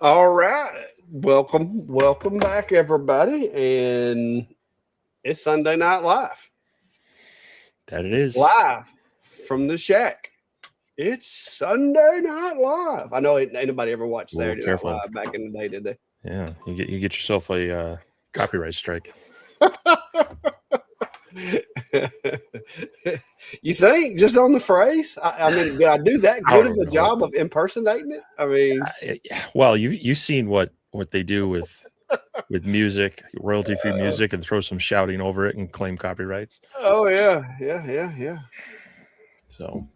All right. Welcome back, everybody. And it's Sunday Night Live. That it is. Live from the shack. It's Sunday Night Live. I know ain't nobody ever watched Saturday Night Live back in the day, did they? Yeah, you get yourself a copyright strike. You think just on the phrase? I mean, did I do that good of a job of impersonating it? I mean, well, you've seen what they do with music, royalty-free music, and throw some shouting over it and claim copyrights. Oh yeah. So,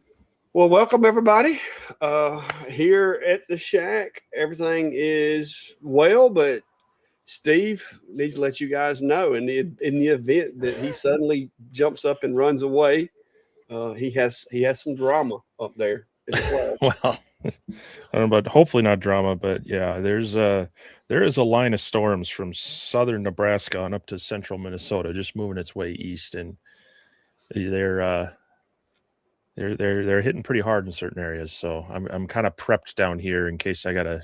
well, welcome everybody. Here at the shack, everything is well, but Steve needs to let you guys know in the event that he suddenly jumps up and runs away, he has some drama up there as well. Well, I don't know, but hopefully not drama. But yeah, there is a line of storms from southern Nebraska on up to central Minnesota, just moving its way east, and they're hitting pretty hard in certain areas. So I'm kind of prepped down here in case I gotta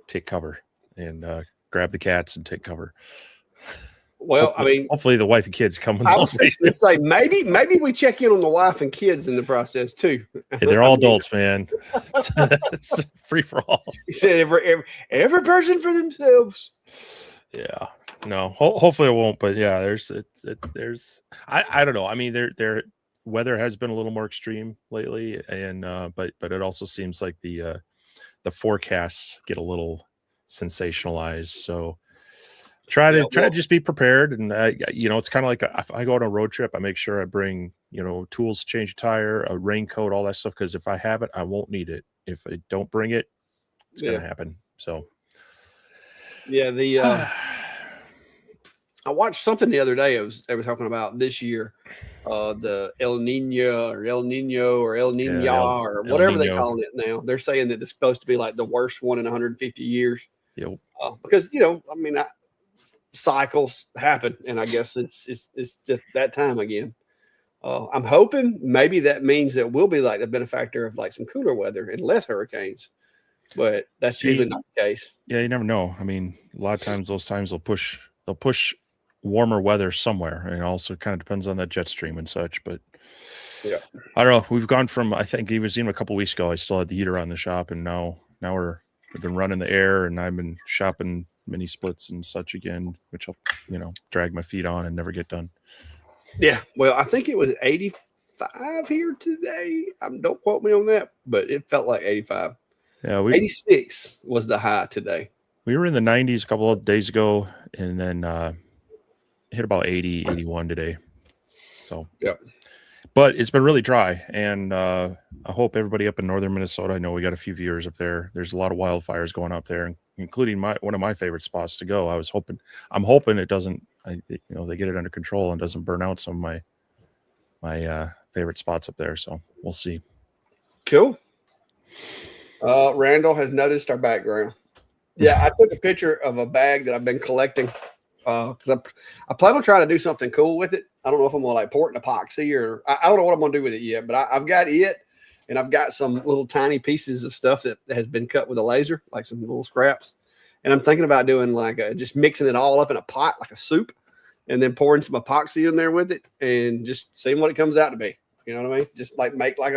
take cover and grab the cats and take cover. Well, hopefully, I mean, hopefully the wife and kids come with. I was going to say maybe we check in on the wife and kids in the process too. Hey, they're all adults, man. It's free for all. He said every person for themselves. Yeah, no. Hopefully it won't. But yeah, there's I don't know. I mean, their weather has been a little more extreme lately, and but it also seems like the forecasts get a little sensationalized. So try to just be prepared. And it's kind of like if I go on a road trip, I make sure I bring tools to change a tire, a raincoat, all that stuff, because if I have it, I won't need it. If I don't bring it, it's gonna happen. So yeah, I watched something the other day. They were talking about this year, the El Nino or El Nino or El Nina or whatever they call it now. They're saying that it's supposed to be like the worst one in 150 years. Yep. Because cycles happen, and I guess it's just that time again. I'm hoping maybe that means that we'll be like the benefactor of like some cooler weather and less hurricanes, but that's usually not the case. Yeah, you never know. I mean, a lot of times those times they'll push warmer weather somewhere, and it also kind of depends on that jet stream and such. But yeah, I don't know. We've gone from, I think he was even a couple weeks ago, I still had the heater on the shop, and now we've been running the air, and I've been shopping mini splits and such again, which I'll drag my feet on and never get done. Yeah, well, I think it was 85 here today. Don't quote me on that, but it felt like 85. Yeah, 86 was the high today. We were in the 90s a couple of days ago, and then hit about 80, 81 today. So yeah, but it's been really dry, and I hope everybody up in northern Minnesota. I know we got a few viewers up there. There's a lot of wildfires going up there, including one of my favorite spots to go. I'm hoping it doesn't. They get it under control and doesn't burn out some of my favorite spots up there. So we'll see. Cool. Randall has noticed our background. Yeah, I took a picture of a bag that I've been collecting because I plan on trying to do something cool with it. I don't know if I'm going to like pour it in epoxy or I don't know what I'm going to do with it yet, but I've got it, and I've got some little tiny pieces of stuff that has been cut with a laser, like some little scraps. And I'm thinking about doing like just mixing it all up in a pot, like a soup, and then pouring some epoxy in there with it and just seeing what it comes out to be. You know what I mean? Just like make like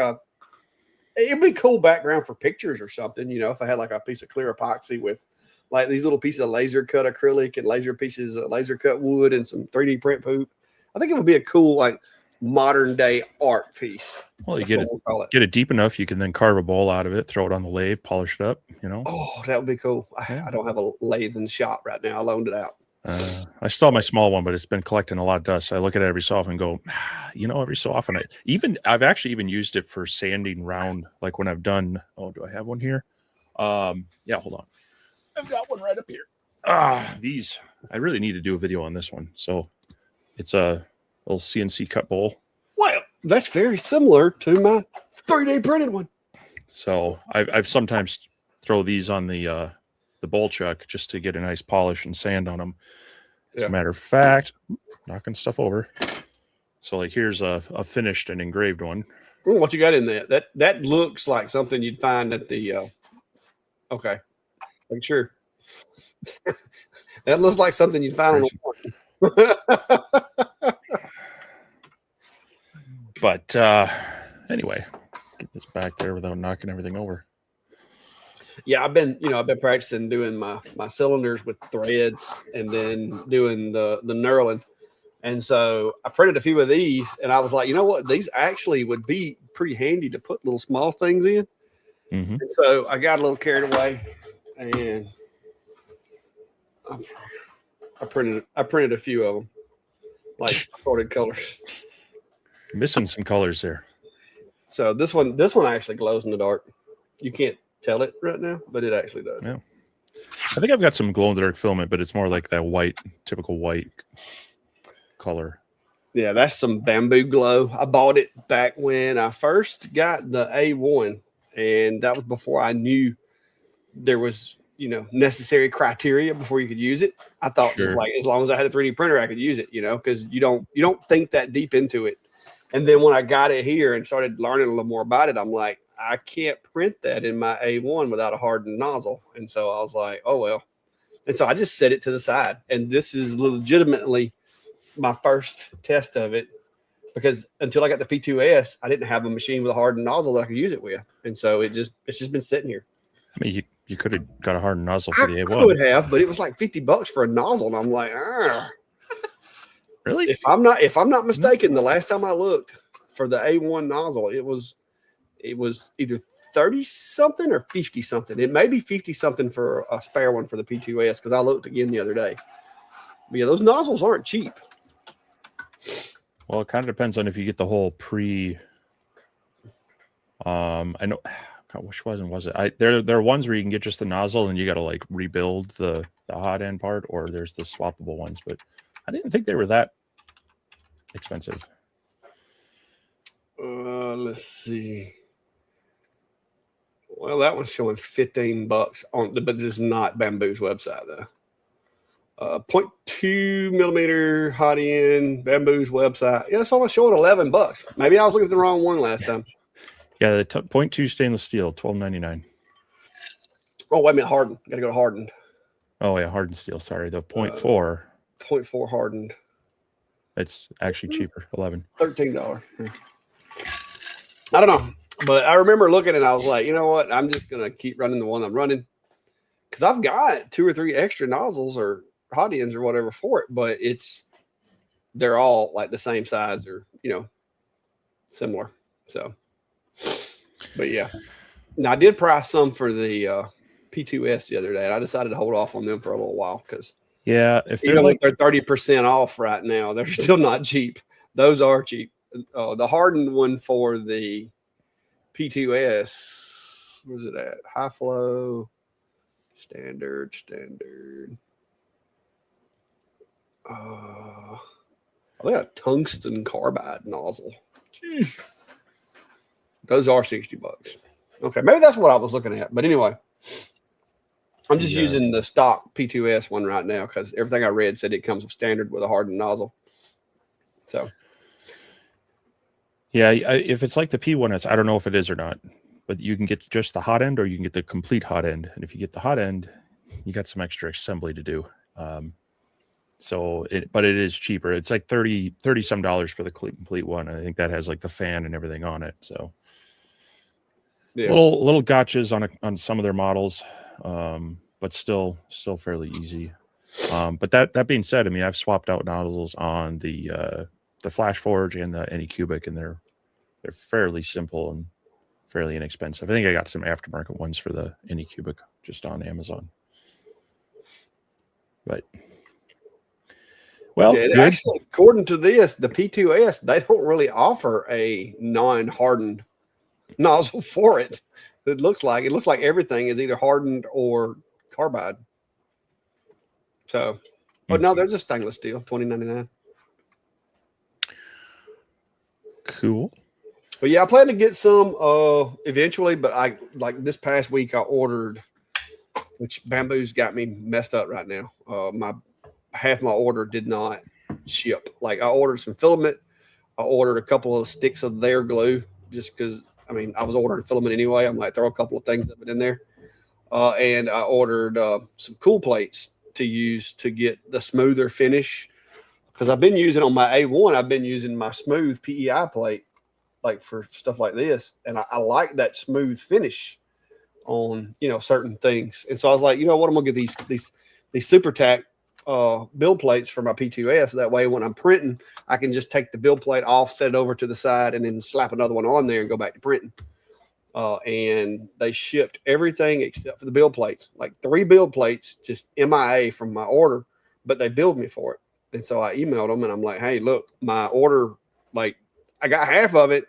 it'd be a cool background for pictures or something, if I had like a piece of clear epoxy with like these little pieces of laser cut acrylic and laser pieces of laser cut wood and some 3D print poop. I think it would be a cool, like modern day art piece. Well, you get it deep enough, you can then carve a bowl out of it, throw it on the lathe, polish it up, Oh, that would be cool. I don't have a lathe in the shop right now. I loaned it out. I still have my small one, but it's been collecting a lot of dust. I look at it every so often and go, every so often. I've actually even used it for sanding round, like when I've done. Oh, do I have one here? Yeah, hold on. I've got one right up here. These, I really need to do a video on this one. So it's a little CNC cut bowl. Well, that's very similar to my 3D printed one. So I've sometimes throw these on the bowl chuck just to get a nice polish and sand on them. As a matter of fact, knocking stuff over. So like here's a finished and engraved one. Ooh, what you got in there? That looks like something you'd find at the okay. Make sure. That looks like something you'd find on the But anyway, get this back there without knocking everything over. Yeah, I've been practicing doing my cylinders with threads and then doing the knurling. And so I printed a few of these and I was like, you know what? These actually would be pretty handy to put little small things in. Mm-hmm. And so I got a little carried away and I printed a few of them, like assorted colors. Missing some colors there. So this one actually glows in the dark. You can't tell it right now, but it actually does. Yeah. I think I've got some glow in the dark filament, but it's more like that white, typical white color. Yeah, that's some bamboo glow. I bought it back when I first got the A1, and that was before I knew there was, necessary criteria before you could use it. I thought Sure. like as long as I had a 3D printer, I could use it, because you don't think that deep into it. And then when I got it here and started learning a little more about it, I'm like, I can't print that in my A1 without a hardened nozzle. And so I was like, oh, well. And so I just set it to the side. And this is legitimately my first test of it because until I got the P2S, I didn't have a machine with a hardened nozzle that I could use it with. And so it's just been sitting here. I mean, you could have got a hardened nozzle for the A1. I could have, but it was like $50 for a nozzle. And I'm like, Really? If I'm not mistaken, the last time I looked for the A1 nozzle, it was either 30 something or 50 something. It may be 50 something for a spare one for the P2S because I looked again the other day. But yeah, those nozzles aren't cheap. Well, it kind of depends on if you get the whole pre. I know. God, which one was it? There are ones where you can get just the nozzle and you got to like rebuild the hot end part, or there's the swappable ones. But I didn't think they were that expensive. Let's see. Well, that one's showing $15 on, but this is not Bamboo's website though. 0.2 millimeter hot end Bamboo's website. Yeah, it's only showing $11. Maybe I was looking at the wrong one last time. Yeah, the 0.2 stainless steel, $12.99. Oh, wait a minute, hardened. Got to go to hardened. Oh yeah, hardened steel. Sorry, the 0.4. 0.4 hardened. It's actually cheaper, $11. $13. I don't know, but I remember looking and I was like, you know what? I'm just gonna keep running the one I'm running because I've got 2 or 3 extra nozzles or hot ends or whatever for it, but they're all like the same size or similar. So, but yeah, now I did price some for the P2S the other day, and I decided to hold off on them for a little while because if they're like they're 30% off right now, they're still not cheap. Those are cheap. The hardened one for the P2S, where's it at? High flow, standard. They got a tungsten carbide nozzle. Jeez. Those are $60. Okay, maybe that's what I was looking at. But anyway, I'm just using the stock P2S one right now because everything I read said it comes with standard with a hardened nozzle. So. Yeah, if it's like the P1S, I don't know if it is or not, but you can get just the hot end or you can get the complete hot end. And if you get the hot end, you got some extra assembly to do. But it is cheaper. It's like $30 some for the complete one. And I think that has like the fan and everything on it. So yeah. Little gotchas on some of their models, but still fairly easy. But that being said, I mean, I've swapped out nozzles on the Flash Forge and the Anycubic, and they're fairly simple and fairly inexpensive. I think I got some aftermarket ones for the Anycubic just on Amazon. But well, yeah, actually, according to this, the P2S, they don't really offer a non-hardened nozzle for it. It looks like everything is either hardened or carbide. So, but no, there's a stainless steel, $20.99. Cool. But yeah, I plan to get some eventually. But I like this past week I ordered, which Bamboo's got me messed up right now. My half my order did not ship. Like I ordered some filament. I ordered a couple of sticks of their glue just because I mean I was ordering filament anyway. I'm like throw a couple of things of it in there, and I ordered some cool plates to use to get the smoother finish because I've been using on my A1. I've been using my smooth PEI plate like for stuff like this, and I like that smooth finish on certain things. And so I was like, what, I'm gonna get these Super Tack build plates for my P2S. That way, when I'm printing, I can just take the build plate off, set it over to the side, and then slap another one on there and go back to printing. And they shipped everything except for the build plates, like 3 build plates, just MIA from my order, but they billed me for it. And so I emailed them and I'm like, hey, look, my order, like I got half of it.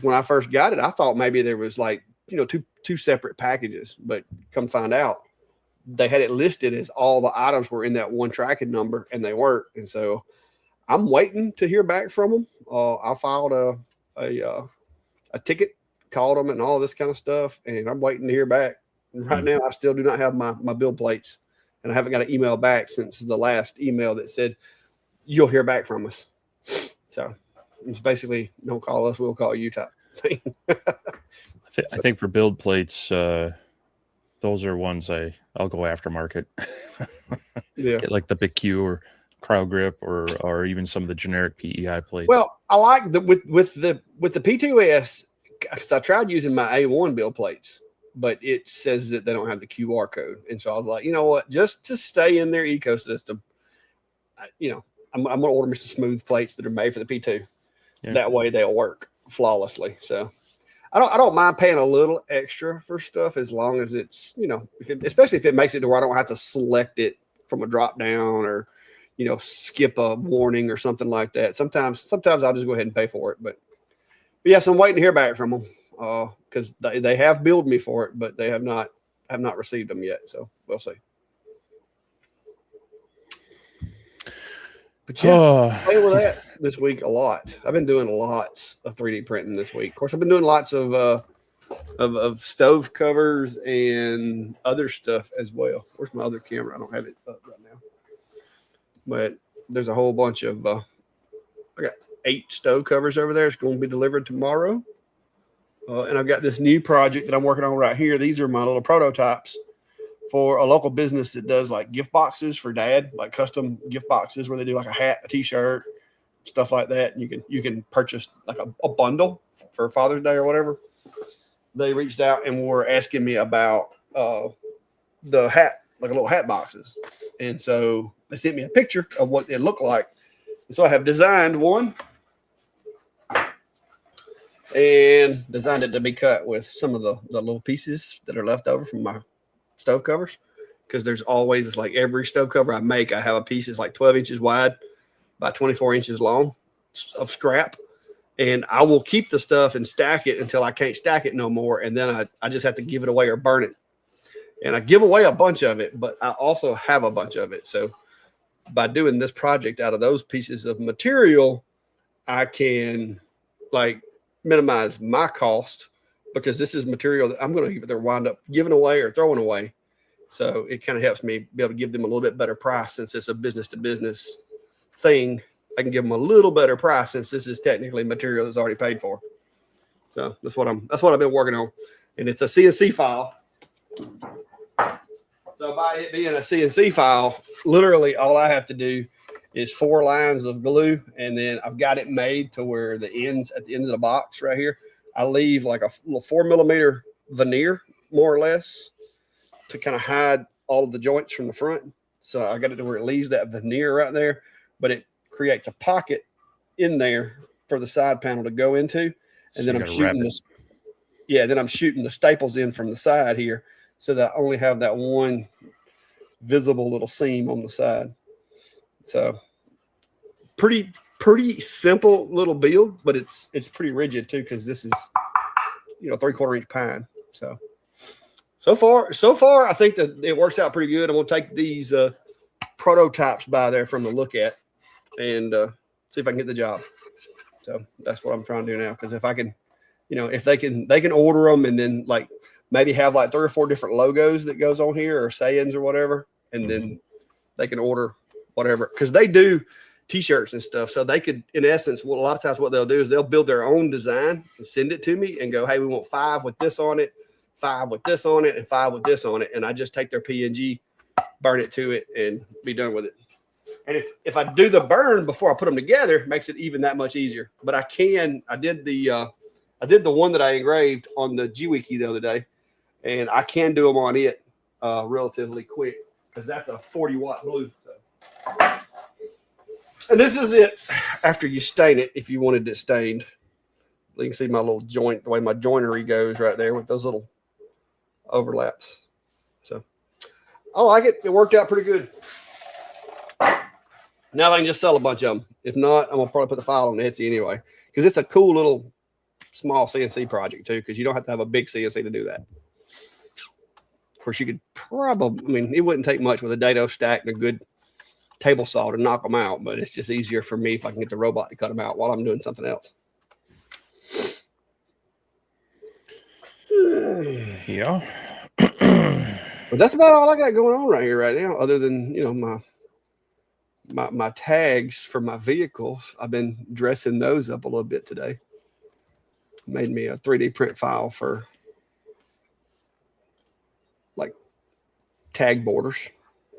When I first got it, I thought maybe there was like, two separate packages, but come find out they had it listed as all the items were in that one tracking number and they weren't. And so I'm waiting to hear back from them. I filed a ticket, called them and all this kind of stuff. And I'm waiting to hear back. And right now I still do not have my build plates and I haven't got an email back since the last email that said, you'll hear back from us. So it's basically don't call us, we'll call you type thing. I think for build plates, those are ones I'll go aftermarket. Yeah, Get like the Big Q or Cryo Grip or even some of the generic PEI plates. Well, I like with the P2S because I tried using my A1 build plates, but it says that they don't have the QR code, and so I was like, you know what, just to stay in their ecosystem, I'm going to order me some smooth plates that are made for the P2. Yeah. That way they'll work flawlessly. So I don't mind paying a little extra for stuff as long as it's, especially if it makes it to where I don't have to select it from a drop down or, skip a warning or something like that. Sometimes I'll just go ahead and pay for it. But yes, I'm waiting to hear back from them because they have billed me for it, but they have not received them yet. So we'll see. But yeah, playing with that this week a lot. I've been doing lots of 3D printing this week. Of course, I've been doing lots of stove covers and other stuff as well. Where's my other camera? I don't have it up right now. But there's a whole bunch of I got 8 stove covers over there. It's going to be delivered tomorrow. And I've got this new project that I'm working on right here. These are my little prototypes for a local business that does like gift boxes for dad, like custom gift boxes where they do like a hat, a t-shirt, stuff like that. And you can purchase like a bundle for Father's Day or whatever. They reached out and were asking me about the hat, like a little hat boxes. And so they sent me a picture of what it looked like. And so I have designed one and designed it to be cut with some of the little pieces that are left over from my stove covers, because there's always, like every stove cover I make, I have a piece that's like 12 inches wide by 24 inches long of scrap, and I will keep the stuff and stack it until I can't stack it no more, and then I just have to give it away or burn it. And I give away a bunch of it, but I also have a bunch of it. So by doing this project out of those pieces of material, I can like minimize my cost, because this is material that I'm going to either wind up giving away or throwing away. So it kind of helps me be able to give them a little bit better price, since it's a business to business thing. I can give them a little better price since this is technically material that's already paid for. So that's what I've been working on. And it's a CNC file. So by it being a CNC file, literally all I have to do is 4 lines of glue, and then I've got it made to where at the ends of the box right here, I leave like a little 4mm veneer, more or less, to kind of hide all of the joints from the front. So I got it to where it leaves that veneer right there, but it creates a pocket in there for the side panel to go into. And then I'm shooting I'm shooting the staples in from the side here, so that I only have that one visible little seam on the side. So pretty simple little build, but it's pretty rigid too, because this is 3/4 inch pine. So So far, I think that it works out pretty good. I'm gonna take these prototypes by there from the look at and see if I can get the job. So that's what I'm trying to do now. Because if I can, if they can order them and then like maybe have like 3 or 4 different logos that goes on here or sayings or whatever, and then they can order whatever because they do T-shirts and stuff. So they could, in essence, well, a lot of times what they'll do is they'll build their own design and send it to me and go, hey, we want 5 with this on it, 5 with this on it, and 5 with this on it. And I just take their PNG, burn it to it, and be done with it. And if I do the burn before I put them together, it makes it even that much easier. But I did the one that I engraved on the G-Wiki the other day, and I can do them on it relatively quick because that's a 40-watt blue. So. And this is it after you stain it if you wanted it stained. You can see my little joint, the way my joinery goes right there with those little overlaps. So I like it. It worked out pretty good. Now I can just sell a bunch of them. If not, I'm going to probably put the file on Etsy anyway because it's a cool little small CNC project too because you don't have to have a big CNC to do that. Of course, you could probably, it wouldn't take much with a dado stack and a good table saw to knock them out, but it's just easier for me if I can get the robot to cut them out while I'm doing something else. Yeah. But that's about all I got going on right here right now, other than, my tags for my vehicles. I've been dressing those up a little bit today. Made me a 3D print file for like tag borders.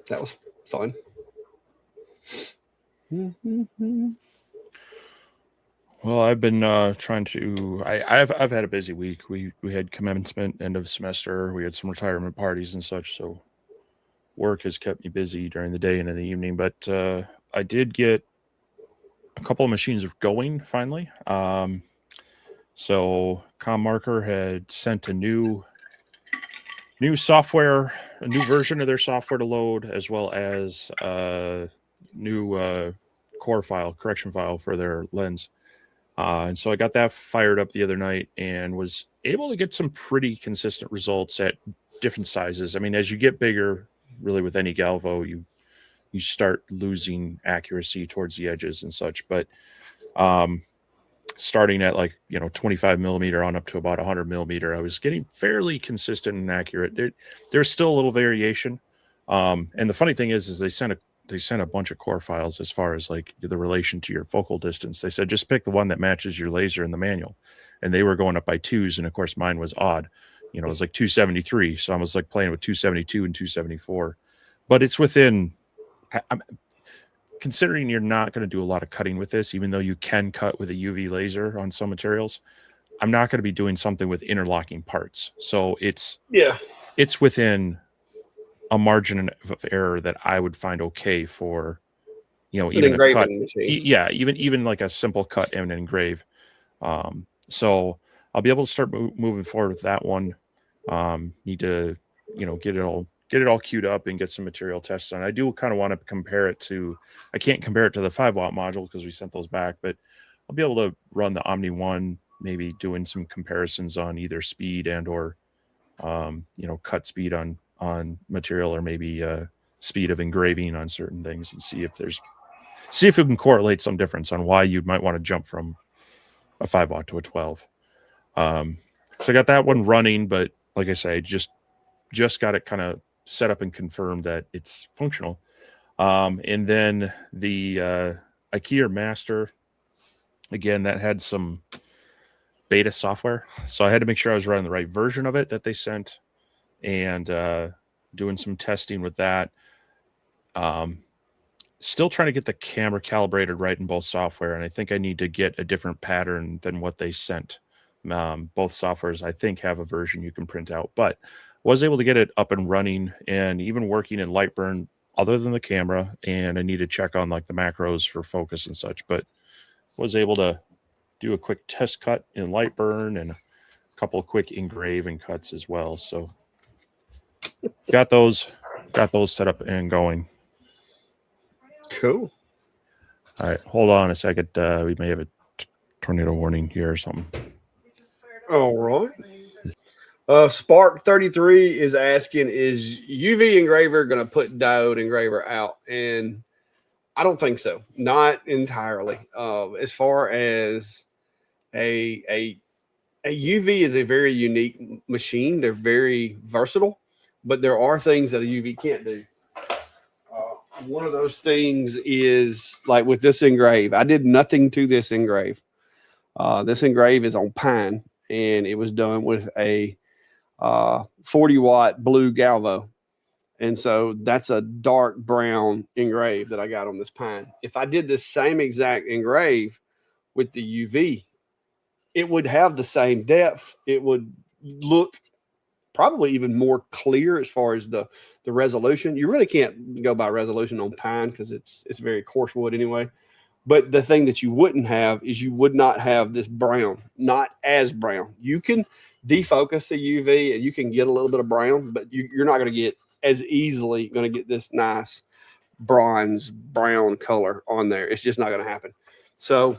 That was fun. Well, I've been trying to. I've had a busy week. We had commencement, end of semester. We had some retirement parties and such. So work has kept me busy during the day and in the evening. But I did get a couple of machines going finally. So ComMarker had sent a new software, a new version of their software to load, as well as new correction file for their lens. And so I got that fired up the other night and was able to get some pretty consistent results at different sizes. I mean, as you get bigger, really with any Galvo, you start losing accuracy towards the edges and such. But starting at 25 millimeter on up to about 100 millimeter, I was getting fairly consistent and accurate. There's still a little variation. And the funny thing is they sent a bunch of core files as far as like the relation to your focal distance. They said, just pick the one that matches your laser in the manual. And they were going up by 2s. And of course mine was odd. It was like 273. So I was like playing with 272 and 274, but it's within, I'm considering you're not going to do a lot of cutting with this, even though you can cut with a UV laser on some materials. I'm not going to be doing something with interlocking parts. So it's within a margin of error that I would find okay for, even a cut. Yeah, even like a simple cut and engrave. So I'll be able to start moving forward with that one. Need to, get it all queued up and get some material tests on. I do kind of want to compare it to. I can't compare it to the 5-watt module because we sent those back, but I'll be able to run the Omni 1, maybe doing some comparisons on either speed and or, cut speed on material, or maybe speed of engraving on certain things, and see if we can correlate some difference on why you might want to jump from a 5-watt to a 12. So I got that one running, but like I say, just got it kind of set up and confirmed that it's functional. And then the IKEA Master, again, that had some beta software, so I had to make sure I was running the right version of it that they sent, and doing some testing with that. Still trying to get the camera calibrated right in both software, and I think I need to get a different pattern than what they sent. Both softwares, I think, have a version you can print out, but was able to get it up and running and even working in Lightburn other than the camera. And I need to check on like the macros for focus and such, but was able to do a quick test cut in Lightburn and a couple of quick engraving cuts as well. So got those set up and going. Cool. All right, hold on a second. We may have a tornado warning here or something. All right. Spark 33 is asking, is UV Engraver going to put diode engraver out? And I don't think so. Not entirely. As far as a UV is a very unique machine. They're very versatile, but there are things that a UV can't do. One of those things is like with this engrave. I did nothing to this engrave. This engrave is on pine, and it was done with a 40-watt blue galvo. And so that's a dark brown engrave that I got on this pine. If I did the same exact engrave with the UV, it would have the same depth. It would look probably even more clear as far as the resolution. You really can't go by resolution on pine because it's very coarse wood anyway. But the thing that you wouldn't have is you would not have this brown, not as brown. You can defocus the UV and you can get a little bit of brown, but you're not going to get as easily going to get this nice bronze brown color on there. It's just not going to happen. So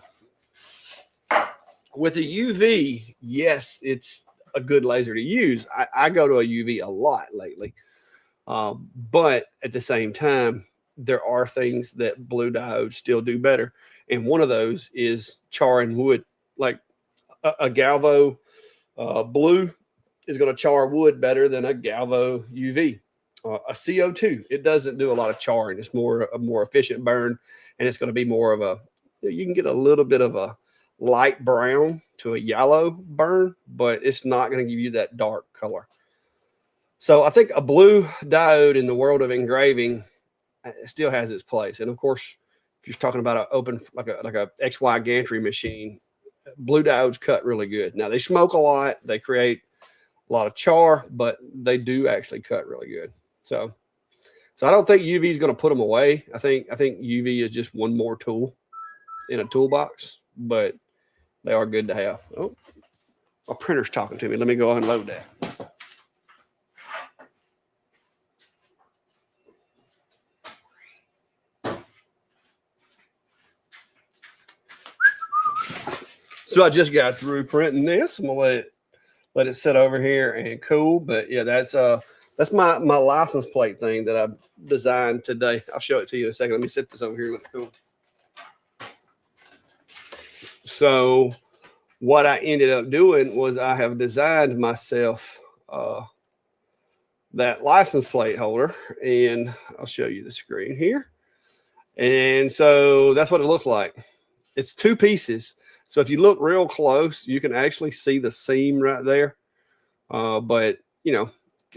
with a UV, yes, it's a good laser to use. I go to a UV a lot lately. But at the same time, there are things that blue diodes still do better. And one of those is charring wood. Like a Galvo blue is going to char wood better than a Galvo UV. A CO2, it doesn't do a lot of charring. It's a more efficient burn, and it's going to be more of you can get a little bit of a light brown to a yellow burn, but it's not going to give you that dark color. So I think a blue diode in the world of engraving still has its place. And of course, if you're talking about an open, like a XY gantry machine, blue diodes cut really good. Now they smoke a lot, they create a lot of char, but they do actually cut really good. So I don't think UV is going to put them away. I think UV is just one more tool in a toolbox, but they are good to have. Oh, my printer's talking to me. Let me go unload that. So I just got through printing this. I'm gonna let it sit over here and cool. But yeah, that's my license plate thing that I designed today. I'll show it to you in a second. Let me set this over here and let it cool. So what I ended up doing was I have designed myself that license plate holder, and I'll show you the screen here. And so that's what it looks like. It's two pieces. So if you look real close, you can actually see the seam right there. But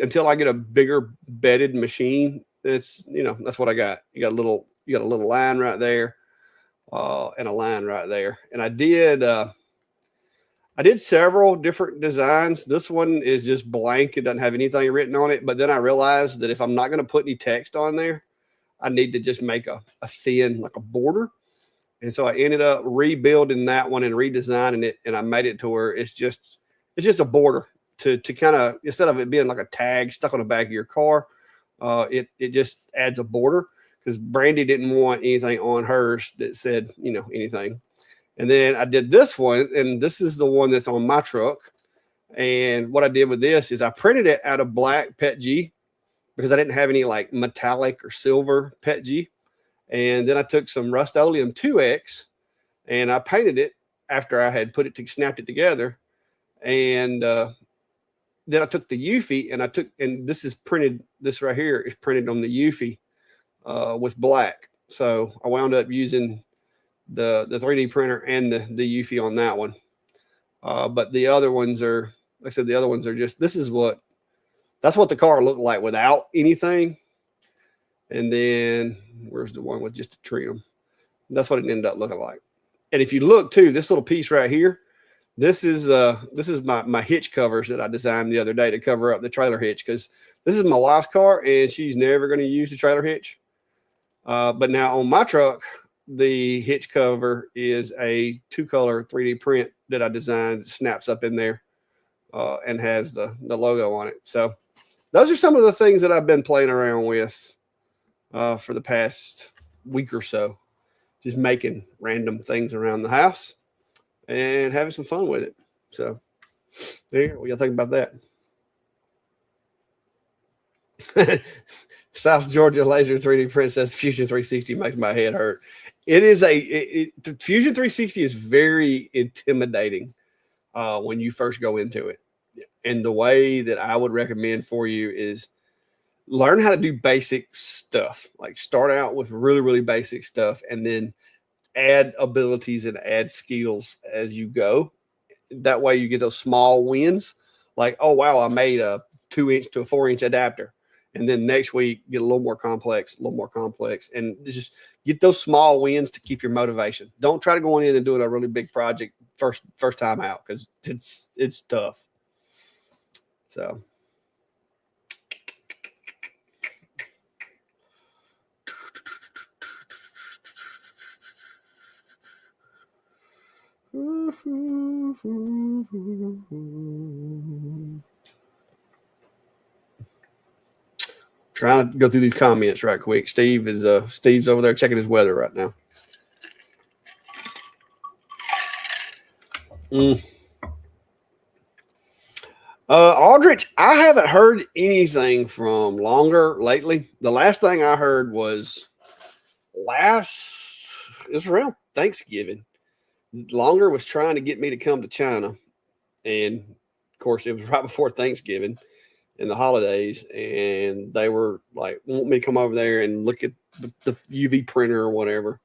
until I get a bigger bedded machine, that's what I got. You got a little line right there, and a line right there. And I did several different designs. This one is just blank. It doesn't have anything written on it. But then I realized that if I'm not going to put any text on there, I need to just make a thin, like a border. And so I ended up rebuilding that one and redesigning it, and I made it to where it's just a border to kind of, instead of it being like a tag stuck on the back of your car, it just adds a border because Brandy didn't want anything on hers that said anything. And then I did this one, and this is the one that's on my truck. And what I did with this is I printed it out of black PETG because I didn't have any like metallic or silver PETG. And then I took some Rust-Oleum 2X and I painted it after I had snapped it together. And then I took the Eufy and this right here is printed on the Eufy with black. So I wound up using the 3D printer and the Eufy on that one. But the other ones are, like I said, the other ones are just, that's what the car looked like without anything. And then where's the one with just a trim? That's what it ended up looking like. And if you look too, this little piece right here, this is my hitch covers that I designed the other day to cover up the trailer hitch, because this is my wife's car and she's never going to use the trailer hitch. But now on my truck, the hitch cover is a 2-color 3D print that I designed that snaps up in there and has the logo on it. So those are some of the things that I've been playing around with for the past week or so, just making random things around the house and having some fun with it. So there you go. What y'all think about that? South Georgia Laser 3D Print says Fusion 360 makes my head hurt. The Fusion 360 is very intimidating when you first go into it. And the way that I would recommend for you is learn how to do basic stuff. Like start out with really, really basic stuff and then add abilities and add skills as you go. That way you get those small wins. Like, oh, wow, I made a 2-inch to a 4-inch adapter. And then next week, get a little more complex, and just get those small wins to keep your motivation. Don't try to go in and do a really big project first time out because it's tough. So. Trying to go through these comments right quick. Steve's over there checking his weather right now. Aldrich, I haven't heard anything from Longer lately. The last thing I heard was it was around Thanksgiving. Longer was trying to get me to come to China, and of course it was right before Thanksgiving and the holidays, and they were like wanting me to come over there and look at the UV printer or whatever,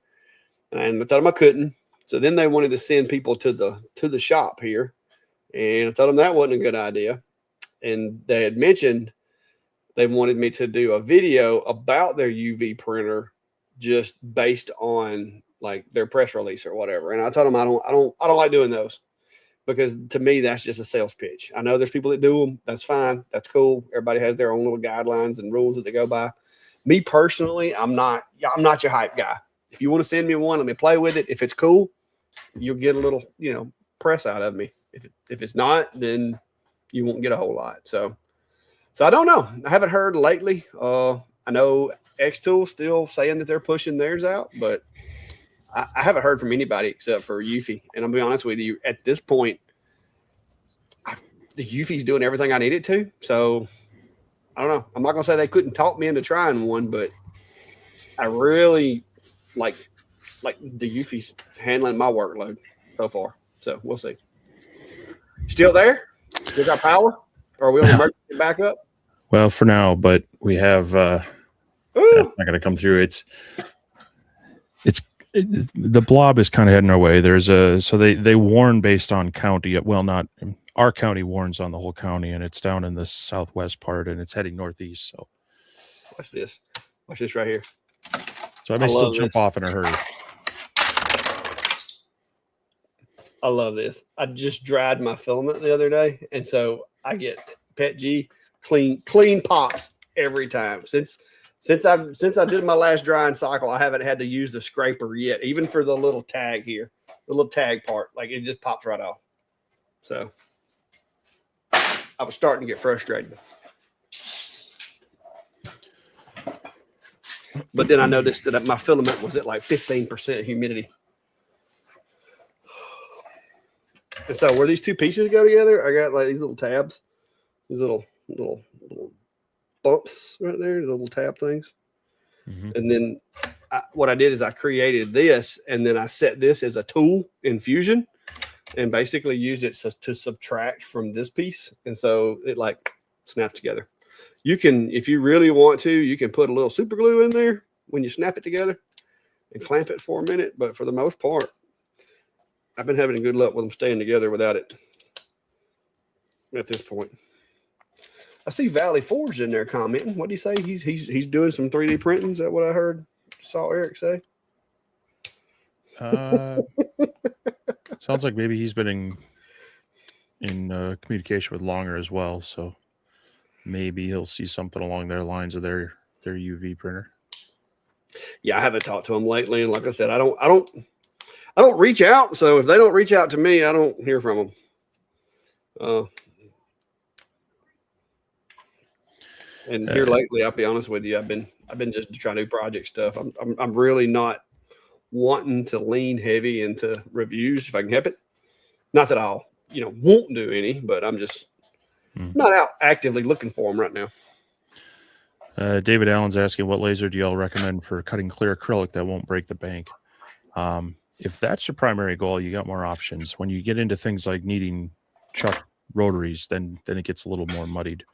and I told them I couldn't. So then they wanted to send people to the shop here, and I told them that wasn't a good idea. And they had mentioned they wanted me to do a video about their UV printer just based on like their press release or whatever. And I told them I don't like doing those because to me that's just a sales pitch. I know there's people that do them. That's fine. That's cool. Everybody has their own little guidelines and rules that they go by. Me personally, I'm not your hype guy. If you want to send me one, let me play with it. If it's cool, you'll get a little, press out of me. If it's not, then you won't get a whole lot. So I don't know. I haven't heard lately. I know X-Tool still saying that they're pushing theirs out, but I haven't heard from anybody except for Eufy. And I'll be honest with you, at this point, the Eufy's doing everything I need it to. So I don't know. I'm not going to say they couldn't talk me into trying one, but I really like the Eufy's handling my workload so far. So we'll see. Still there? Still got power? Or are we on emergency backup? Well, for now, but we have that's not going to come through. The blob is kind of heading our way. So they warn based on county. Well, not our county warns on the whole county, and it's down in the southwest part, and it's heading northeast. So watch this right here. So I may still jump off in a hurry. I love this. I just dried my filament the other day, and so I get Pet G clean pops every time. Since I did my last drying cycle, I haven't had to use the scraper yet, even for the little tag here, the little tag part. Like it just pops right off. So I was starting to get frustrated. But then I noticed that my filament was at like 15% humidity. And so where these two pieces go together, I got like these little tabs, these little bumps right there, the little tab things. Mm-hmm. And then what I did is I created this, and then I set this as a tool in Fusion and basically used it to subtract from this piece. And so it like snaps together. You can, if you really want to, you can put a little super glue in there when you snap it together and clamp it for a minute. But for the most part, I've been having good luck with them staying together without it at this point. I see Valley Forge in there commenting. What do you say? He's doing some 3D printing. Is that what I heard? Saw Eric say. Sounds like maybe he's been in communication with Longer as well. So maybe he'll see something along their lines of their UV printer. Yeah, I haven't talked to him lately, and like I said, I don't reach out. So if they don't reach out to me, I don't hear from them. And here lately, I'll be honest with you, I've been just trying to do project stuff. I'm really not wanting to lean heavy into reviews if I can help it. Not that I'll won't do any, but I'm just not out actively looking for them right now. David Allen's asking, what laser do y'all recommend for cutting clear acrylic that won't break the bank? If that's your primary goal, you got more options. When you get into things like needing chuck rotaries, then it gets a little more muddied.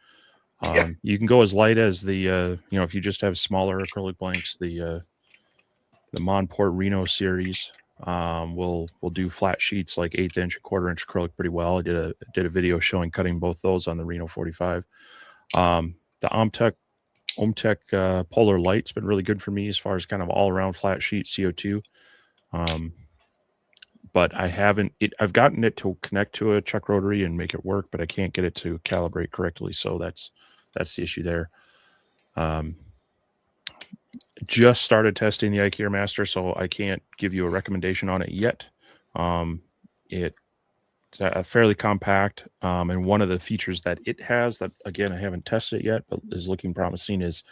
You can go as light as the if you just have smaller acrylic blanks, the Monport Reno series will do flat sheets like 1/8 inch, 1/4 inch acrylic pretty well. I did a video showing cutting both those on the Reno 45. The Omtech Polar Light's been really good for me as far as kind of all around flat sheet CO2. But I've gotten it to connect to a chuck rotary and make it work, but I can't get it to calibrate correctly. So that's the issue there. Just started testing the IKEA Master, so I can't give you a recommendation on it yet. It's fairly compact, and one of the features that it has that, again, I haven't tested it yet, but is looking promising is,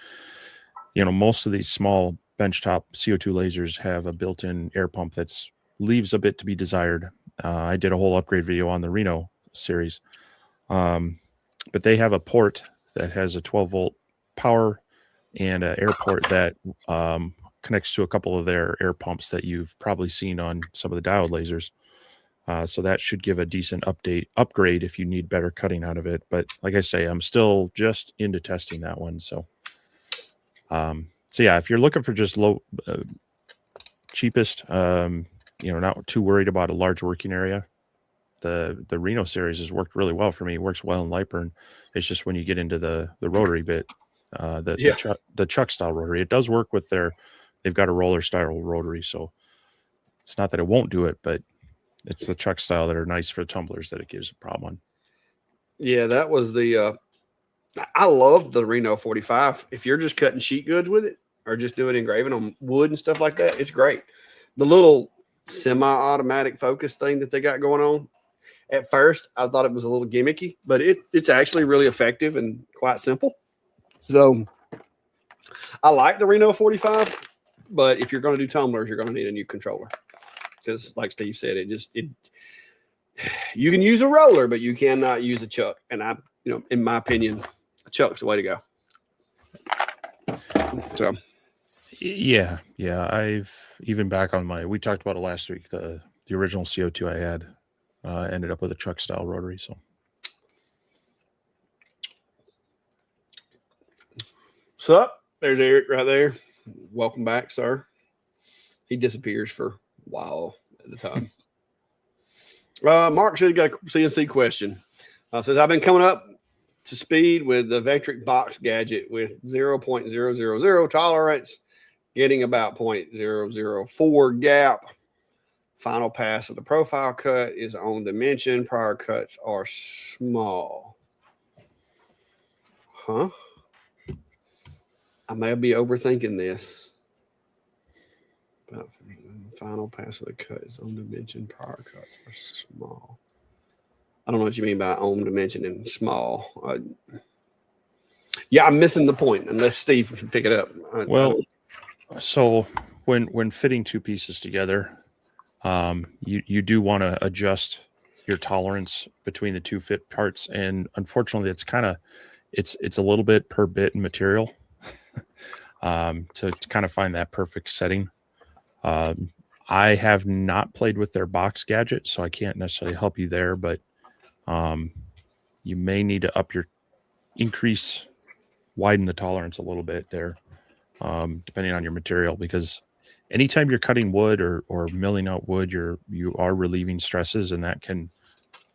most of these small benchtop CO2 lasers have a built-in air pump that's leaves a bit to be desired. I did a whole upgrade video on the Reno series, but they have a port that has a 12-volt power and an air port that connects to a couple of their air pumps that you've probably seen on some of the diode lasers. So that should give a decent upgrade if you need better cutting out of it. But like I say, I'm still just into testing that one. So yeah, if you're looking for just low, cheapest, not too worried about a large working area, the Reno series has worked really well for me. It works well in Lightburn. It's just when you get into the rotary bit, the chuck style rotary, it does work with they've got a roller style rotary. So it's not that it won't do it, but it's the chuck style that are nice for tumblers that it gives a problem on. Yeah, that was I love the Reno 45. If you're just cutting sheet goods with it or just doing engraving on wood and stuff like that, it's great. The little semi-automatic focus thing that they got going on, at first I thought it was a little gimmicky, but it's actually really effective and quite simple. So I like the Reno 45, but if you're going to do tumblers, you're going to need a new controller. Because like Steve said, you can use a roller, but you cannot use a chuck. And in my opinion, a chuck's the way to go. So yeah. I've even back on we talked about it last week. The original CO2 I had ended up with a chuck style rotary. So there's Eric right there. Welcome back, sir. He disappears for a while at a time. Mark should have got a CNC question. Says, I've been coming up to speed with the Vectric box gadget with 0.000 tolerance, getting about 0.004 gap. Final pass of the profile cut is on dimension. Prior cuts are small. Huh? I may be overthinking this. But final pass of the cut is on dimension. Prior cuts are small. I don't know what you mean by on dimension and small. Yeah, I'm missing the point unless Steve can pick it up. So when fitting two pieces together, you do want to adjust your tolerance between the two fit parts, and unfortunately, it's a little bit per bit in material to kind of find that perfect setting. I have not played with their box gadget, so I can't necessarily help you there, but you may need to widen the tolerance a little bit there, depending on your material, because anytime you're cutting wood or milling out wood, you are relieving stresses, and that can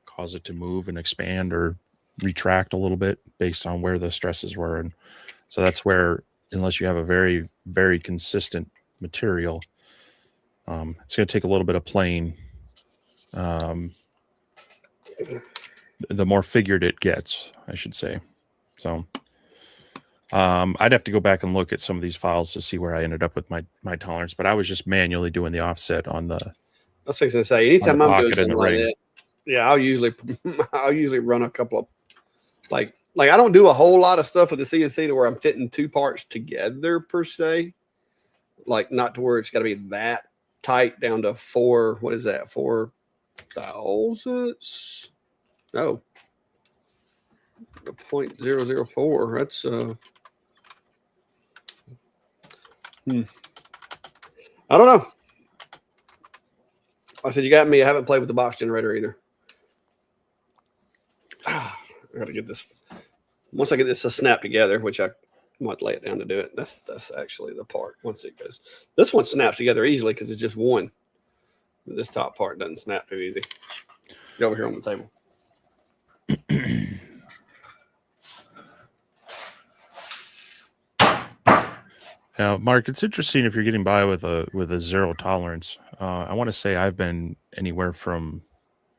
cause it to move and expand or retract a little bit based on where the stresses were. And so that's where, unless you have a very, very consistent material, it's going to take a little bit of playing. The more figured it gets, I should say. So I'd have to go back and look at some of these files to see where I ended up with my tolerance, but I was just manually doing the offset on the. I was fixing to say, anytime I'm doing something like that, yeah, I'll usually run a couple of like I don't do a whole lot of stuff with the CNC to where I'm fitting two parts together per se, like not to where it's got to be that tight down to 4 thousandths. No, 0.004. That's I don't know. I said, you got me. I haven't played with the box generator either. I got to get this. Once I get this snap together, which I might lay it down to do it. That's actually the part. Once it goes, this one snaps together easily because it's just one. This top part doesn't snap too easy. Get over here on the table. Now, Mark, it's interesting if you're getting by with a zero tolerance. I want to say I've been anywhere from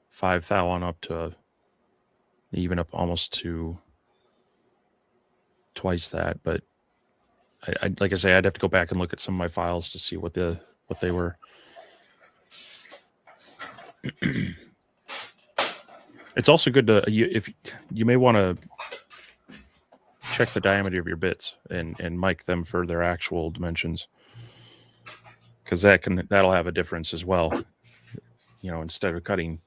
5 thou on up to even up almost to twice that. But I like I say, I'd have to go back and look at some of my files to see what they were. It's also good to if you may want to check the diameter of your bits and mic them for their actual dimensions, because that'll have a difference as well. Instead of cutting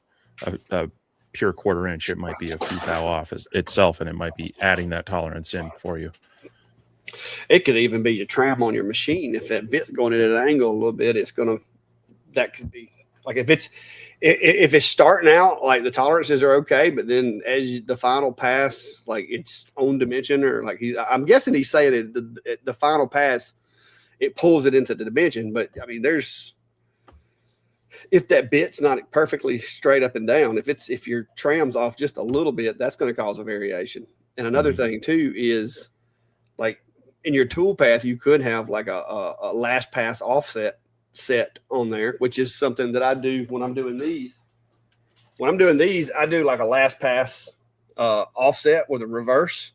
a pure 1/4 inch, it might be a few thou off itself, and it might be adding that tolerance in for you. It could even be your tram on your machine. If that bit going at an angle a little bit, that could be like if it's starting out like the tolerances are okay, but then as the final pass, like its own dimension, or like I'm guessing he's saying that the final pass, it pulls it into the dimension. But I mean, if that bit's not perfectly straight up and down, if your tram's off just a little bit, that's going to cause a variation. And another thing too is like in your tool path, you could have like a last pass offset set on there, which is something that I do when I'm doing these. When I'm doing these, I do like a last pass offset with a reverse.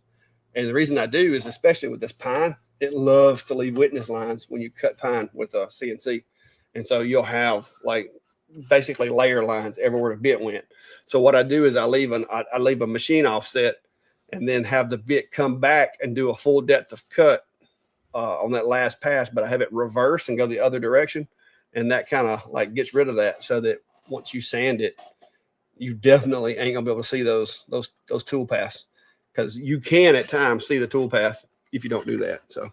And the reason I do is, especially with this pine, it loves to leave witness lines when you cut pine with a CNC. And so you'll have like basically layer lines everywhere the bit went. So what I do is I leave a machine offset and then have the bit come back and do a full depth of cut on that last pass, but I have it reverse and go the other direction. And that kind of like gets rid of that, so that once you sand it, you definitely ain't gonna be able to see those tool paths, because you can at times see the tool path if you don't do that. So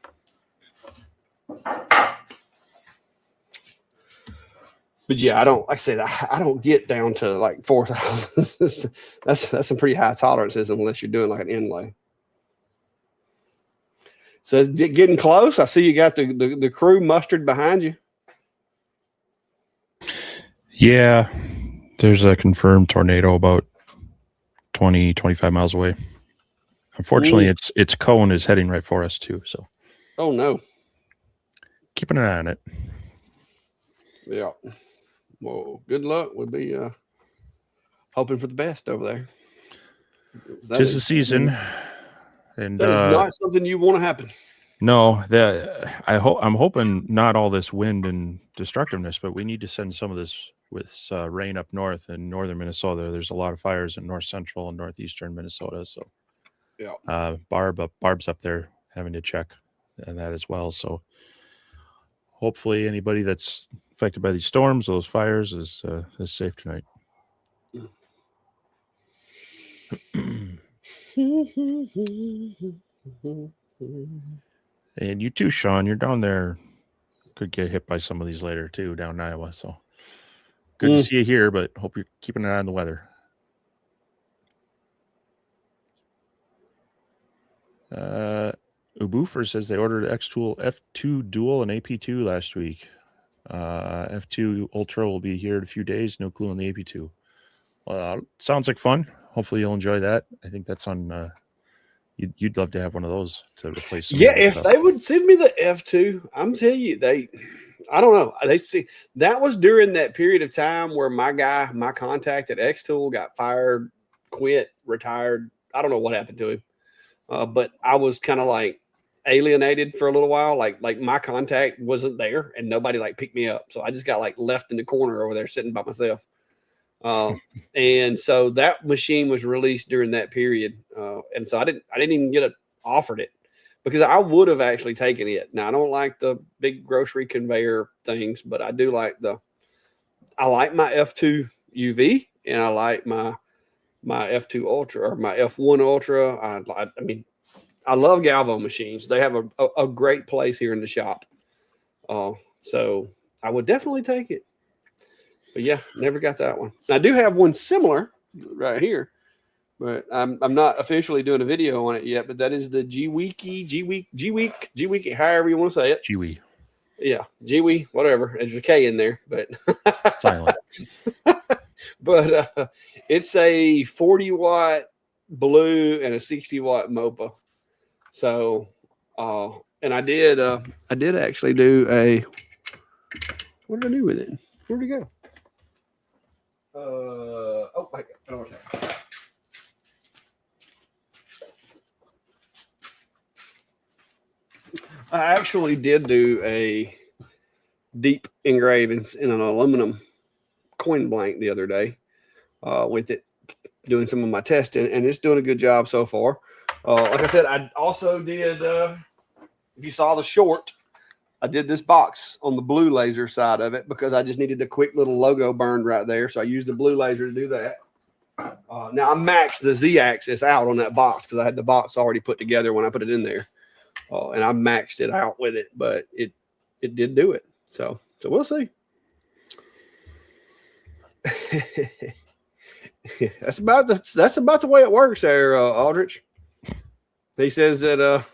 but yeah, I don't, like I said, I don't get down to like 4,000. That's some pretty high tolerances unless you're doing like an inlay. So it's getting close. I see you got the crew mustered behind you. Yeah, there's a confirmed tornado about 20, 25 miles away. Unfortunately, its cone is heading right for us too. So, oh no, keeping an eye on it. Yeah. Well, good luck. We'll be hoping for the best over there. Tis the season, and that is not something you want to happen. No, I'm hoping not all this wind and destructiveness, but we need to send some of this with rain up north in northern Minnesota. There's a lot of fires in north central and northeastern Minnesota. So, yeah, Barb's up there having to check and that as well. So, hopefully, anybody that's affected by these storms, those fires, is safe tonight. And you too, Sean. You're down there. Could get hit by some of these later too, down in Iowa. So good to see you here, but hope you're keeping an eye on the weather. Uboofer says they ordered X-Tool F2 Dual and AP2 last week. F2 Ultra will be here in a few days. No clue on the AP2. Sounds like fun. Hopefully you'll enjoy that. I think that's on. You'd love to have one of those to replace. If they would send me the F2, I'm telling you, I don't know. That was during that period of time where my contact at X-Tool got fired, quit, retired. I don't know what happened to him. But I was kind of like alienated for a little while. Like my contact wasn't there and nobody like picked me up. So I just got like left in the corner over there sitting by myself. And so that machine was released during that period. And so I didn't even get offered it, because I would have actually taken it. Now I don't like the big grocery conveyor things, but I do like I like my F2 UV and I like my F2 Ultra or my F1 Ultra. I mean, I love Galvo machines. They have a great place here in the shop. So I would definitely take it. But yeah, never got that one. I do have one similar right here, but I'm not officially doing a video on it yet. But that is the G-Week, however you want to say it. Chewy. Yeah, G-Wee, whatever. There's a K in there, but Silent. But it's a 40-watt blue and a 60-watt MOPA. So, and I did actually do a. What did I do with it? Where'd it go? Oh my God! I actually did do a deep engravings in an aluminum coin blank the other day with it, doing some of my testing, and it's doing a good job so far. Like I said, I also did, if you saw the short, I did this box on the blue laser side of it because I just needed a quick little logo burned right there. So I used the blue laser to do that. Now I maxed the Z-axis out on that box because I had the box already put together when I put it in there. And I maxed it out with it, but it did do it. So we'll see. That's about the way it works there, Aldrich. He says that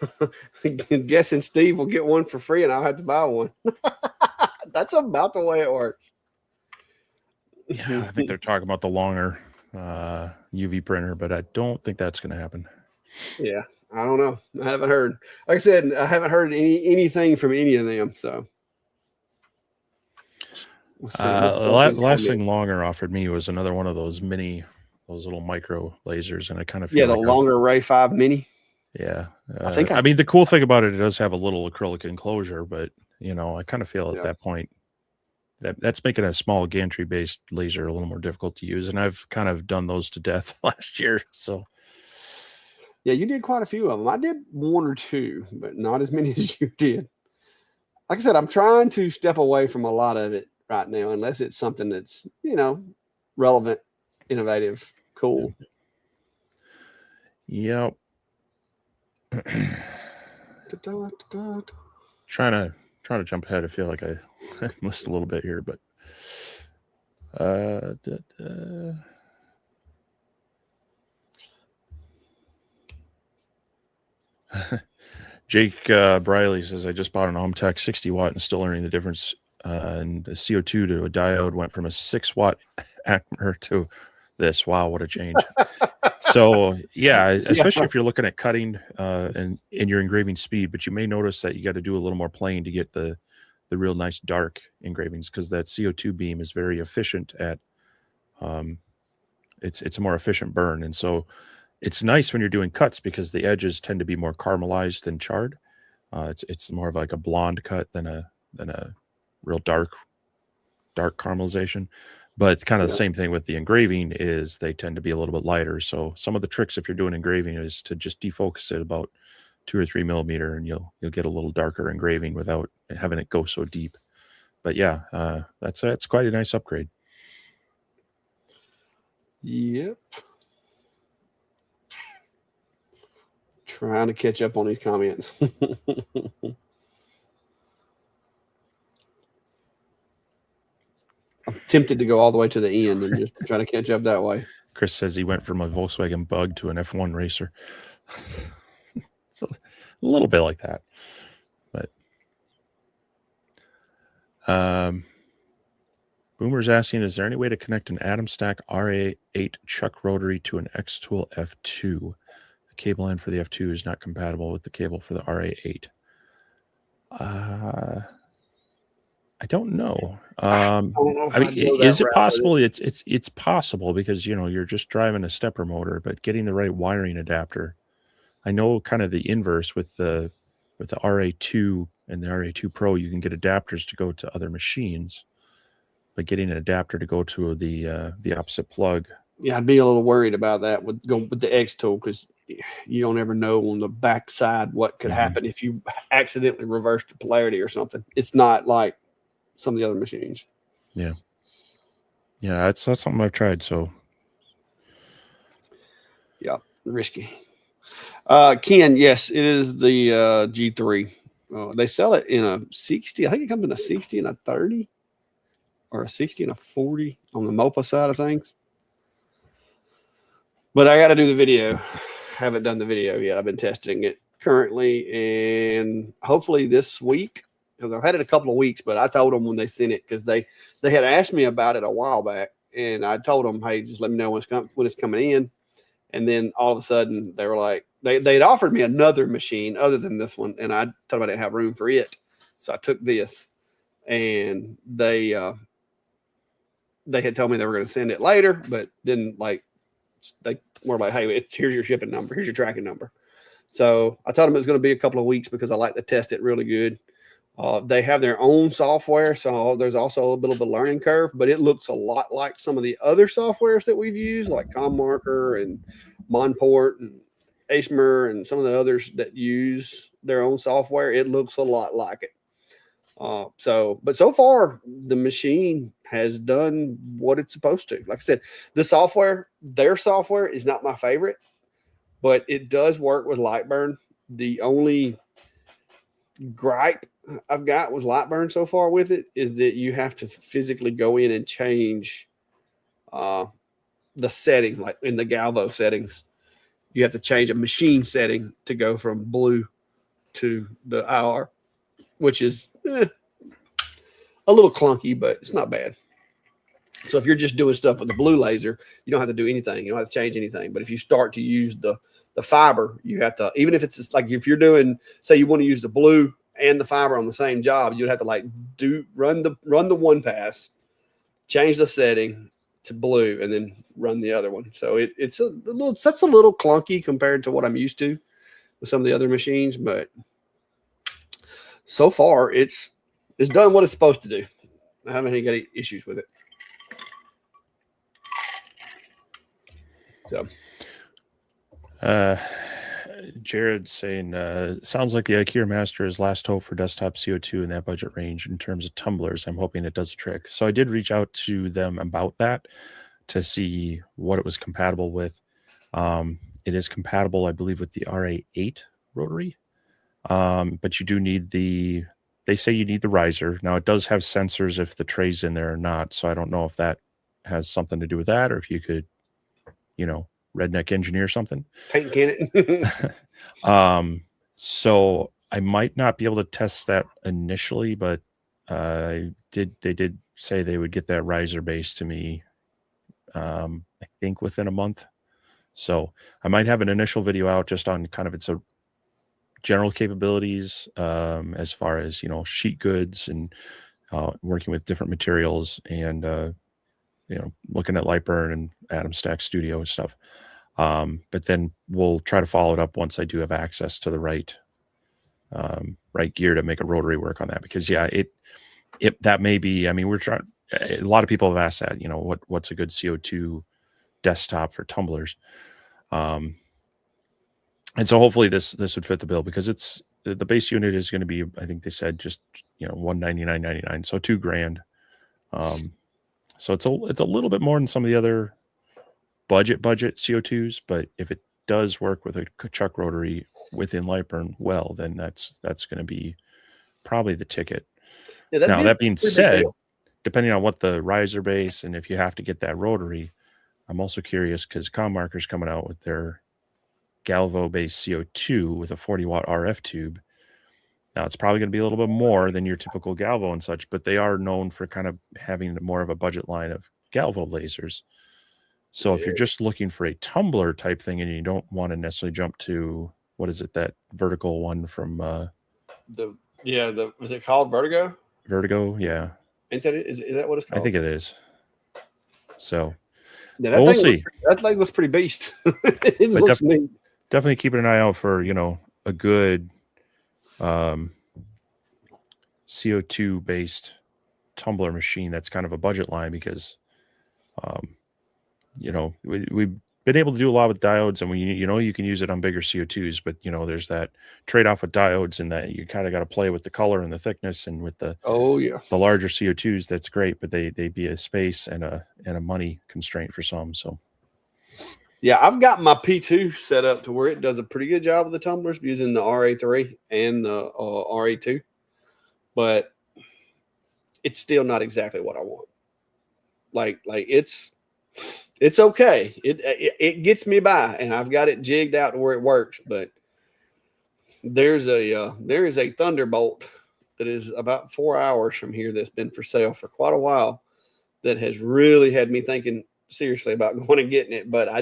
guessing Steve will get one for free and I'll have to buy one. That's about the way it works. Yeah, I think they're talking about the longer UV printer, but I don't think that's going to happen. Yeah, I don't know. I haven't heard. Like I said, I haven't heard anything from any of them. So the last thing Longer offered me was another one of those little micro lasers, and I kind of feel the Longer Ray 5 Mini. Yeah, I mean the cool thing about it does have a little acrylic enclosure, but I kind of feel at that point that's making a small gantry based laser a little more difficult to use, and I've kind of done those to death last year. So yeah, you did quite a few of them. I did one or two, but not as many as you did. Like I said, I'm trying to step away from a lot of it right now, unless it's something that's relevant, innovative, cool. Yep. Trying to jump ahead. I feel like I missed a little bit here, but Jake Briley says, I just bought an Omtech 60 watt and still learning the difference. And the CO2 to a diode went from a 6 watt Acmer to this. Wow, what a change. So yeah, especially if you're looking at cutting and in your engraving speed, but you may notice that you got to do a little more playing to get the real nice dark engravings, because that CO2 beam is very efficient at it's a more efficient burn. And so it's nice when you're doing cuts because the edges tend to be more caramelized than charred. It's more of like a blonde cut than a real dark caramelization. But it's kind of the same thing with the engraving, is they tend to be a little bit lighter. So some of the tricks if you're doing engraving is to just defocus it about 2 or 3 millimeter, and you'll get a little darker engraving without having it go so deep. But yeah, that's quite a nice upgrade. Yep. Trying to catch up on these comments. I'm tempted to go all the way to the end and just try to catch up that way. Chris says he went from a Volkswagen Bug to an F1 racer. It's a little bit like that. But Boomer's asking, is there any way to connect an Atom Stack RA8 chuck rotary to an X-Tool F2? The cable end for the F2 is not compatible with the cable for the RA8. I don't know. I mean, is it possible? It's possible, because you're just driving a stepper motor, but getting the right wiring adapter. I know kind of the inverse with the RA2 and the RA2 Pro, you can get adapters to go to other machines, but getting an adapter to go to the opposite plug. Yeah, I'd be a little worried about that with the X tool, because you don't ever know on the back side what could happen if you accidentally reverse the polarity or something. It's not like some of the other machines. Yeah, that's something I've tried. So yeah, risky. Ken, yes, it is the G3. They sell it in a 60. I think it comes in a 60 and a 30, or a 60 and a 40 on the MOPA side of things. But I got to do the video. Haven't done the video yet. I've been testing it currently, and hopefully this week, because I've had it a couple of weeks. But I told them when they sent it, because they had asked me about it a while back, and I told them, hey, just let me know when it's coming in. And then all of a sudden they were like, they'd offered me another machine other than this one, and I told them I didn't have room for it, so I took this, and they had told me they were going to send it later, but then they were like, hey, here's your shipping number, here's your tracking number. So I told them it was going to be a couple of weeks because I like to test it really good. They have their own software, so there's also a little bit of a learning curve, but it looks a lot like some of the other softwares that we've used, like ComMarker and Monport and Acemer and some of the others that use their own software. It looks a lot like it. But so far, the machine has done what it's supposed to. Like I said, their software is not my favorite, but it does work with Lightburn. The only gripe I've got with Lightburn so far with it is that you have to physically go in and change the setting, like in the Galvo settings. You have to change a machine setting to go from blue to the IR, which is a little clunky, but it's not bad. So if you're just doing stuff with the blue laser, you don't have to do anything. You don't have to change anything. But if you start to use the fiber, you have to, even if it's just like if you're doing, say you want to use the blue and the fiber on the same job, you'd have to run the one pass, change the setting to blue, and then run the other one. So that's a little clunky compared to what I'm used to with some of the other machines, but so far it's done what it's supposed to do. I haven't had any issues with it. So, Jared's saying, sounds like the Akira Master is last hope for desktop CO2 in that budget range in terms of tumblers. I'm hoping it does the trick. So I did reach out to them about that to see what it was compatible with. It is compatible, I believe, with the RA8 rotary, but you do need they say you need the riser. Now it does have sensors if the tray's in there or not. So I don't know if that has something to do with that, or if you could, redneck engineer something. Paint can it. So I might not be able to test that initially, but they did say they would get that riser base to me, I think within a month. So I might have an initial video out just on kind of its general capabilities, as far as, sheet goods and working with different materials and, looking at Lightburn and Atom Stack Studio and stuff. But then we'll try to follow it up once I do have access to the right gear to make a rotary work on that. Because that may be, we're trying, a lot of people have asked that, what's a good CO2 desktop for tumblers. And so hopefully this would fit the bill, because the base unit is going to be, I think they said just, $199.99. So $2,000. So it's a little bit more than some of the other budget CO2s, but if it does work with a chuck rotary within Lightburn, well, then that's going to be probably the ticket. Yeah, now, that being said, depending on what the riser base and if you have to get that rotary, I'm also curious because ComMarker's coming out with their Galvo-based CO2 with a 40-watt RF tube. Now, it's probably going to be a little bit more than your typical Galvo and such, but they are known for kind of having more of a budget line of Galvo lasers. So if you're just looking for a tumbler type thing and you don't want to necessarily jump to, what is it, that vertical one from... was it called Vertigo? Vertigo, yeah. Is that what it's called? I think it is. So, yeah, we'll see. That thing looks pretty beast. It looks neat. Definitely keeping an eye out for, a good... CO2 based tumbler machine that's kind of a budget line, because we've been able to do a lot with diodes, and you can use it on bigger CO2s, but there's that trade-off with diodes, and that you kind of got to play with the color and the thickness, and with the larger CO2s, that's great, but they be a space and a money constraint for some. So Yeah, I've got my P2 set up to where it does a pretty good job of the tumblers using the RA3 and the RA2, but it's still not exactly what I want. Like it's okay. It gets me by, and I've got it jigged out to where it works. But there is a Thunderbolt that is about 4 hours from here that's been for sale for quite a while that has really had me thinking seriously about going and getting it. But I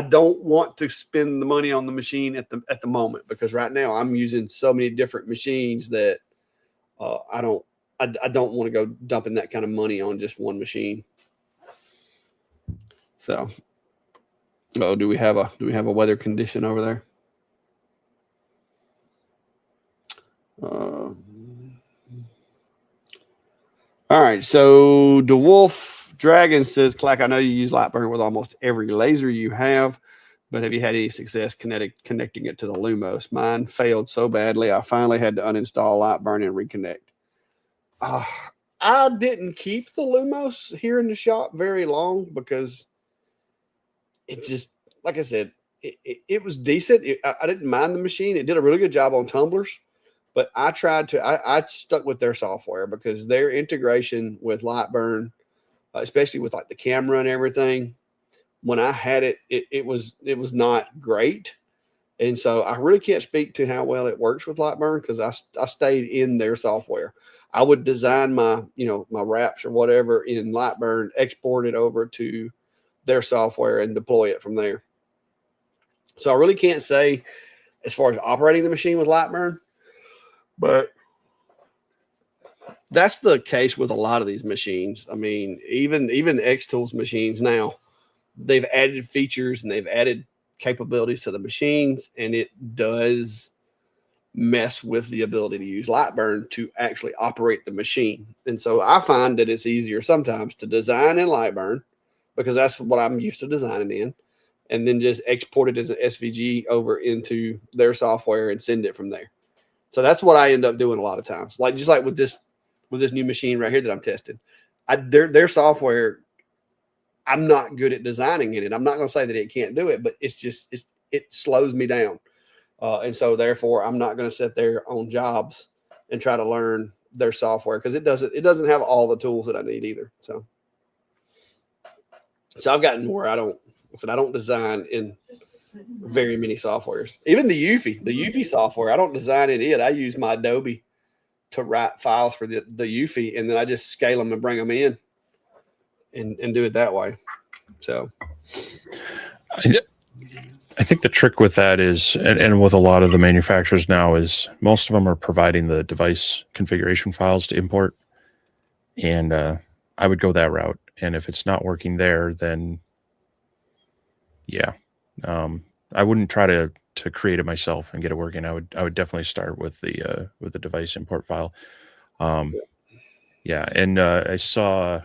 don't want to spend the money on the machine at the moment, because right now I'm using so many different machines that I don't want to go dumping that kind of money on just one machine. So, do we have a weather condition over there? All right. So DeWolf Dragon says, Clack, I know you use Lightburn with almost every laser you have, but have you had any success connecting it to the Lumos? Mine failed so badly, I finally had to uninstall Lightburn and reconnect. I didn't keep the Lumos here in the shop very long because it just, like I said, it was decent. I didn't mind the machine. It did a really good job on tumblers, but I stuck with their software because their integration with Lightburn, especially with like the camera and everything, when I had it, it was not great. And so I really can't speak to how well it works with Lightburn because I stayed in their software. I would design my wraps or whatever in Lightburn, export it over to their software and deploy it from there. So I really can't say as far as operating the machine with Lightburn, but that's the case with a lot of these machines. I mean, even X-Tools machines now, they've added features and they've added capabilities to the machines, and it does mess with the ability to use Lightburn to actually operate the machine. And so I find that it's easier sometimes to design in Lightburn because that's what I'm used to designing in, and then just export it as an SVG over into their software and send it from there. So that's what I end up doing a lot of times. Like just like with this new machine right here that I'm testing, their software, I'm not good at designing in it. I'm not going to say that it can't do it, but it slows me down. And so therefore I'm not going to sit there on jobs and try to learn their software because it doesn't have all the tools that I need either. So I've gotten where I don't design in very many softwares. Even the Eufy software, I don't design in it. I use my Adobe to write files for the Eufy, and then I just scale them and bring them in and do it that way. So I think the trick with that is, and with a lot of the manufacturers now, is most of them are providing the device configuration files to import. And I would go that route. And if it's not working there, then yeah, I wouldn't try to create it myself and get it working. I would definitely start with the device import file. Yeah, and I saw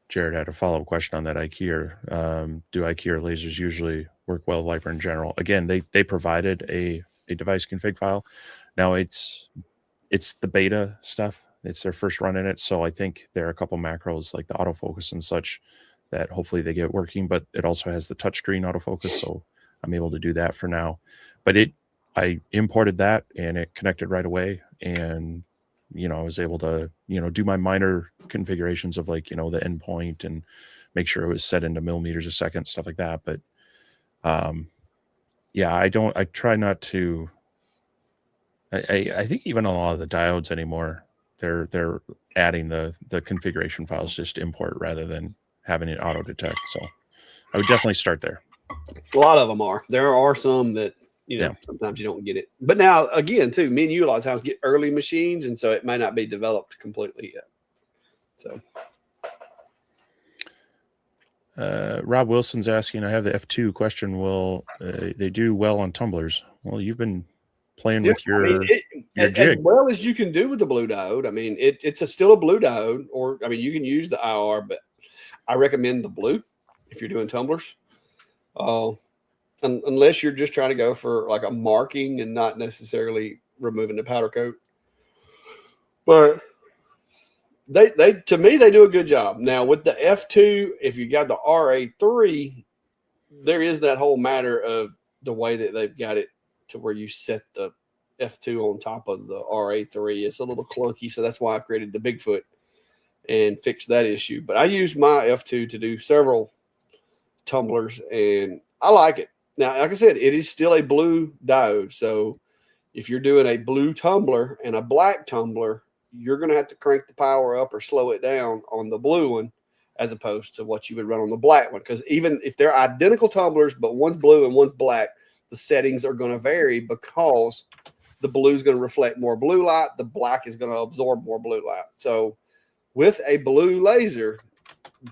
Jared had a follow-up question on that IKEA. Do IKEA lasers usually work well with Lightburn in general? Again, they provided a device config file. Now it's the beta stuff. It's their first run in it. So I think there are a couple macros like the autofocus and such that hopefully they get working, but it also has the touchscreen autofocus. So I'm able to do that for now. But I imported that and it connected right away. And, I was able to, do my minor configurations of like, the endpoint and make sure it was set into millimeters a second, stuff like that. But yeah, I try not to, I think even a lot of the diodes anymore, they're adding the configuration files just import rather than having it auto detect. So I would definitely start there. A lot of them are. There are some that sometimes you don't get it. But now again, too, me and you a lot of times get early machines, and so it may not be developed completely yet. So Rob Wilson's asking, I have the F2 question. Will they do well on tumblers? Well, you've been playing with your jig. As well as you can do with the blue diode. I mean, it's still a blue diode, or I mean, you can use the IR, but I recommend the blue if you're doing tumblers. Unless you're just trying to go for like a marking and not necessarily removing the powder coat. But They to me they do a good job. Now with the F2, if you got the RA3, there is that whole matter of the way that they've got it to where you set the F2 on top of the RA3. It's a little clunky, so that's why I created the Bigfoot and fixed that issue. But I use my F2 to do several tumblers, and I like it. Now, like I said, it is still a blue diode, so if you're doing a blue tumbler and a black tumbler, you're going to have to crank the power up or slow it down on the blue one as opposed to what you would run on the black one. Because even if they're identical tumblers, but one's blue and one's black, the settings are going to vary because the blue is going to reflect more blue light. The black is going to absorb more blue light. So with a blue laser,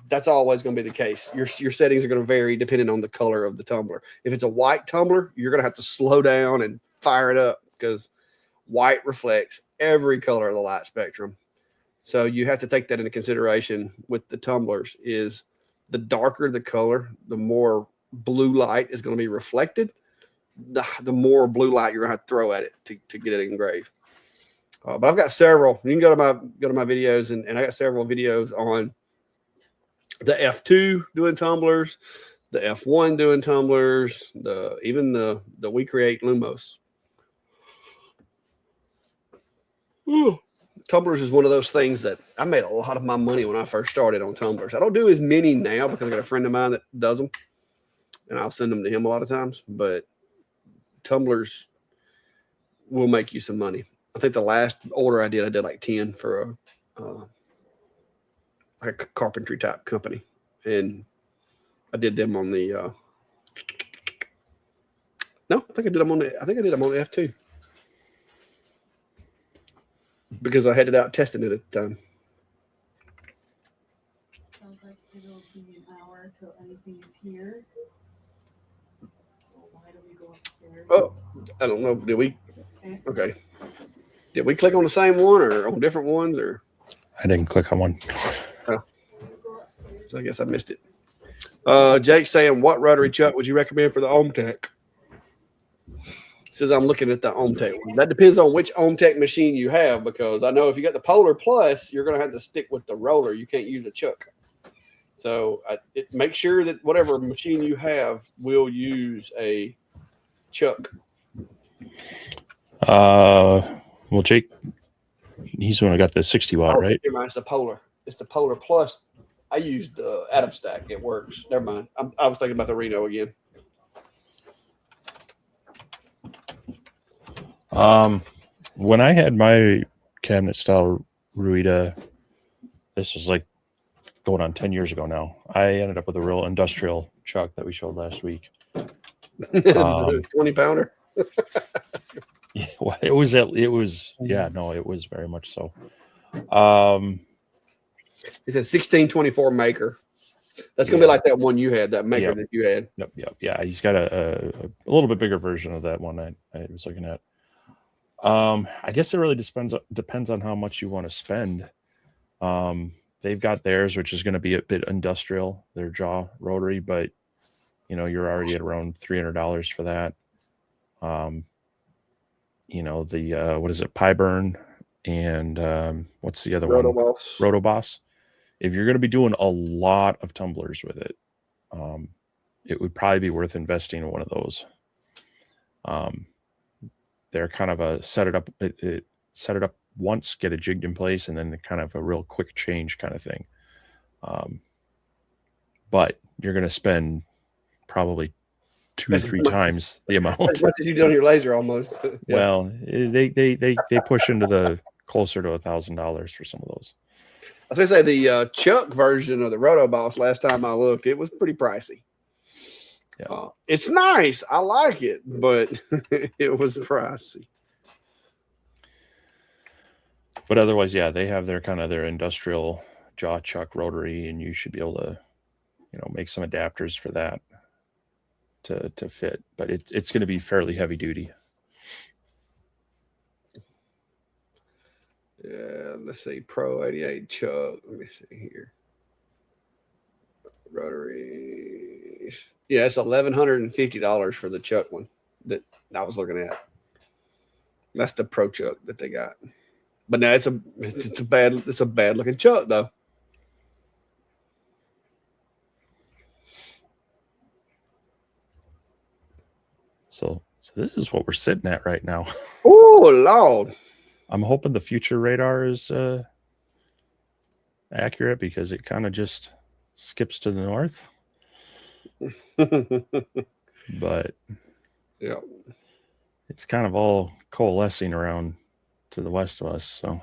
that's always going to be the case. Your settings are going to vary depending on the color of the tumbler. If it's a white tumbler, you're going to have to slow down and fire it up because white reflects every color of the light spectrum. So you have to take that into consideration with the tumblers. Is the darker the color, the more blue light is going to be reflected, the more blue light you're going to have to throw at it to get it engraved. But I've got several. You can go to my videos, and I got several videos on the F2 doing tumblers, the F1 doing tumblers, even the We Create Lumos. Ooh. Tumblers is one of those things that I made a lot of my money when I first started on tumblers. I don't do as many now because I got a friend of mine that does them, and I'll send them to him a lot of times. But tumblers will make you some money. I think the last order I did like 10 for a carpentry type company, and I did them on the. No, I think I did them on the F2. Because I had it out testing it at the time. Sounds like it'll be an hour till anything is here. So why don't we go upstairs? Oh, I don't know. Did we? Okay. Did we click on the same one or on different ones or? I didn't click on one. Oh. So I guess I missed it. Jake's saying, what rotary chuck would you recommend for the OhmTech? Says I'm looking at the OhmTech one. That depends on which OhmTech machine you have, because I know if you got the Polar Plus, you're going to have to stick with the roller. You can't use a chuck. So make sure that whatever machine you have will use a chuck. Well, Jake, he's the one who got the 60 watt, right? Never mind, it's the Polar. It's the Polar Plus. I used the Atom Stack. It works. Never mind. I was thinking about the Reno again. When I had my cabinet style Ruida, this was like going on 10 years ago now. I ended up with a real industrial chuck that we showed last week. 20 pounder. Yeah, well, it was very much so. It's a 1624 maker. That's gonna be like that one you had, that maker that you had. Yep. Yeah, he's got a little bit bigger version of that one I was looking at. I guess it really depends on how much you want to spend. They've got theirs, which is going to be a bit industrial, their jaw rotary, but you're already at around $300 for that. What is it, Pyburn, and what's the other one? Rotoboss. If you're going to be doing a lot of tumblers with it, it would probably be worth investing in one of those. They're kind of a set it up once, get it jigged in place, and then kind of a real quick change kind of thing. But you're going to spend probably 2 or 3 times the amount. As much as you do on your laser, almost. Yeah. Well, they push into the closer to $1,000 for some of those. I was gonna say the Chuck version of the Rotoboss. Last time I looked, it was pretty pricey. Yeah. It's nice. I like it, but it was pricey. But otherwise, yeah, they have their industrial jaw chuck rotary, and you should be able to, make some adapters for that to fit. But it's going to be fairly heavy duty. Yeah, let's see. Pro 88 chuck. Let me see here. Rotary. Yeah, it's $1,150 for the chuck one that I was looking at. That's the Pro chuck that they got. But no, it's a bad looking chuck though. So this is what we're sitting at right now. Oh Lord. I'm hoping the future radar is accurate because it kind of just skips to the north. But yeah, it's kind of all coalescing around to the west of us. So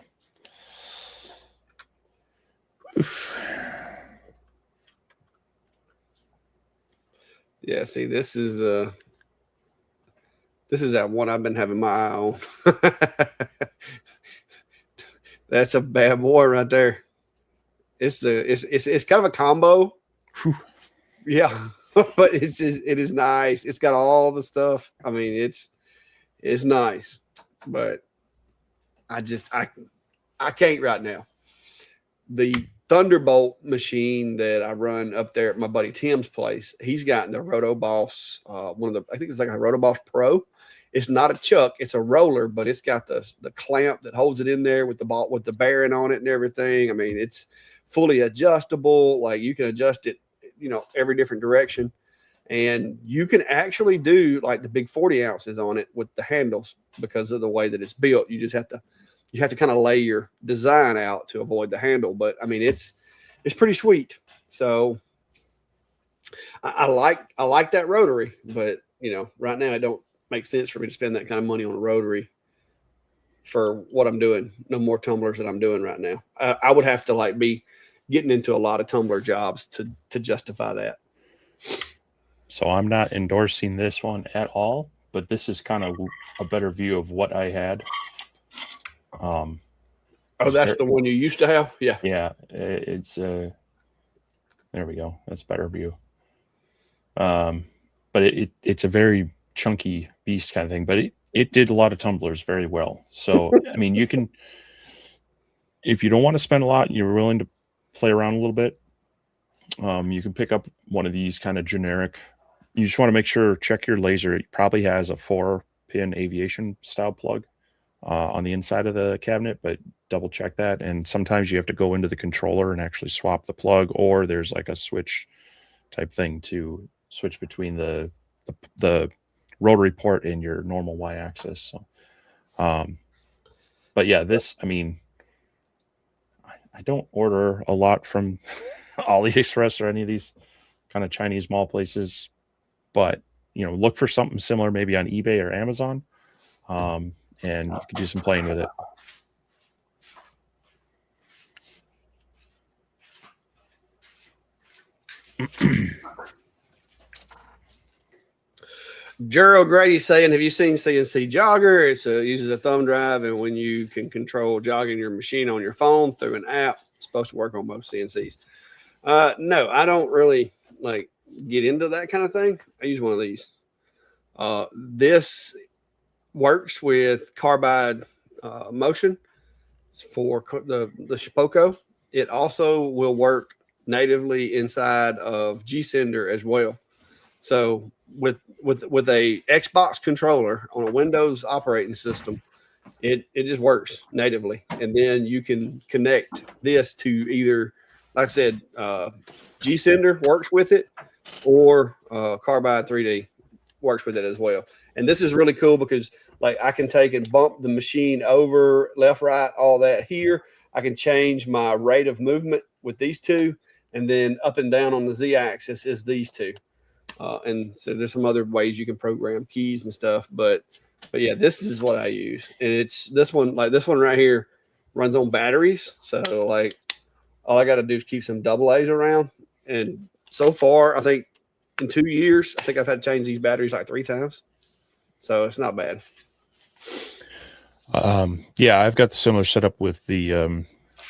yeah. See, this is that one I've been having my eye on. That's a bad boy right there. It's kind of a combo. Whew. Yeah, but it is nice. It's got all the stuff. I mean, it's nice, but I can't right now. The Thunderbolt machine that I run up there at my buddy Tim's place, he's gotten the Roto Boss, I think it's like a Roto Boss Pro. It's not a chuck, it's a roller, but it's got the clamp that holds it in there with the ball with the bearing on it and everything. I mean, it's fully adjustable. Like you can adjust it, every different direction. And you can actually do like the big 40 ounces on it with the handles because of the way that it's built. You just have to kind of lay your design out to avoid the handle. But I mean, it's pretty sweet. So I like that rotary, but right now it don't make sense for me to spend that kind of money on a rotary for what I'm doing. No more tumblers that I'm doing right now. I would have to be getting into a lot of tumbler jobs to justify that. So I'm not endorsing this one at all, but this is kind of a better view of what I had. That's the one you used to have? Yeah. Yeah, it's there we go. That's a better view. But it's a very chunky beast kind of thing, but it did a lot of tumblers very well. So, I mean, you can, if you don't want to spend a lot, you're willing to play around a little bit, you can pick up one of these kind of generic. You just want to make sure, check your laser. It probably has a 4-pin aviation style plug on the inside of the cabinet, but double check that. And sometimes you have to go into the controller and actually swap the plug, or there's like a switch type thing to switch between the rotary port and your normal Y-axis. So, but yeah, this, I mean, I don't order a lot from AliExpress or any of these kind of Chinese mall places, but look for something similar maybe on eBay or Amazon, and you can do some playing with it. Gerald Grady saying, have you seen CNC Jogger? It uses a thumb drive, and when you can control jogging your machine on your phone through an app, it's supposed to work on most CNCs. No, I don't really get into that kind of thing. I use one of these. This works with carbide motion for the Spoko. It also will work natively inside of G-Sender as well. So with a Xbox controller on a Windows operating system, it just works natively. And then you can connect this to either, like I said, G-Sender works with it, or Carbide 3D works with it as well. And this is really cool because I can take and bump the machine over, left, right, all that here. I can change my rate of movement with these two, and then up and down on the Z-axis is these two. And so there's some other ways you can program keys and stuff, but yeah, this is what I use. And it's this one right here runs on batteries. So all I got to do is keep some AA's around. And so far, I think in 2 years, I think I've had to change these batteries 3 times. So it's not bad. Yeah, I've got the similar setup with the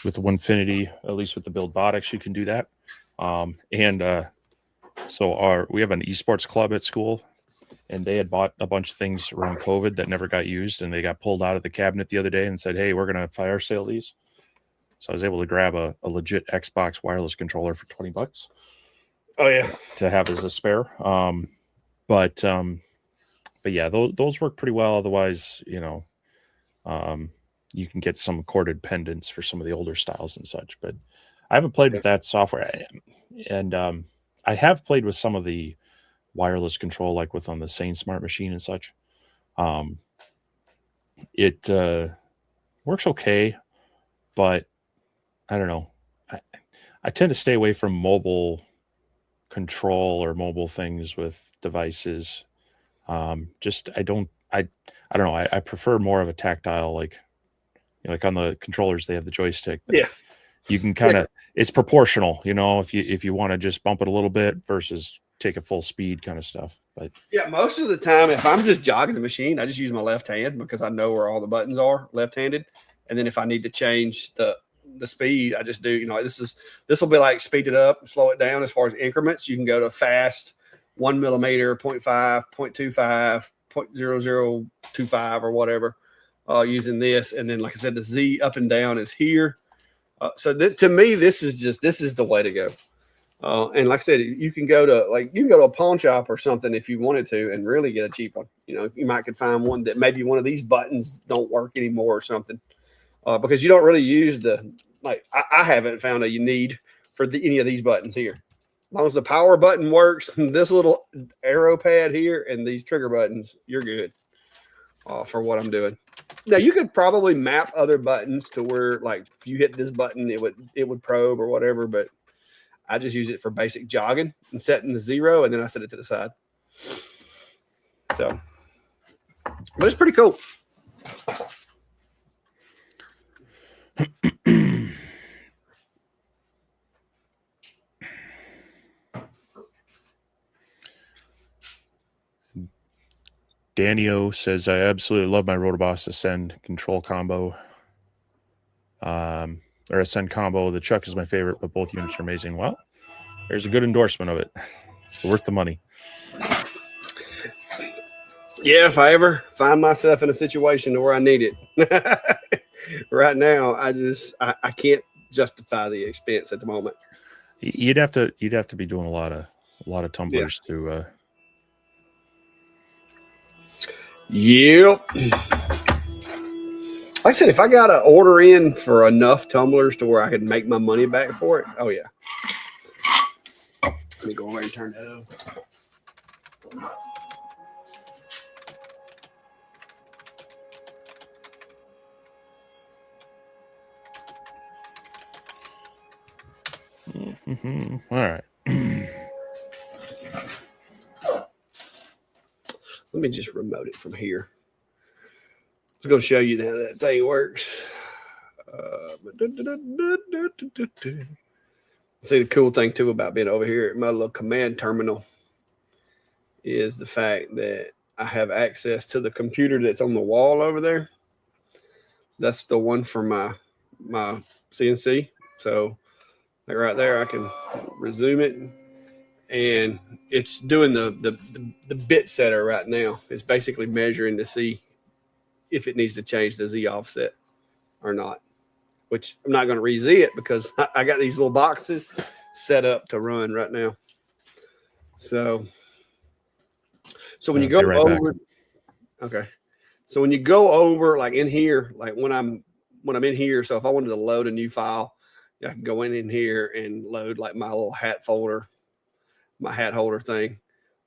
Winfinity, at least with the Buildbotics, you can do that. So we have an esports club at school, and they had bought a bunch of things around COVID that never got used, and they got pulled out of the cabinet the other day and said, hey, we're going to fire sale these. So I was able to grab a legit Xbox wireless controller for $20. Oh yeah, to have as a spare. But yeah, those work pretty well. Otherwise, you you can get some corded pendants for some of the older styles and such. But I haven't played with that software, and I have played with some of the wireless control, like with on the Sane Smart Machine and such. It works okay, but I don't know. I tend to stay away from mobile control or mobile things with devices. Just I don't know. I prefer more of a tactile, like like on the controllers they have the joystick. Yeah, you can kind of it's proportional, if you want to just bump it a little bit versus take it full speed kind of stuff. But yeah, most of the time, if I'm just jogging the machine, I just use my left hand because I know where all the buttons are left-handed. And then if I need to change the speed, I just do, this will be like speed it up, slow it down as far as increments. You can go to fast, 1 millimeter, 0.5, 0.25, 0.0025 or whatever, using this. And then, like I said, the Z up and down is here. So to me, this is the way to go. And like I said, you can go to a pawn shop or something if you wanted to and really get a cheap one. You might could find one that maybe one of these buttons don't work anymore or something, because you don't really use I haven't found a need for any of these buttons here. As long as the power button works, this little arrow pad here and these trigger buttons, you're good for what I'm doing. Now you could probably map other buttons to where, like, if you hit this button, it would probe or whatever, but I just use it for basic jogging and setting the 0, and then I set it to the side. So, but it's pretty cool. Danio says, I absolutely love my Rotoboss Ascend control combo. Or Ascend combo. The Chuck is my favorite, but both units are amazing. Well, there's a good endorsement of it. It's worth the money. Yeah, if I ever find myself in a situation where I need it. Right now, I can't justify the expense at the moment. You'd have to be doing a lot of tumblers to. Yep. Like I said, if I got to order in for enough tumblers to where I could make my money back for it, oh yeah. Let me go over and turn that on. All right. Let me just remote it from here. It's going to show you how that thing works. See, the cool thing too about being over here at my little command terminal is the fact that I have access to the computer that's on the wall over there. That's the one for my CNC. So like right there, I can resume it, and it's doing the bit setter right now. It's basically measuring to see if it needs to change the Z offset or not, which I'm not going to re-Z it because I got these little boxes set up to run right now. So when you go right over, back. okay. So when you go over, like in here, like when I'm in here, so if I wanted to load a new file, I can go in here and load like my little hat folder, my hat holder thing.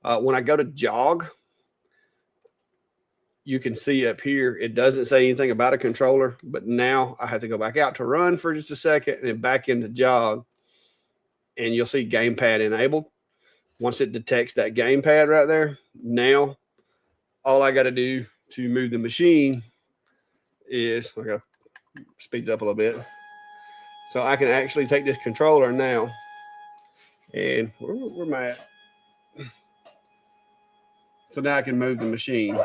When I go to jog, you can see up here, it doesn't say anything about a controller, but now I have to go back out to run for just a second and then back into jog, and you'll see gamepad enabled. Once it detects that gamepad right there, now all I got to do to move the machine is I got to speed it up a little bit. So I can actually take this controller now, and where am I at? So now I can move the machine.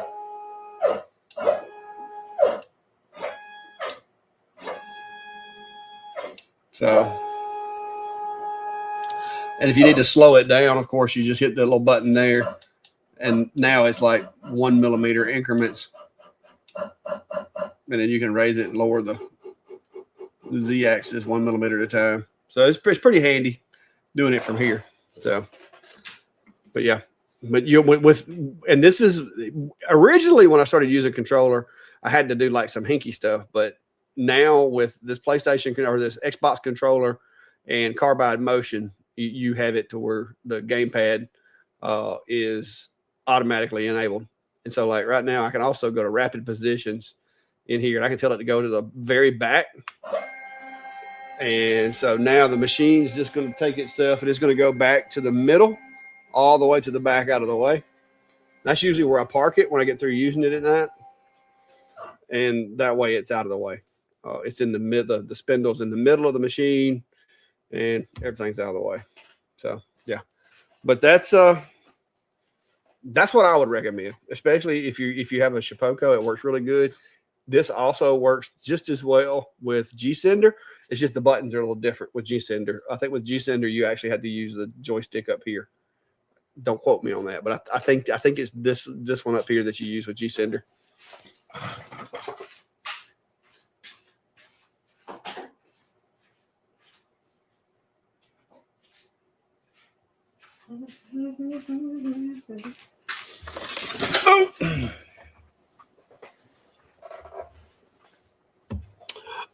So, and if you need to slow it down, of course, you just hit the little button there, and now it's like 1 millimeter increments, and then you can raise it and lower the Z axis 1 millimeter at a time. So it's pretty handy doing it from here. So, but yeah, but and this is originally when I started using controller, I had to do like some hinky stuff, but now with this PlayStation or this Xbox controller and carbide motion, you have it to where the gamepad is automatically enabled. And so like right now I can also go to rapid positions in here and I can tell it to go to the very back. And so now the machine's just going to take itself and it's going to go back to the middle, all the way to the back out of the way. That's usually where I park it when I get through using it at night. And that way it's out of the way. It's in the middle, the spindle's in the middle of the machine and everything's out of the way. So yeah, but that's what I would recommend, especially if you have a Shapeoko. It works really good. This also works just as well with G-Sender. It's just the buttons are a little different with G-Sender. I think with G-Sender you actually had to use the joystick up here. Don't quote me on that, but I think it's this one up here that you use with G-Sender.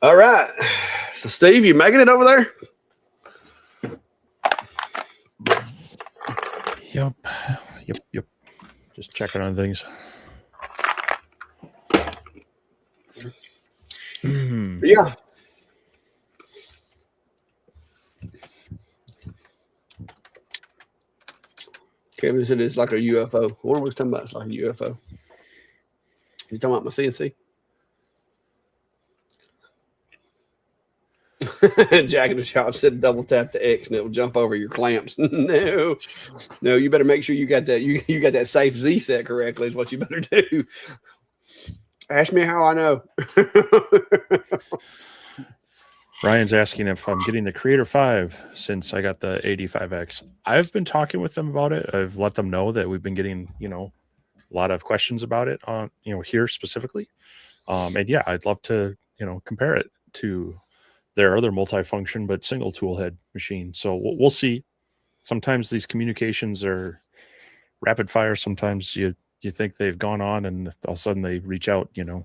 All right. So, Steve, you making it over there? Yep. Just checking on things. Yeah. Kevin said it's like a UFO. What are we talking about? It's like a UFO. You talking about my CNC? Jack in the shop said double tap the X and it will jump over your clamps. No, you better make sure you got that you got that safe Z set correctly is what you better do. Ask me how I know. Ryan's asking if I'm getting the Creator 5 since I got the 85X. I've been talking with them about it. I've let them know that we've been getting, a lot of questions about it on, here specifically. And yeah, I'd love to, compare it to their other multifunction but single tool head machine. So we'll see. Sometimes these communications are rapid fire. Sometimes you think they've gone on and all of a sudden they reach out, a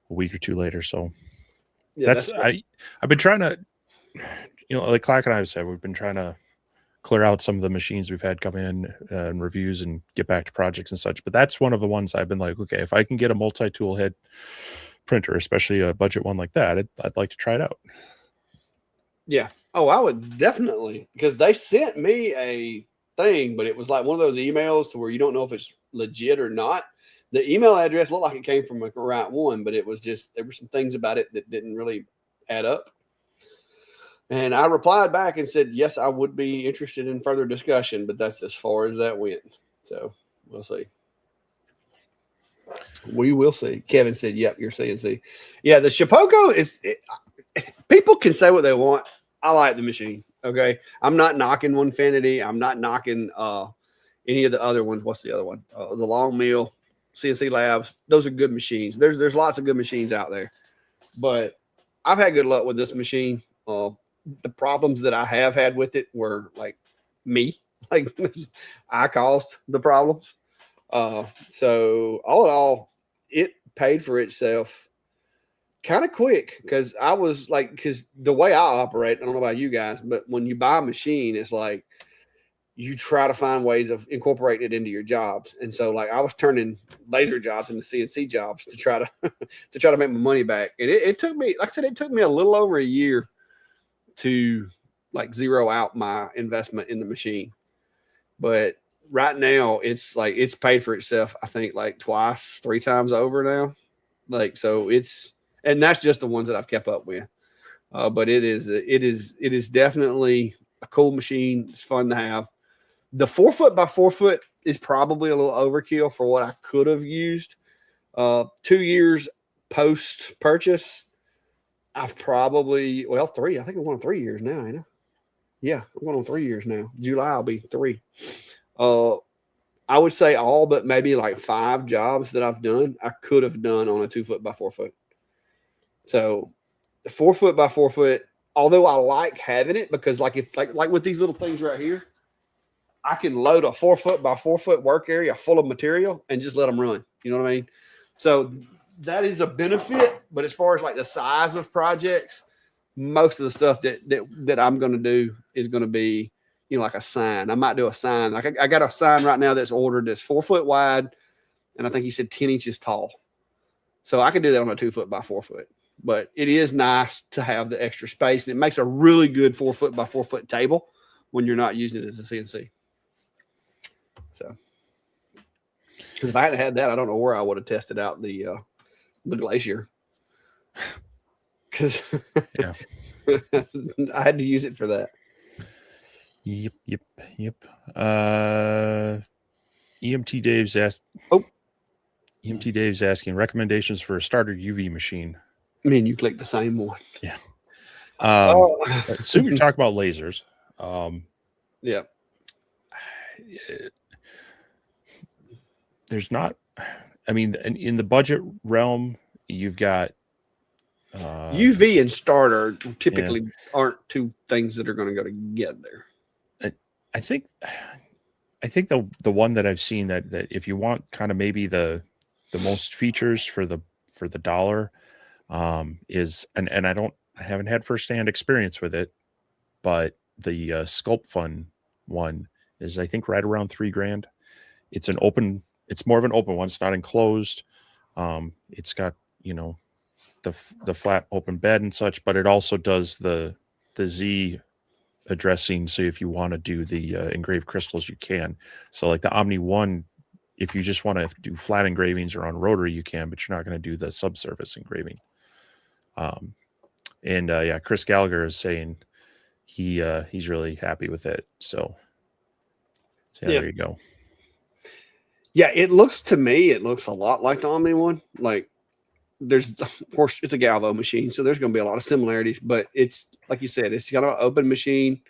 week or two later. So Yeah, I've been trying to, like Clack and I have said, we've been trying to clear out some of the machines we've had come in and reviews and get back to projects and such. But that's one of the ones I've been like, okay, if I can get a multi-tool head printer, especially a budget one like that, I'd like to try it out. Yeah. Oh, I would definitely, because they sent me a thing, but it was like one of those emails to where you don't know if it's legit or not. The email address looked like it came from the right one, but it was just, there were some things about it that didn't really add up. And I replied back and said, yes, I would be interested in further discussion, but that's as far as that went. So we'll see. We will see. Kevin said, yep, you're CNC. Yeah, the Shapeoko is, people can say what they want. I like the machine. Okay. I'm not knocking Onefinity. I'm not knocking any of the other ones. What's the other one? The Long Mill, CNC Labs. Those are good machines. There's lots of good machines out there. But I've had good luck with this machine. The problems that I have had with it were like me. Like I caused the problems. So all in all, it paid for itself kind of quick because I was like, because the way I operate, I don't know about you guys, but when you buy a machine, it's like you try to find ways of incorporating it into your jobs. And so like I was turning laser jobs into CNC jobs to try to make my money back. And it took me, like I said, it took me a little over a year to like zero out my investment in the machine. But right now it's like it's paid for itself, I think like twice, 3 times over now. Like so it's, and that's just the ones that I've kept up with. But it is definitely a cool machine. It's fun to have. The 4 foot by 4 foot is probably a little overkill for what I could have used. 2 years post purchase, I've probably, 3. I think I'm going on 3 years now, ain't I? Yeah, I'm going on 3 years now. July will be 3. I would say all but maybe like 5 jobs that I've done, I could have done on a 2 foot by 4 foot. So the 4 foot by 4 foot, although I like having it because like if like with these little things right here, I can load a 4 foot by 4 foot work area full of material and just let them run. You know what I mean? So that is a benefit. But as far as like the size of projects, most of the stuff that I'm going to do is going to be, like a sign. I might do a sign. Like I got a sign right now that's ordered that's 4 foot wide, and I think he said 10 inches tall. So I can do that on a 2 foot by 4 foot. But it is nice to have the extra space, and it makes a really good 4 foot by 4 foot table when you're not using it as a CNC. So, because if I hadn't had that, I don't know where I would have tested out the glacier. Because I had to use it for that. Yep. EMT Dave's asked. EMT Dave's asking recommendations for a starter UV machine. I mean, you clicked the same one. Yeah. Assume you're talking about lasers. Yeah. There's not. I mean, in the budget realm, you've got UV and starter typically aren't two things that are going to go together. I think the one that I've seen that if you want kind of maybe the most features for the dollar is and I haven't had firsthand experience with it, but the Sculpt Fun one is I think right around $3,000. It's more of an open one. It's not enclosed. It's got the flat open bed and such, but it also does the Z addressing. So if you want to do the engraved crystals, you can. So like the Omni One, if you just want to do flat engravings or on rotary, you can, but you're not going to do the subsurface engraving. Chris Gallagher is saying he's really happy with it. So there you go. Yeah, it looks a lot like the Omni One. Like there's, of course, it's a Galvo machine, so there's going to be a lot of similarities, but it's like you said, it's got an open machine.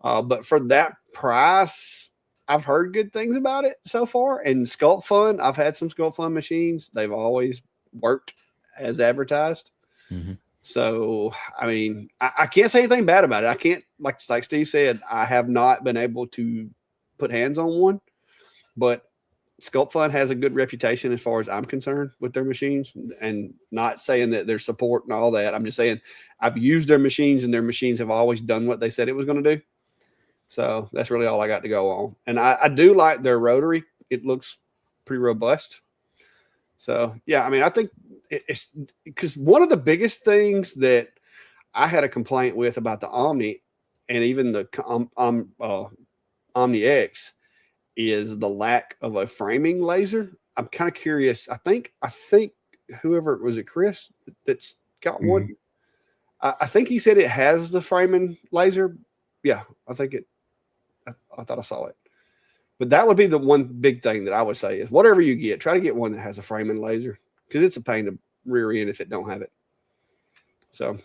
But for that price, I've heard good things about it so far. And Sculpt Fun, I've had some Sculpt Fun machines. They've always worked as advertised. Mm-hmm. So, I mean, I can't say anything bad about it. I can't, like Steve said, I have not been able to put hands on one, but Sculpt Fun has a good reputation as far as I'm concerned with their machines, and not saying that their support and all that. I'm just saying I've used their machines, and their machines have always done what they said it was going to do. So that's really all I got to go on. And I do like their rotary. It looks pretty robust. So, yeah, I mean, I think it's because one of the biggest things that I had a complaint with about the Omni and even the Omni X is the lack of a framing laser. I'm kind of curious. I think whoever was it, Chris, that's got one. I think he said it has the framing laser. Yeah, I think it. I thought I saw it. But that would be the one big thing that I would say is whatever you get, try to get one that has a framing laser, because it's a pain to rear end if it don't have it. So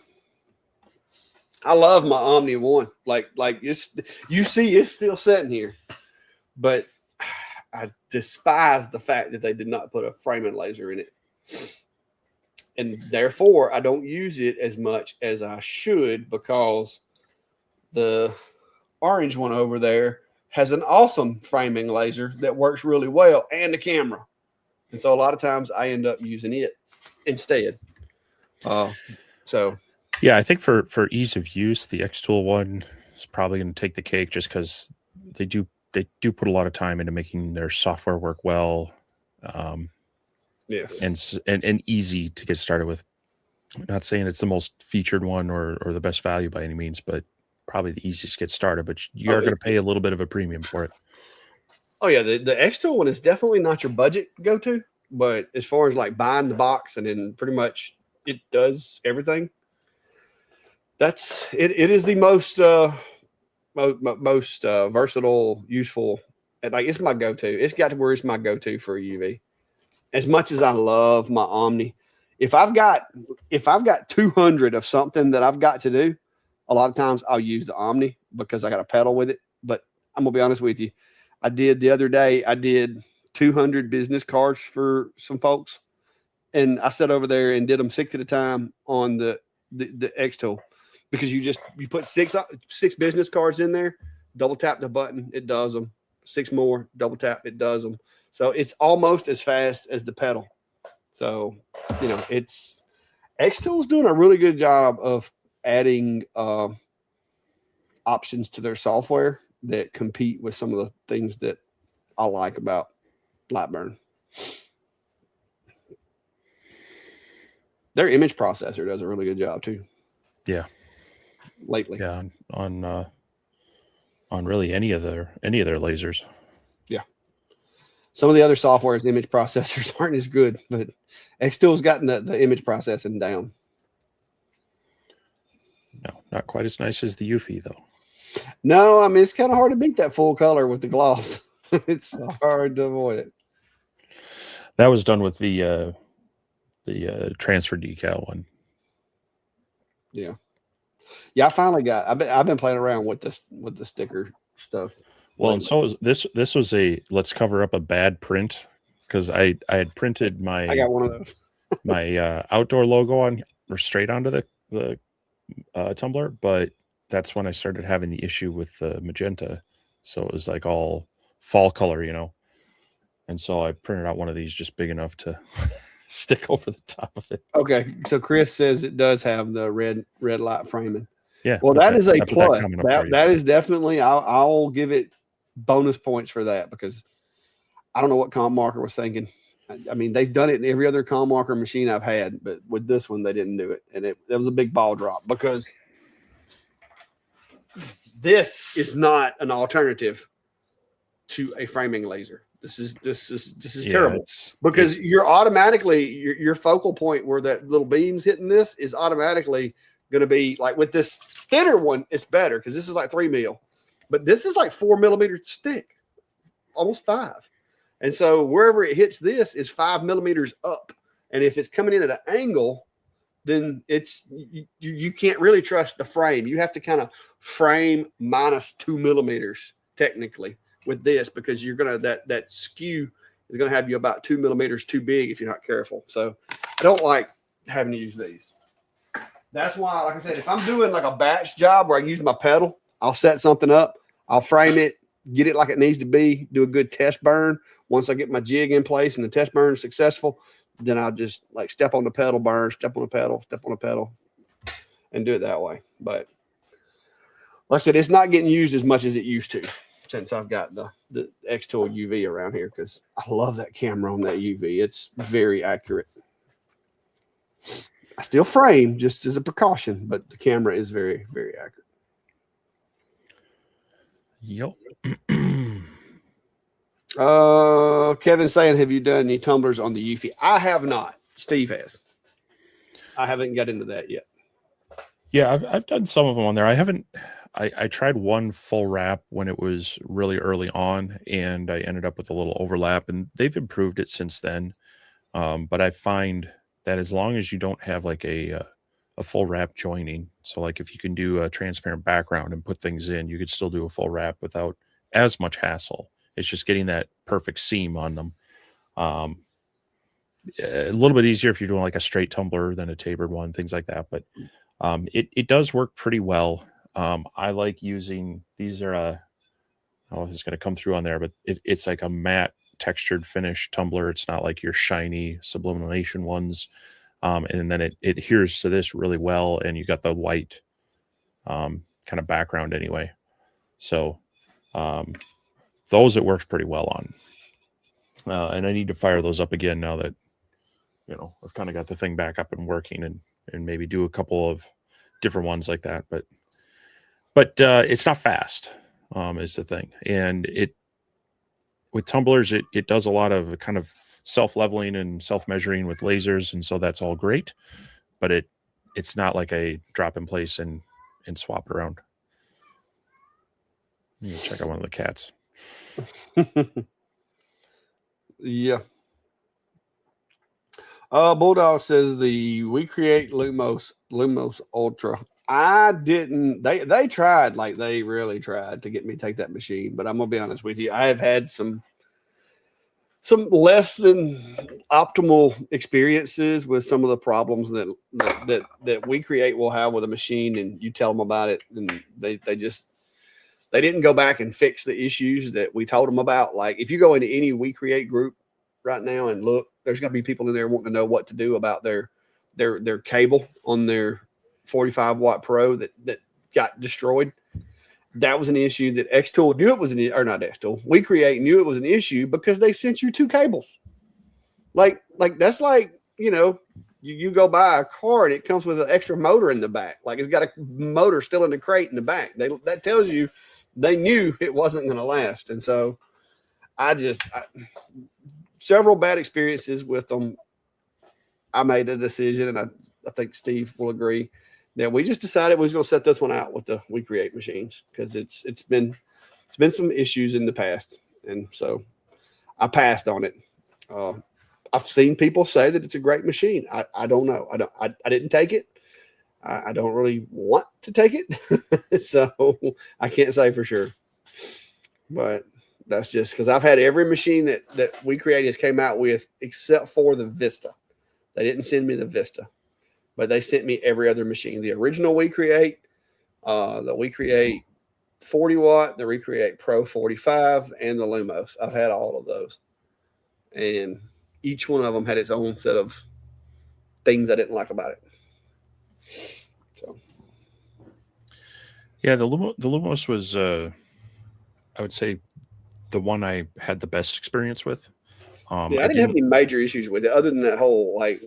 I love my Omni One. Like it's, you see, it's still sitting here. But I despise the fact that they did not put a framing laser in it. And therefore, I don't use it as much as I should, because the orange one over there has an awesome framing laser that works really well, and the camera. And so a lot of times I end up using it instead. Yeah, I think for ease of use, the X-Tool one is probably going to take the cake, just because they do put a lot of time into making their software work well. Yes. And easy to get started with. I'm not saying it's the most featured one or the best value by any means, but probably the easiest to get started. But you are going to pay a little bit of a premium for it. Oh yeah, the X-Tool one is definitely not your budget go-to, but as far as like buying the box and then pretty much it does everything. That's it. It is the most versatile, useful, and like it's my go-to. It's got to where it's my go-to for a UV. As much as I love my Omni, if I've got 200 of something that I've got to do, a lot of times I'll use the Omni because I got to pedal with it. But I'm gonna be honest with you, the other day I did 200 business cards for some folks, and I sat over there and did them 6 at a time on the X-Tool. Because you put six business cards in there, double tap the button, it does them. 6 more, double tap, it does them. So it's almost as fast as the pedal. So, it's Xtool's doing a really good job of adding options to their software that compete with some of the things that I like about Lightburn. Their image processor does a really good job too. Yeah. Lately. Yeah, on really any of their lasers. Yeah. Some of the other software's image processors aren't as good, but Xtool's gotten the image processing down. No, not quite as nice as the Eufy though. No, I mean it's kind of hard to beat that full color with the gloss. It's hard to avoid it. That was done with the transfer decal one. Yeah. I finally got. I've been playing around with the sticker stuff. Well, and so is this. This was a let's cover up a bad print because I had printed my. I got one of those. My outdoor logo on or straight onto the tumbler, but that's when I started having the issue with the magenta. So it was like all fall color, And so I printed out one of these just big enough to stick over the top of it. Okay, so Chris says it does have the red light framing. Yeah. Well, that is a plus. That That is definitely. I'll give it bonus points for that because I don't know what comp marker was thinking. I mean, they've done it in every other comp marker machine I've had, but with this one, they didn't do it, and it was a big ball drop because this is not an alternative to a framing laser. This is terrible because you're automatically your focal point where that little beam's hitting this is automatically going to be like with this thinner one. It's better because this is like 3 mil, but this is like 4 millimeters thick, almost 5. And so wherever it hits this is 5 millimeters up. And if it's coming in at an angle, then it's you can't really trust the frame. You have to kind of frame minus 2 millimeters technically with this because you're gonna that skew is gonna have you about 2 millimeters too big if you're not careful. So I don't like having to use these. That's why, like I said, if I'm doing like a batch job where I use my pedal, I'll set something up, I'll frame it, get it like it needs to be, do a good test burn. Once I get my jig in place and the test burn is successful, then I'll just like step on the pedal, burn, step on the pedal, and do it that way. But like I said, it's not getting used as much as it used to since I've got the Xtool UV around here because I love that camera on that UV. It's very accurate. I still frame just as a precaution, but the camera is very, very accurate. Yep. Kevin's saying, have you done any tumblers on the Eufy? I have not. Steve has. I haven't got into that yet. Yeah, I've done some of them on there. I haven't. I tried one full wrap when it was really early on, and I ended up with a little overlap, and they've improved it since then. But I find that as long as you don't have like a full wrap joining, so like if you can do a transparent background and put things in, you could still do a full wrap without as much hassle. It's just getting that perfect seam on them. A little bit easier if you're doing like a straight tumbler than a tapered one, things like that. But it does work pretty well. I like using these are I don't know if it's going to come through on there, but it's like a matte textured finish tumbler. It's not like your shiny sublimation ones. And then it adheres to this really well, and you got the white kind of background anyway. So those it works pretty well on. And I need to fire those up again now that I've kind of got the thing back up and working, and maybe do a couple of different ones like that. But it's not fast, is the thing. And with tumblers, it does a lot of kind of self-leveling and self-measuring with lasers, and so that's all great. But it's not like a drop in place and swap it around. Let me check out one of the cats. Yeah. Bulldog says we create Lumos Ultra. I didn't. They tried, like they really tried to get me to take that machine, but I'm gonna be honest with you. I have had some less than optimal experiences with some of the problems that we create will have with a machine, and you tell them about it, and they didn't go back and fix the issues that we told them about. Like if you go into any We Create group right now and look, there's going to be people in there wanting to know what to do about their cable on their 45-watt Pro that got destroyed. That was an issue that X-Tool knew it was or not X-Tool. We Create knew it was an issue because they sent you 2 cables. Like that's like, you go buy a car and it comes with an extra motor in the back. Like it's got a motor still in the crate in the back. That tells you they knew it wasn't going to last. And so several bad experiences with them. I made a decision, and I think Steve will agree, that we just decided we was going to set this one out with the We Create machines because it's been some issues in the past, and so I passed on it. I've seen people say that it's a great machine. I don't know. I didn't take it. I don't really want to take it, so I can't say for sure. But that's just because I've had every machine that We Create has came out with except for the Vista. They didn't send me the Vista, but they sent me every other machine. The original We Create, the We Create 40 watt, the We Create Pro 45, and the Lumos. I've had all of those. And each one of them had its own set of things I didn't like about it. So, yeah, the Lumos was, I would say, the one I had the best experience with. I didn't have any major issues with it other than that whole like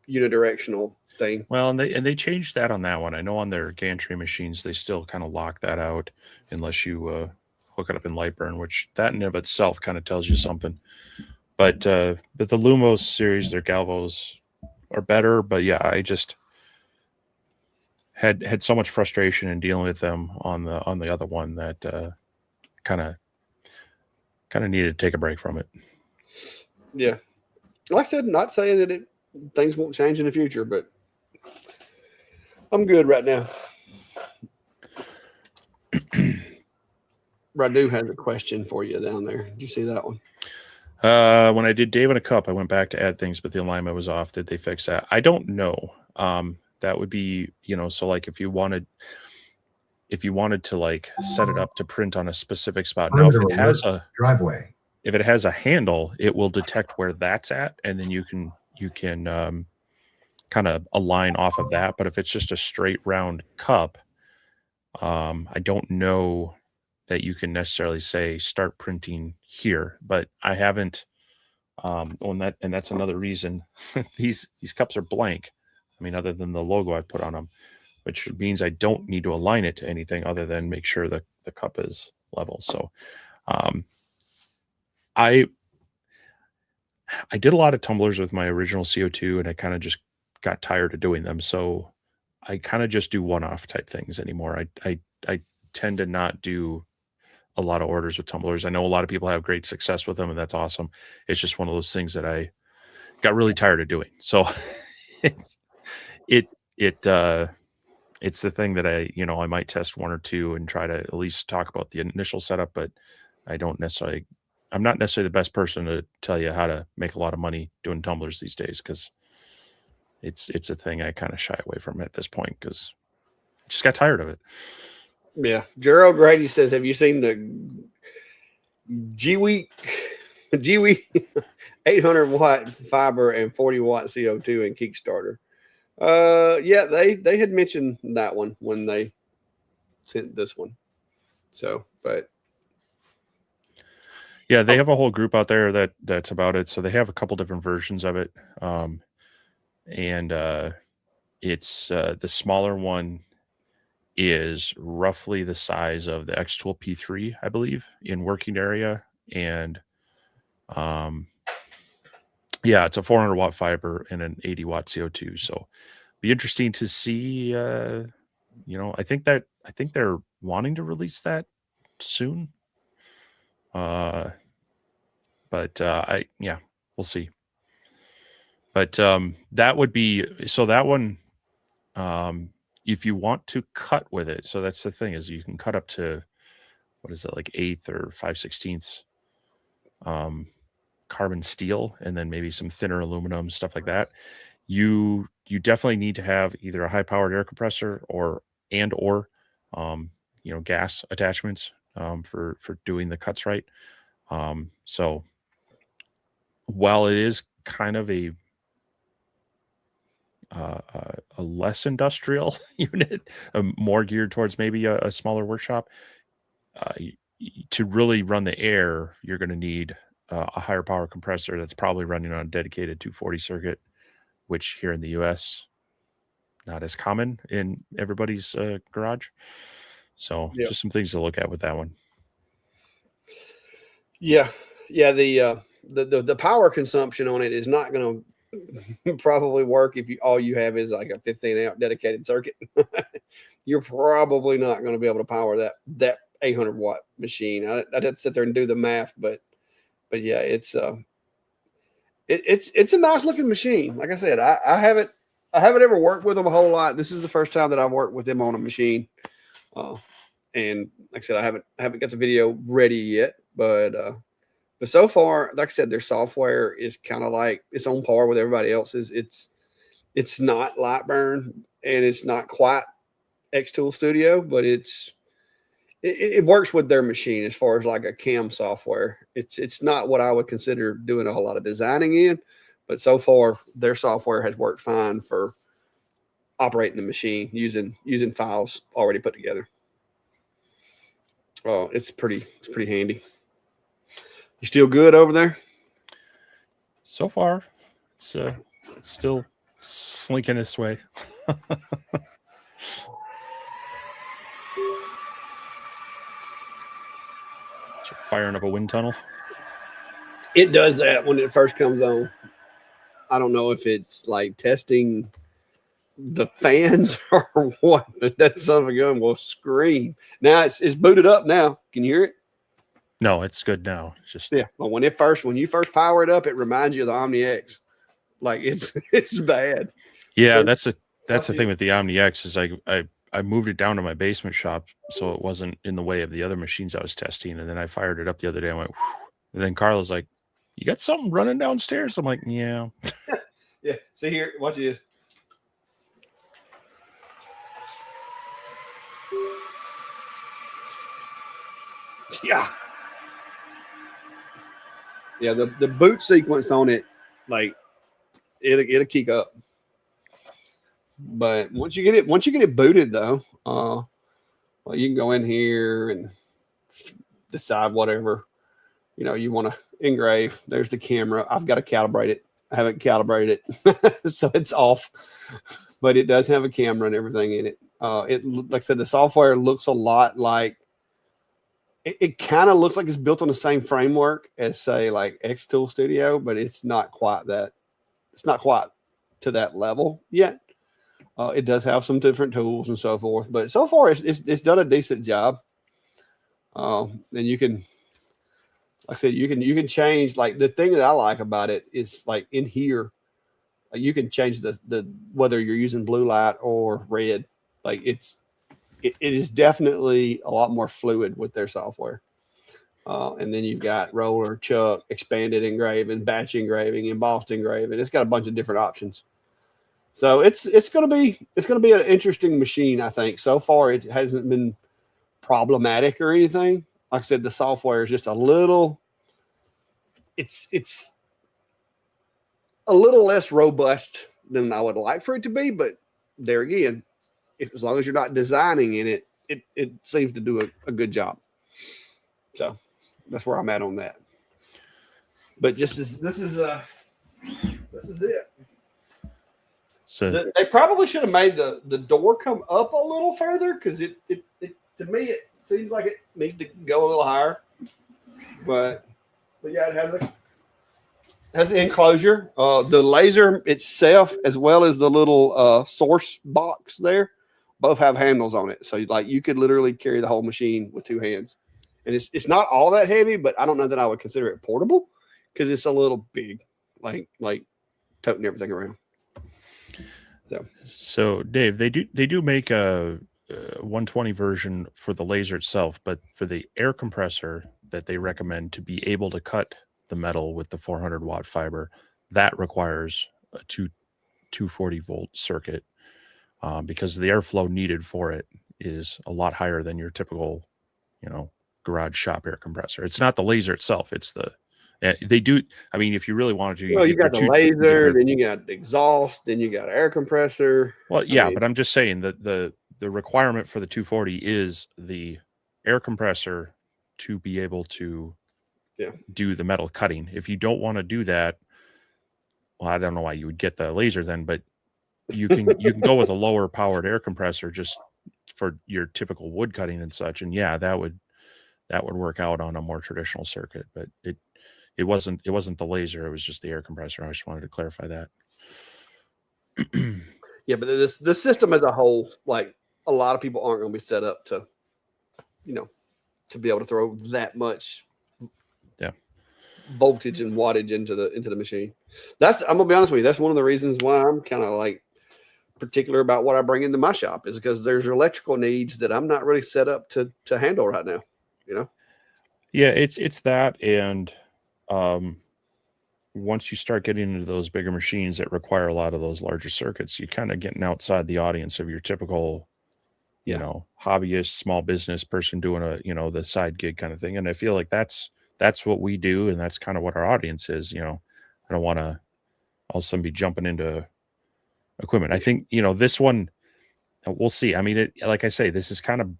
unidirectional thing. Well, and they changed that on that one. I know on their gantry machines they still kind of lock that out unless you hook it up in Lightburn, which that in of itself kind of tells you something. But the Lumos series, their Galvos are better. But yeah, I just had so much frustration in dealing with them on the other one that kind of needed to take a break from it. Yeah, like I said, not saying that things won't change in the future, but I'm good right now. Radu has a question for you down there. Did you see that one? When I did Dave in a Cup, I went back to add things, but the alignment was off. Did they fix that? I don't know. That would be, so like if you wanted to like set it up to print on a specific spot. Now, if it has a driveway, if it has a handle, it will detect where that's at, and then you can kind of align off of that. But if it's just a straight round cup, I don't know that you can necessarily say start printing here. But I haven't on that, and that's another reason these cups are blank. I mean, other than the logo I put on them, which means I don't need to align it to anything other than make sure that the cup is level. So I did a lot of tumblers with my original CO2, and I kind of just got tired of doing them. So I kind of just do one-off type things anymore. I tend to not do a lot of orders with tumblers. I know a lot of people have great success with them, and that's awesome. It's just one of those things that I got really tired of doing. So it's the thing that I might test one or two and try to at least talk about the initial setup, but I'm not necessarily the best person to tell you how to make a lot of money doing tumblers these days, because it's a thing I kind of shy away from at this point because I just got tired of it. Yeah. Gerald Grady says, have you seen the GWE 800 watt fiber and 40 watt CO2 in Kickstarter? Yeah, they had mentioned that one when they sent this one. So, but yeah, they have a whole group out there that's about it. So they have a couple different versions of it. And it's the smaller one is roughly the size of the X-Tool P3, I believe, in working area. And yeah, it's a 400 watt fiber and an 80 watt CO2. So be interesting to see. I think they're wanting to release that soon. But we'll see. But that would be so that one. If you want to cut with it, so that's the thing, is you can cut up to, what is it, like 1/8 or 5/16 carbon steel, and then maybe some thinner aluminum, stuff like that. You definitely need to have either a high powered air compressor or gas attachments for doing the cuts right. So while it is kind of a less industrial unit, more geared towards maybe a smaller workshop. To really run the air, you're going to need a higher power compressor that's probably running on a dedicated 240 circuit, which here in the US, not as common in everybody's garage. So just some things to look at with that one. Yeah. The power consumption on it is not going to probably work if all you have is like a 15 amp dedicated circuit. You're probably not going to be able to power that 800 watt machine. I'd have to sit there and do the math, but yeah, it's a nice looking machine. Like I said, I haven't ever worked with them a whole lot. This is the first time that I've worked with them on a machine. And like I said, I haven't got the video ready yet, but so far, like I said, their software is kind of like it's on par with everybody else's. It's not Lightburn and it's not quite Xtool Studio, but it works with their machine as far as like a CAM software. It's not what I would consider doing a whole lot of designing in, but so far their software has worked fine for operating the machine using files already put together. Oh, it's pretty handy. You still good over there? So far, it's still slinking this way. Firing up a wind tunnel. It does that when it first comes on. I don't know if it's like testing the fans or what, but that son of a gun will scream. Now it's booted up now. Can you hear it? No, it's good now. It's just Well, when you first power it up, it reminds you of the Omni X. Like it's bad. Yeah, so that's the thing with the Omni X is I moved it down to my basement shop so it wasn't in the way of the other machines I was testing. And then I fired it up the other day. I went, whew. And then Carla's like, "You got something running downstairs?" I'm like, "Yeah." Yeah. See here, watch this. Yeah. Yeah, the boot sequence on it, like it'll kick up. But once you get it booted though, well, you can go in here and decide whatever you want to engrave. There's the camera. I've got to calibrate it. I haven't calibrated it, so it's off. But it does have a camera and everything in it. Like I said, the software looks a lot like. It kind of looks like it's built on the same framework as, say, like Xtool Studio, but it's not quite that. It's not quite to that level yet. It does have some different tools and so forth, but so far it's done a decent job. And you can, like I said, you can change. Like the thing that I like about it is like in here, you can change the whether you're using blue light or red. Like it is definitely a lot more fluid with their software. And then you've got roller, chuck, expanded engraving, batch engraving, embossed engraving. It's got a bunch of different options. So it's going to be an interesting machine, I think. So far, it hasn't been problematic or anything. Like I said, the software is just a little. It's a little less robust than I would like for it to be, but there again, as long as you're not designing in it, it seems to do a good job. So that's where I'm at on that. But this is it. So they probably should have made the door come up a little further because it to me it seems like it needs to go a little higher. But yeah, it has an enclosure. The laser itself, as well as the little source box there, both have handles on it. So you could literally carry the whole machine with two hands. And it's not all that heavy, but I don't know that I would consider it portable because it's a little big, like toting everything around. So Dave, they do make a 120 version for the laser itself, but for the air compressor that they recommend to be able to cut the metal with the 400 watt fiber, that requires a 240 volt circuit because the airflow needed for it is a lot higher than your typical, garage shop air compressor. It's not the laser itself; it's the They do. I mean, if you really wanted to, Well, you got the you laser, then you got the exhaust, then you got air compressor. well, yeah, but I'm just saying that the requirement for the 240 is the air compressor to be able to do the metal cutting. If you don't want to do that, well, I don't know why you would get the laser then, but you can go with a lower powered air compressor just for your typical wood cutting and such. And yeah, that would work out on a more traditional circuit, but it wasn't the laser, it was just the air compressor. I just wanted to clarify that. Yeah, but the system as a whole, like a lot of people aren't going to be set up to, to be able to throw that much voltage and wattage into the machine. I'm gonna be honest with you. That's one of the reasons why I'm kind of like particular about what I bring into my shop, is because there's electrical needs that I'm not really set up to handle right now. Yeah, it's that, and once you start getting into those bigger machines that require a lot of those larger circuits, you're kind of getting outside the audience of your typical, hobbyist, small business person doing the side gig kind of thing. And I feel like that's what we do, and that's kind of what our audience is. I don't want to all of a sudden be jumping into equipment. I think this one, we'll see. I mean, like I say, this is kind of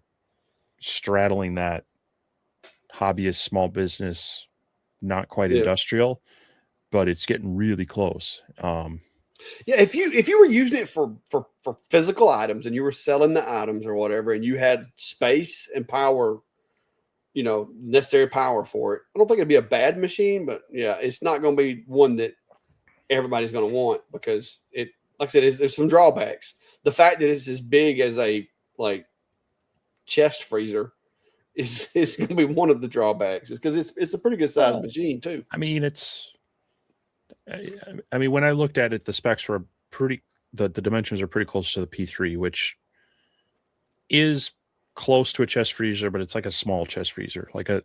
straddling that hobbyist, small business, not quite industrial, but it's getting really close. Yeah, if you were using it for physical items and you were selling the items or whatever, and you had space and power, necessary power for it, I don't think it'd be a bad machine. But yeah, it's not going to be one that everybody's going to want, because it, like I said, there's some drawbacks. The fact that it's as big as a chest freezer is going to be one of the drawbacks, just because it's a pretty good sized machine too. I mean, when I looked at it, the specs were the dimensions are pretty close to the P3, which is close to a chest freezer, but it's like a small chest freezer, like a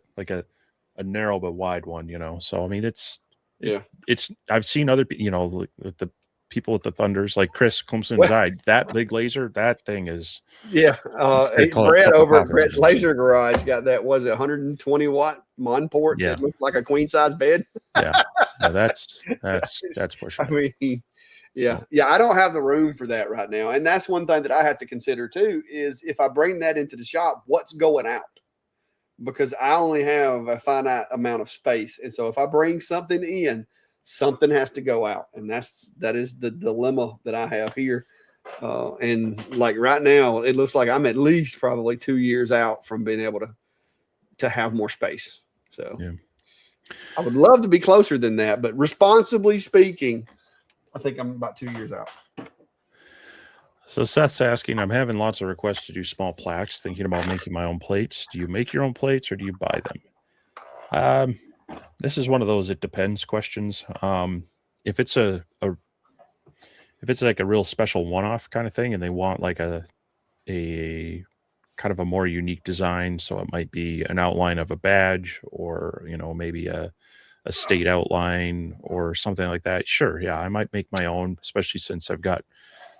narrow but wide one, So I mean, it's I've seen other, the people with the Thunders, like Chris Clemson's that big laser, that thing is Brett over at Brett's Laser Garage got that, was it 120 watt Monport that looked like a queen size bed. That's pushing. I mean, I don't have the room for that right now, and that's one thing that I have to consider too, is if I bring that into the shop, what's going out, because I only have a finite amount of space. And so if I bring something in, something has to go out. And that is the dilemma that I have here. And like right now, it looks like I'm at least probably 2 years out from being able to have more space. So I would love to be closer than that, but responsibly speaking, I think I'm about 2 years out. So Seth's asking, I'm having lots of requests to do small plaques, thinking about making my own plates. Do you make your own plates or do you buy them? This is one of those it depends questions. If it's like a real special one-off kind of thing, and they want like a kind of a more unique design, so it might be an outline of a badge, or maybe a state outline or something like that. Sure, yeah, I might make my own, especially since I've got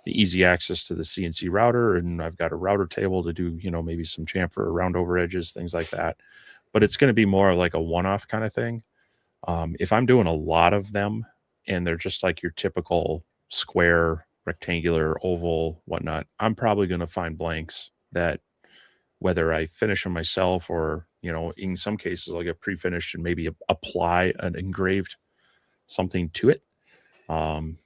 the easy access to the CNC router, and I've got a router table to do, maybe some chamfer, round over edges, things like that. But it's going to be more like a one-off kind of thing. If I'm doing a lot of them and they're just like your typical square, rectangular, oval, whatnot, I'm probably going to find blanks that, whether I finish them myself or, in some cases I'll get pre-finished and maybe apply an engraved something to it. I'm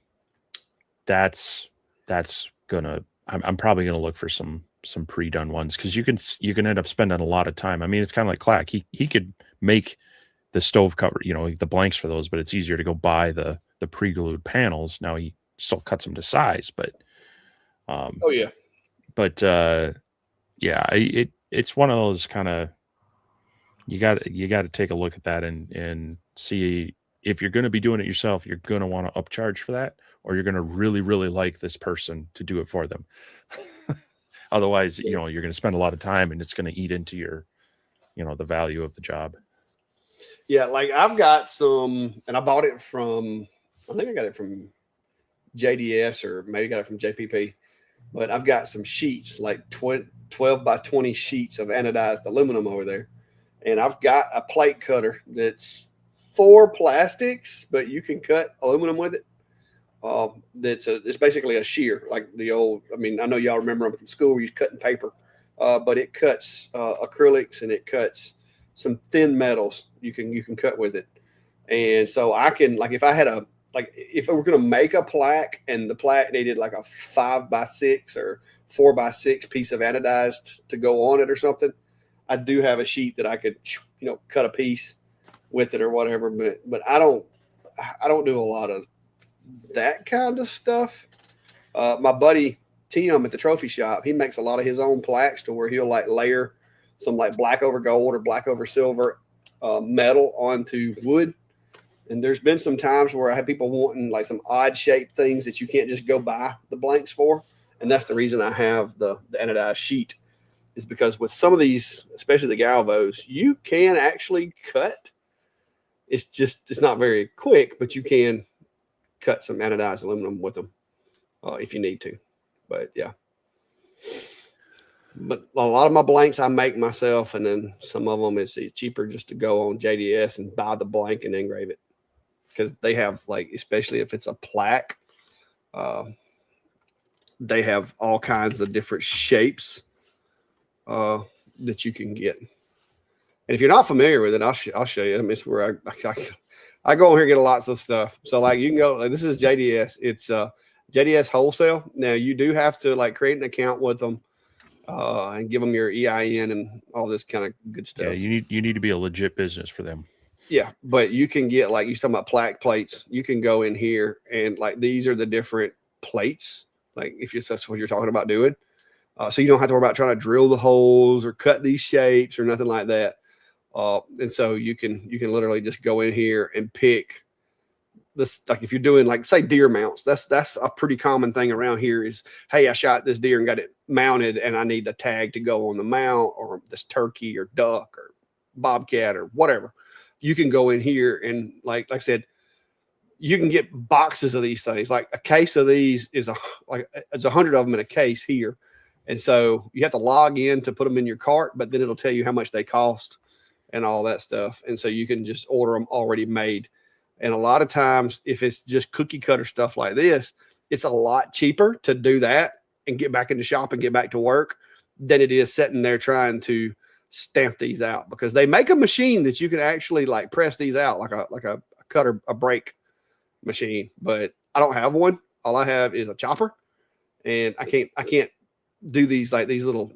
probably gonna look for some pre-done ones, because you can end up spending a lot of time. I mean, it's kind of like Clack. He could make the stove cover, the blanks for those, but it's easier to go buy the pre-glued panels. Now he still cuts them to size, but it's one of those kind of, you got to take a look at that and see if you're going to be doing it yourself, you're going to want to upcharge for that, or you're going to really, really like this person to do it for them. Otherwise, you're going to spend a lot of time and it's going to eat into your, the value of the job. Yeah. Like I've got some, and I bought it from, I think I got it from JDS, or maybe got it from JPP, but I've got some sheets, like 12 by 20 sheets of anodized aluminum over there. And I've got a plate cutter that's for plastics, but you can cut aluminum with it. It's basically a shear, like the old. I mean, I know y'all remember them from school. We used cutting paper, but it cuts acrylics and it cuts some thin metals. You can cut with it, and so I can like if I had if I were going to make a plaque and the plaque needed like a 5x6 or 4x6 piece of anodized to go on it or something, I do have a sheet that I could cut a piece with it or whatever. But I don't do a lot of that kind of stuff. My buddy Tim at the trophy shop, he makes a lot of his own plaques to where he'll like layer some like black over gold or black over silver metal onto wood. And there's been some times where I had people wanting like some odd shaped things that you can't just go buy the blanks for. And that's the reason I have the anodized sheet, is because with some of these, especially the Galvos, you can actually cut. It's not very quick, but you can cut some anodized aluminum with them if you need to. But yeah, but a lot of my blanks I make myself, and then some of them it's cheaper just to go on JDS and buy the blank and engrave it, because they have like, especially if it's a plaque, they have all kinds of different shapes that you can get. And if you're not familiar with it, I'll show you. I mean, it's where I go on here and get lots of stuff. So like you can go, like, this is JDS. It's JDS wholesale. Now you do have to like create an account with them and give them your EIN and all this kind of good stuff. Yeah, you need to be a legit business for them. Yeah, but you can get like, you talking about plaque plates. You can go in here and like, these are the different plates. Like if that's what you're talking about doing. So you don't have to worry about trying to drill the holes or cut these shapes or nothing like that. And so you can literally just go in here and pick this. Like if you're doing like, say, deer mounts, that's a pretty common thing around here is, hey, I shot this deer and got it mounted and I need a tag to go on the mount, or this turkey or duck or bobcat or whatever. You can go in here and like I said, you can get boxes of these things. Like a case of these is it's 100 of them in a case here. And so you have to log in to put them in your cart, but then it'll tell you how much they cost and all that stuff. And so you can just order them already made. And a lot of times, if it's just cookie cutter stuff like this, it's a lot cheaper to do that and get back in the shop and get back to work than it is sitting there trying to stamp these out, because they make a machine that you can actually like press these out like a cutter, a brake machine. But I don't have one. All I have is a chopper, and I can't do these like these little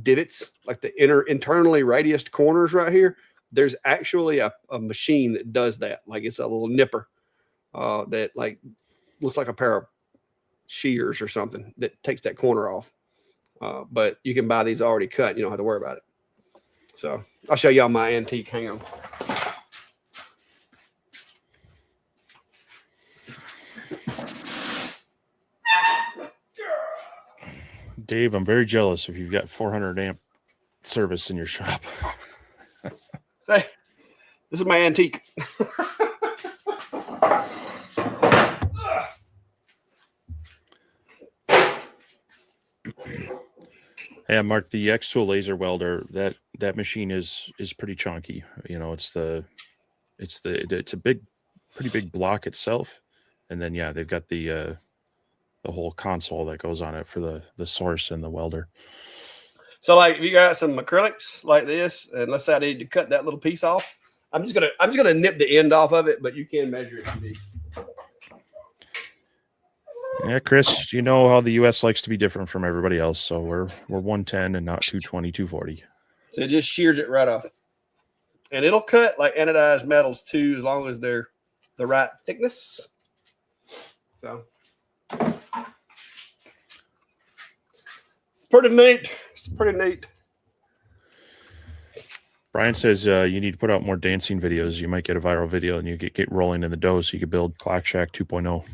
divots, like the internally radiused corners right here. There's actually a machine that does that. Like it's a little nipper that like looks like a pair of shears or something that takes that corner off. But you can buy these already cut. You don't have to worry about it. So I'll show y'all my antique. Hang on. Dave, I'm very jealous if you've got 400 amp service in your shop. Hey, this is my antique. Yeah, Mark, the X-Tool laser welder, that machine is pretty chunky. You know, it's a pretty big block itself, and then yeah, they've got the whole console that goes on it for the source and the welder. So like if you got some acrylics like this, and let's say I need to cut that little piece off, I'm just gonna nip the end off of it, but you can measure it if you need. Yeah, Chris, you know how the U.S. likes to be different from everybody else, so we're 110 and not 220, 240. So it just shears it right off, and it'll cut like anodized metals too, as long as they're the right thickness. So it's pretty neat. It's pretty neat. Brian says you need to put out more dancing videos. You might get a viral video and you get rolling in the dough so you can build Clock Shack 2.0.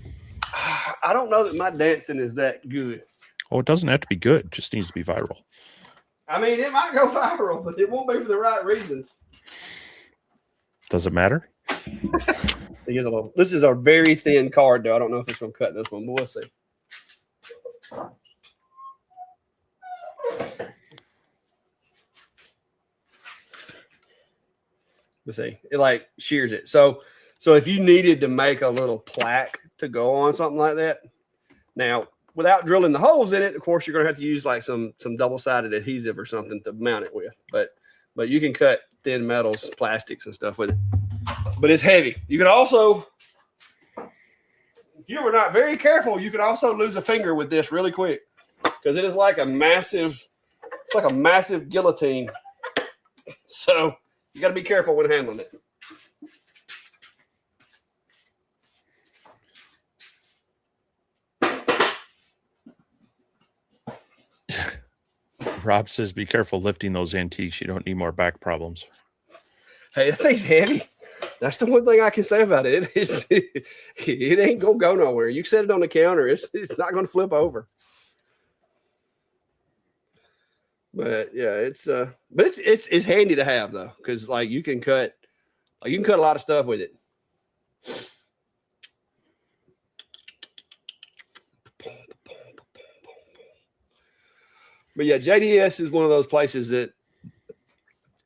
I don't know that my dancing is that good. Oh, it doesn't have to be good. It just needs to be viral. I mean, it might go viral, but it won't be for the right reasons. Does it matter? This is a very thin card, though. I don't know if it's going to cut this one, but we'll see. You see, it like shears it. So if you needed to make a little plaque to go on something like that, now without drilling the holes in it, of course, you're going to have to use like some double-sided adhesive or something to mount it with. But you can cut thin metals, plastics, and stuff with it. But it's heavy. You can also, if you were not very careful, you could also lose a finger with this really quick because it is like a massive. It's like a massive guillotine. So you got to be careful when handling it. Rob says, be careful lifting those antiques. You don't need more back problems. Hey, that thing's heavy. That's the one thing I can say about it. It ain't going to go nowhere. You set it on the counter, it's not going to flip over. But yeah, it's handy to have though, because like you can cut a lot of stuff with it. But yeah, JDS is one of those places that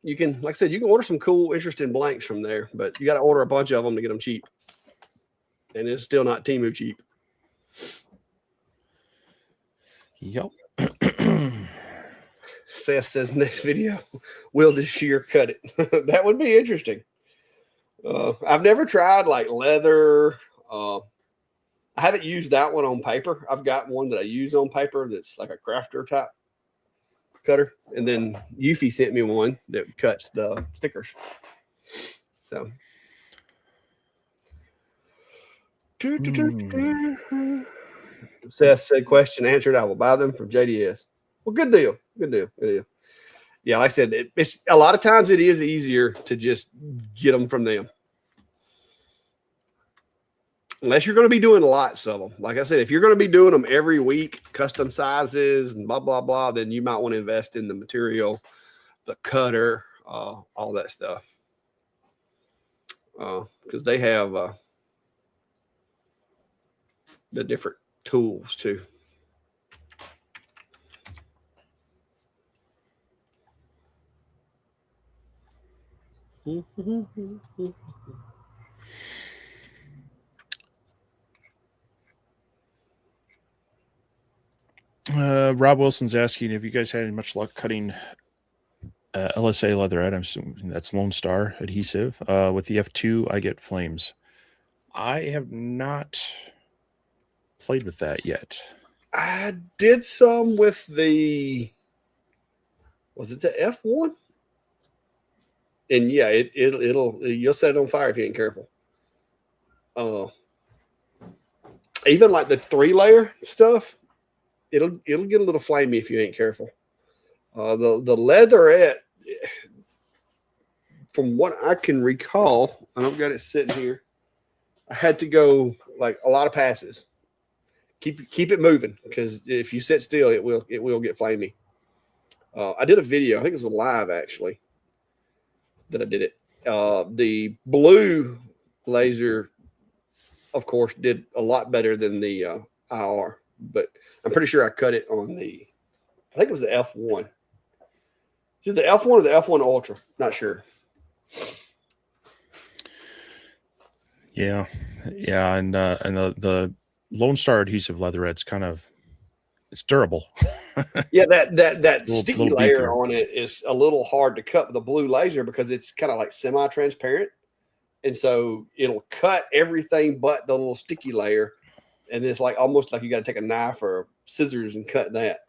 you can, like I said, you can order some cool, interesting blanks from there, but you got to order a bunch of them to get them cheap. And it's still not Temu cheap. Yep. Seth says next video, we'll just shear cut it. That would be interesting. I've never tried like leather. I haven't used that one on paper. I've got one that I use on paper that's like a crafter type cutter. And then Yuffie sent me one that cuts the stickers. So. Seth said, question answered. I will buy them from JDS. Well, good deal. Good deal. Good deal. Yeah, like I said, it's a lot of times it is easier to just get them from them. Unless you're going to be doing lots of them. Like I said, if you're going to be doing them every week, custom sizes and blah, blah, blah, then you might want to invest in the material, the cutter, all that stuff. Because they have the different tools too. Rob Wilson's asking if you guys had any much luck cutting LSA leatherette. I'm assuming that's Lone Star adhesive. With the F2, I get flames. I have not played with that yet. I did some with the, was it the F1? And yeah, you'll set it on fire if you ain't careful. Even like the 3-layer stuff, it'll get a little flamey if you ain't careful. The leatherette, from what I can recall, I don't got it sitting here. I had to go like a lot of passes. Keep it moving, because if you sit still, it will get flamey. I did a video. I think it was a live actually that I did it. The blue laser, of course, did a lot better than the IR, but I'm pretty sure I cut it on the, I think it was the F1. Is the F1 or the F1 Ultra? Not sure. Yeah, and the Lone Star adhesive leatherette's kind of, it's durable. Yeah, that sticky little layer beefier on it is a little hard to cut with the blue laser because it's kind of like semi-transparent, and so it'll cut everything but the little sticky layer, and it's like almost like you got to take a knife or scissors and cut that.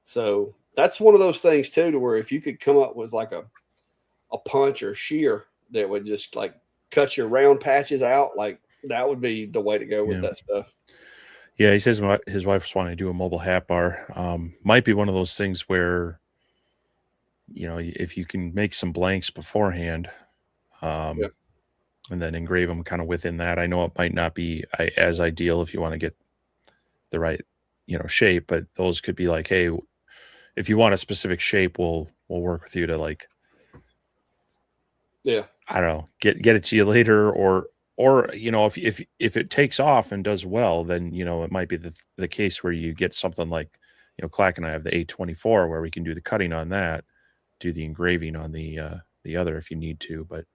So that's one of those things too, to where if you could come up with like a punch or shear that would just like cut your round patches out, like that would be the way to go with that stuff. Yeah, he says his wife's wanting to do a mobile hat bar. Might be one of those things where, you know, if you can make some blanks beforehand, and then engrave them kind of within that. I know it might not be as ideal if you want to get the right, you know, shape, but those could be like, hey, if you want a specific shape, we'll work with you to like, yeah, I don't know, get it to you later, or you know, if it takes off and does well, then, you know, it might be the case where you get something like, you know, Clack and I have the A24 where we can do the cutting on that, do the engraving on the other if you need to. But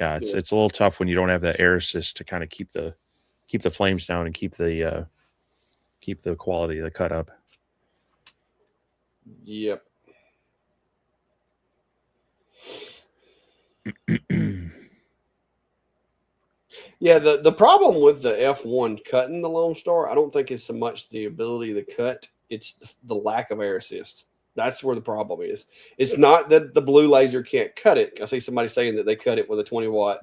yeah, it's a little tough when you don't have that air assist to kind of keep the flames down and keep the quality of the cut up. Yep. Yeah, the problem with the F1 cutting the Lone Star, I don't think it's so much the ability to cut, it's the lack of air assist. That's where the problem is. It's not that the blue laser can't cut it. I see somebody saying that they cut it with a 20-watt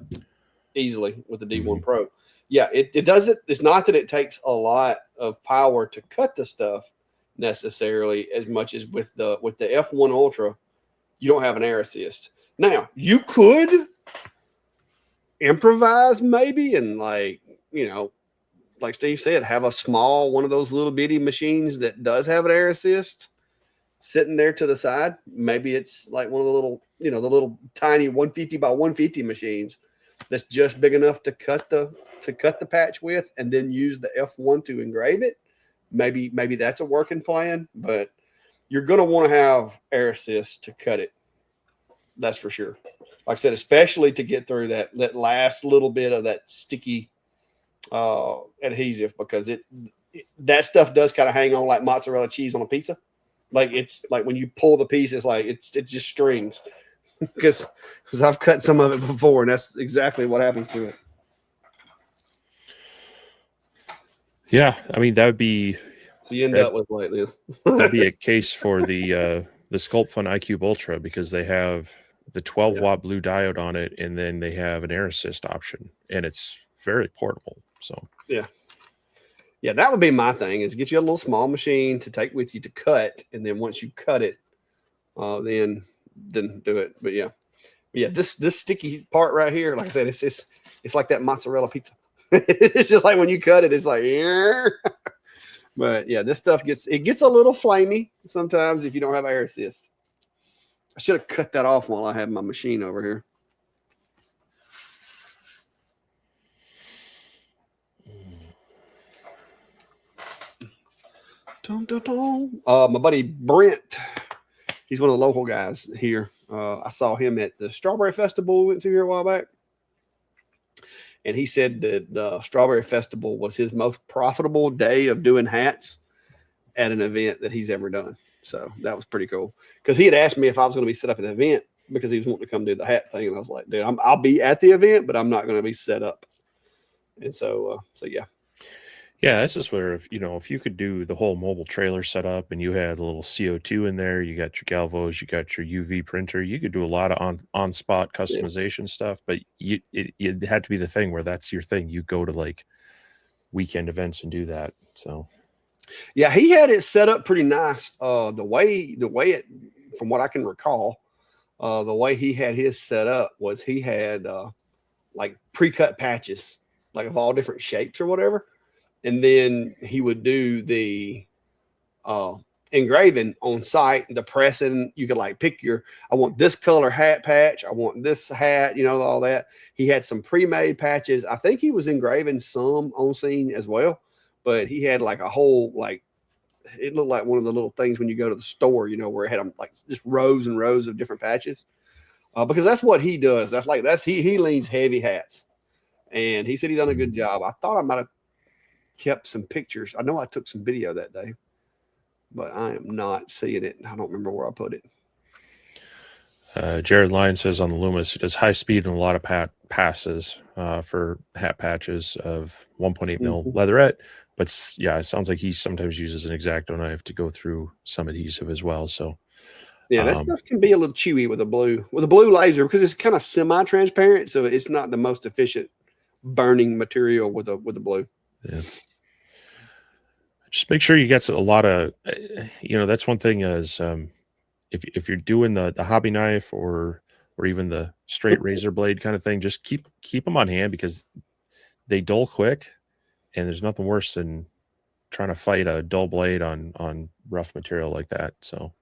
easily with the D1 Pro. Yeah, it doesn't. It's not that it takes a lot of power to cut the stuff necessarily as much as with the F1 Ultra, you don't have an air assist. Now, you could improvise maybe and like Steve said, have a small one of those little bitty machines that does have an air assist sitting there to the side. Maybe it's like one of the little, the little tiny 150 by 150 machines that's just big enough to cut the patch with, and then use the F1 to engrave it. Maybe that's a working plan, but you're going to want to have air assist to cut it. That's for sure. Like I said, especially to get through that last little bit of that sticky adhesive, because that stuff does kind of hang on like mozzarella cheese on a pizza. Like it's like when you pull the piece, it's like it just strings. because I've cut some of it before, and that's exactly what happens to it. Yeah, I mean that would be. So you end up with like this. That'd be a case for the SculptFun iCube Ultra, because they have the 12-watt blue diode on it, and then they have an air assist option, and it's very portable. So yeah, that would be my thing, is get you a little small machine to take with you to cut, and then once you cut it, then do it. But yeah, this sticky part right here, like I said, it's like that mozzarella pizza. It's just like when you cut it, it's like, yeah. But yeah, this stuff gets a little flamey sometimes if you don't have air assist. I should have cut that off while I had my machine over here. My buddy Brent, he's one of the local guys here. I saw him at the Strawberry Festival we went to here a while back. And he said that the Strawberry Festival was his most profitable day of doing hats at an event that he's ever done. So that was pretty cool, because he had asked me if I was going to be set up at the event, because he was wanting to come do the hat thing. And I was like, dude, I'll be at the event, but I'm not going to be set up. And so yeah. Yeah, this is where, if you could do the whole mobile trailer setup and you had a little CO2 in there, you got your galvos, you got your UV printer, you could do a lot of on-spot customization stuff, but it had to be the thing where that's your thing. You go to like weekend events and do that. So yeah, he had it set up pretty nice. The way it, from what I can recall, the way he had his set up was he had like pre-cut patches, like of all different shapes or whatever. And then he would do the engraving on site, the pressing. You could like pick I want this color hat patch. I want this hat, all that. He had some pre-made patches. I think he was engraving some on scene as well, but he had like a whole, like, it looked like one of the little things when you go to the store, where it had them like just rows and rows of different patches. Because that's what he does. He leans heavy hats. And he said he done a good job. I thought I might have kept some pictures. I know I took some video that day, but I am not seeing it. I don't remember where I put it. Jared Lyon says on the Loomis, it does high speed and a lot of passes for hat patches of 1.8 mil leatherette. But yeah, it sounds like he sometimes uses an X-Acto knife to go through some adhesive as well. So yeah, that stuff can be a little chewy with a blue laser, because it's kind of semi-transparent, so it's not the most efficient burning material with a blue. Yeah. Just make sure you get a lot of, that's one thing is if you're doing the hobby knife or even the straight razor blade kind of thing, just keep them on hand, because they dull quick, and there's nothing worse than trying to fight a dull blade on rough material like that. So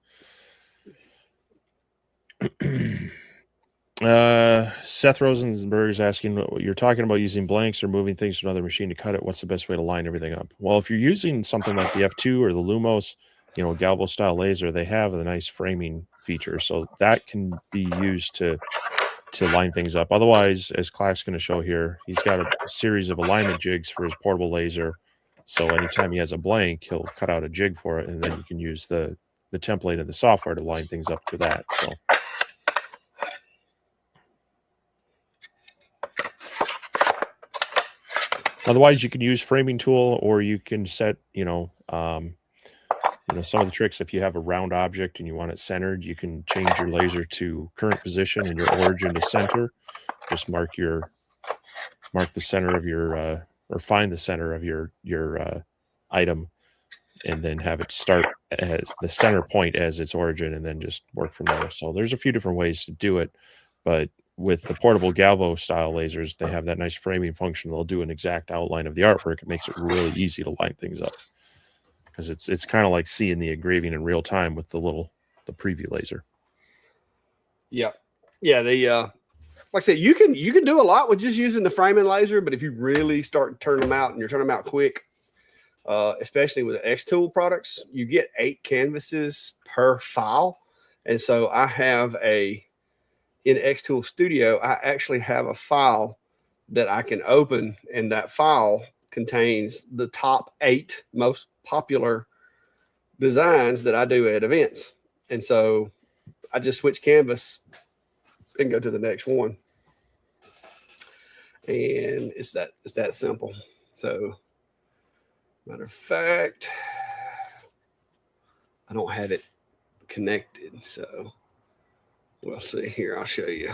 Seth Rosenberg is asking, you're talking about using blanks or moving things to another machine to cut it. What's the best way to line everything up? Well, if you're using something like the F2 or the Lumos, Galvo style laser, they have a nice framing feature, so that can be used to to line things up. Otherwise, as Clive's going to show here, he's got a series of alignment jigs for his portable laser. So anytime he has a blank, he'll cut out a jig for it, and then you can use the template of the software to line things up to that. So otherwise, you can use framing tool, or you can set, some of the tricks. If you have a round object and you want it centered, you can change your laser to current position and your origin to center. Just mark the center of your, or find the center of your item, and then have it start as the center point as its origin, and then just work from there. So there's a few different ways to do it, but with the portable Galvo style lasers, they have that nice framing function. They'll do an exact outline of the artwork. It makes it really easy to line things up, because it's kind of like seeing the engraving in real time with the preview laser. Yeah. Like I said, you can do a lot with just using the framing laser, but if you really start turning them out, and you're turning them out quick, especially with the X-Tool products, you get 8 canvases per file. And so I have in X-Tool Studio, I actually have a file that I can open, and that file contains the top 8 most popular designs that I do at events. And so I just switch canvas and go to the next one. And it's that simple. So matter of fact, I don't have it connected, so we'll see here. I'll show you.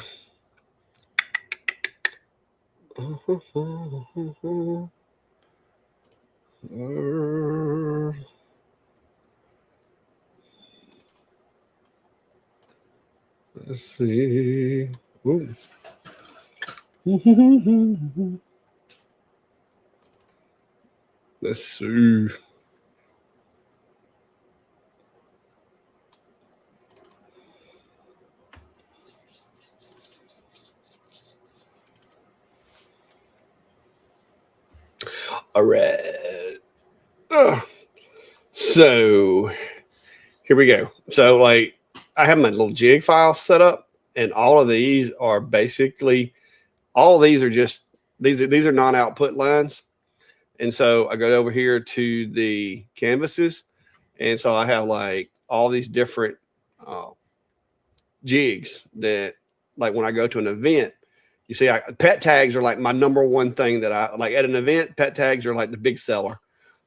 Let's see. Ooh. Let's see. All right. So here we go. So like I have my little jig file set up, and all of these are basically, all of these are just, these are non-output lines. And so I go over here to the canvases. And so I have like all these different jigs that, like when I go to an event, you see, pet tags are like my number one thing that I like at an event. Pet tags are like the big seller.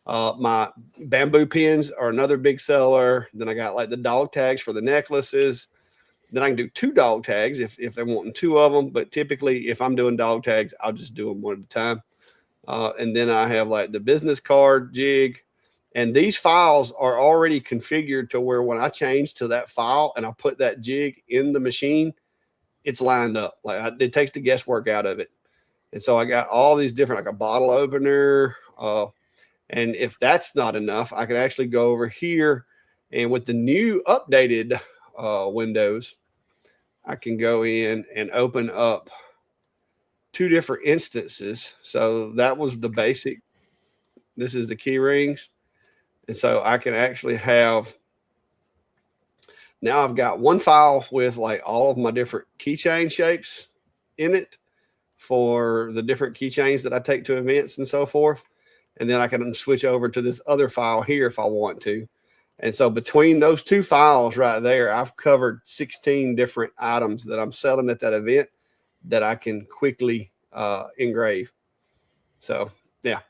My bamboo pins are another big seller. Then I got like the dog tags for the necklaces. Then I can do 2 dog tags if they're wanting 2 of them. But typically, if I'm doing dog tags, I'll just do them one at a time. And then I have like the business card jig. And these files are already configured to where when I change to that file and I put that jig in the machine, it's lined up. Like it takes the guesswork out of it. And so I got all these different, like a bottle opener. And if that's not enough, I can actually go over here, and with the new updated Windows, I can go in and open up 2 different instances. So that was the basic. This is the key rings. And so I can actually have, now I've got one file with like all of my different keychain shapes in it for the different keychains that I take to events and so forth. And then I can switch over to this other file here if I want to. And so between those 2 files right there, I've covered 16 different items that I'm selling at that event that I can quickly engrave. So yeah,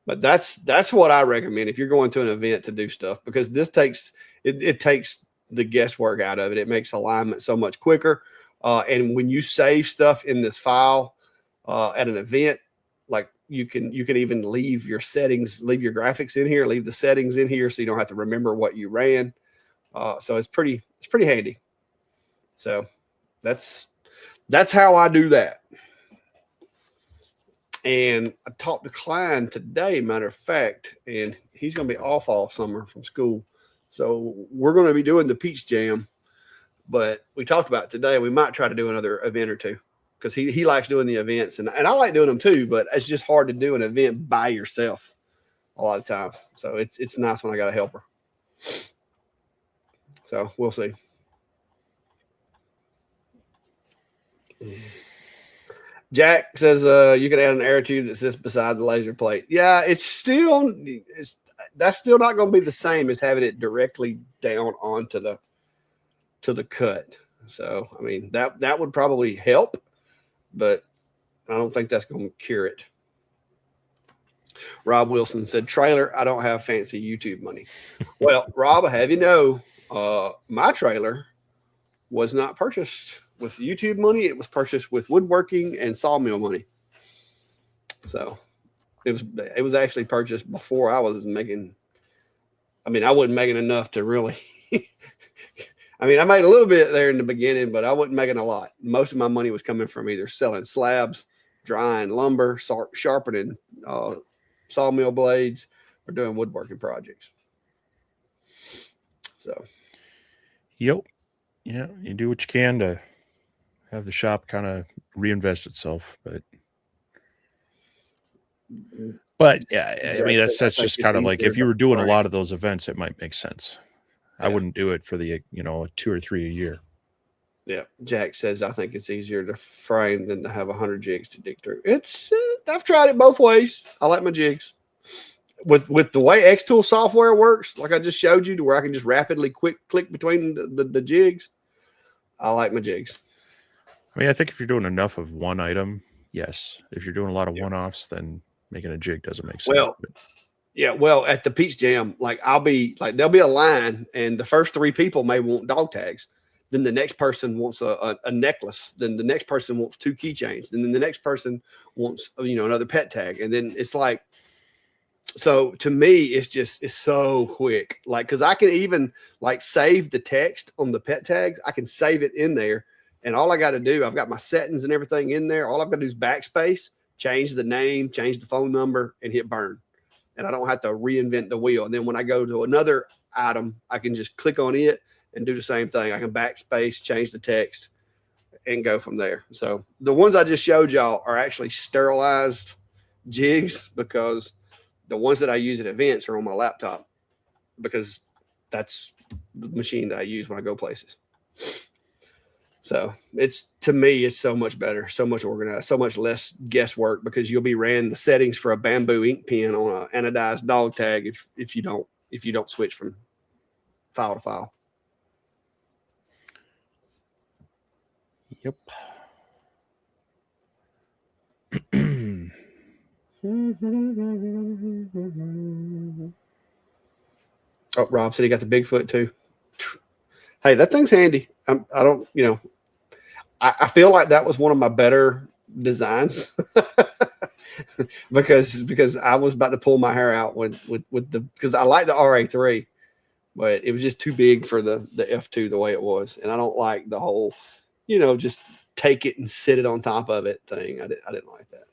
but that's what I recommend if you're going to an event to do stuff, because this takes it takes the guesswork out of it. It makes alignment so much quicker. And when you save stuff in this file at an event, like you can even leave your settings, leave your graphics in here, leave the settings in here, so you don't have to remember what you ran. So it's pretty handy. So that's how I do that. And I talked to Klein today, matter of fact, and he's going to be off all summer from school. So we're going to be doing the Peach Jam, but we talked about today, we might try to do another event or 2, because he likes doing the events, and I like doing them too, but it's just hard to do an event by yourself a lot of times. So it's nice when I got a helper. So we'll see. Jack says you can add an air tube that sits beside the laser plate. Yeah, that's still not going to be the same as having it directly down onto the cut. So I mean that would probably help, but I don't think that's going to cure it. Rob Wilson said, "Trailer, I don't have fancy YouTube money." Well, Rob, I have you know, my trailer was not purchased with YouTube money. It was purchased with woodworking and sawmill money. So it was actually purchased before I was making. I mean, I wasn't making enough to really. I mean, I made a little bit there in the beginning, but I wasn't making a lot. Most of my money was coming from either selling slabs, drying lumber, sharpening sawmill blades, or doing woodworking projects. So, yep. Yeah, you do what you can to have the shop kind of reinvest itself, but yeah, I mean that's just kind of like if you were doing a lot of those events, it might make sense. I wouldn't do it for the 2 or 3 a year. Yeah, Jack says I think it's easier to frame than to have 100 jigs to dig through. It's I've tried it both ways. I like my jigs. With the way Xtool software works, like I just showed you, to where I can just rapidly click between the jigs, I like my jigs. I mean, I think if you're doing enough of one item, yes. If you're doing a lot of one-offs, then making a jig doesn't make sense. Well, at the Peach Jam, like there'll be a line, and the first 3 people may want dog tags. Then the next person wants a necklace. Then the next person wants 2 keychains. And then the next person wants another pet tag. And then it's like, so to me, it's so quick. Like, because I can even like save the text on the pet tags. I can save it in there, and all I got to do, I've got my settings and everything in there. All I've got to do is backspace, change the name, change the phone number, and hit burn. And I don't have to reinvent the wheel. And then when I go to another item, I can just click on it and do the same thing. I can backspace, change the text, and go from there. So the ones I just showed y'all are actually sterilized jigs, because the ones that I use at events are on my laptop, because that's the machine that I use when I go places. So to me, it's so much better, so much organized, so much less guesswork, because you'll be ran the settings for a bamboo ink pen on an anodized dog tag if you don't switch from file to file. Yep. Oh, Rob said he got the Bigfoot too. Hey, that thing's handy. I feel like that was one of my better designs because I was about to pull my hair out because I like the RA3, but it was just too big for the F2 the way it was, and I don't like the whole, just take it and sit it on top of it thing. I didn't like that.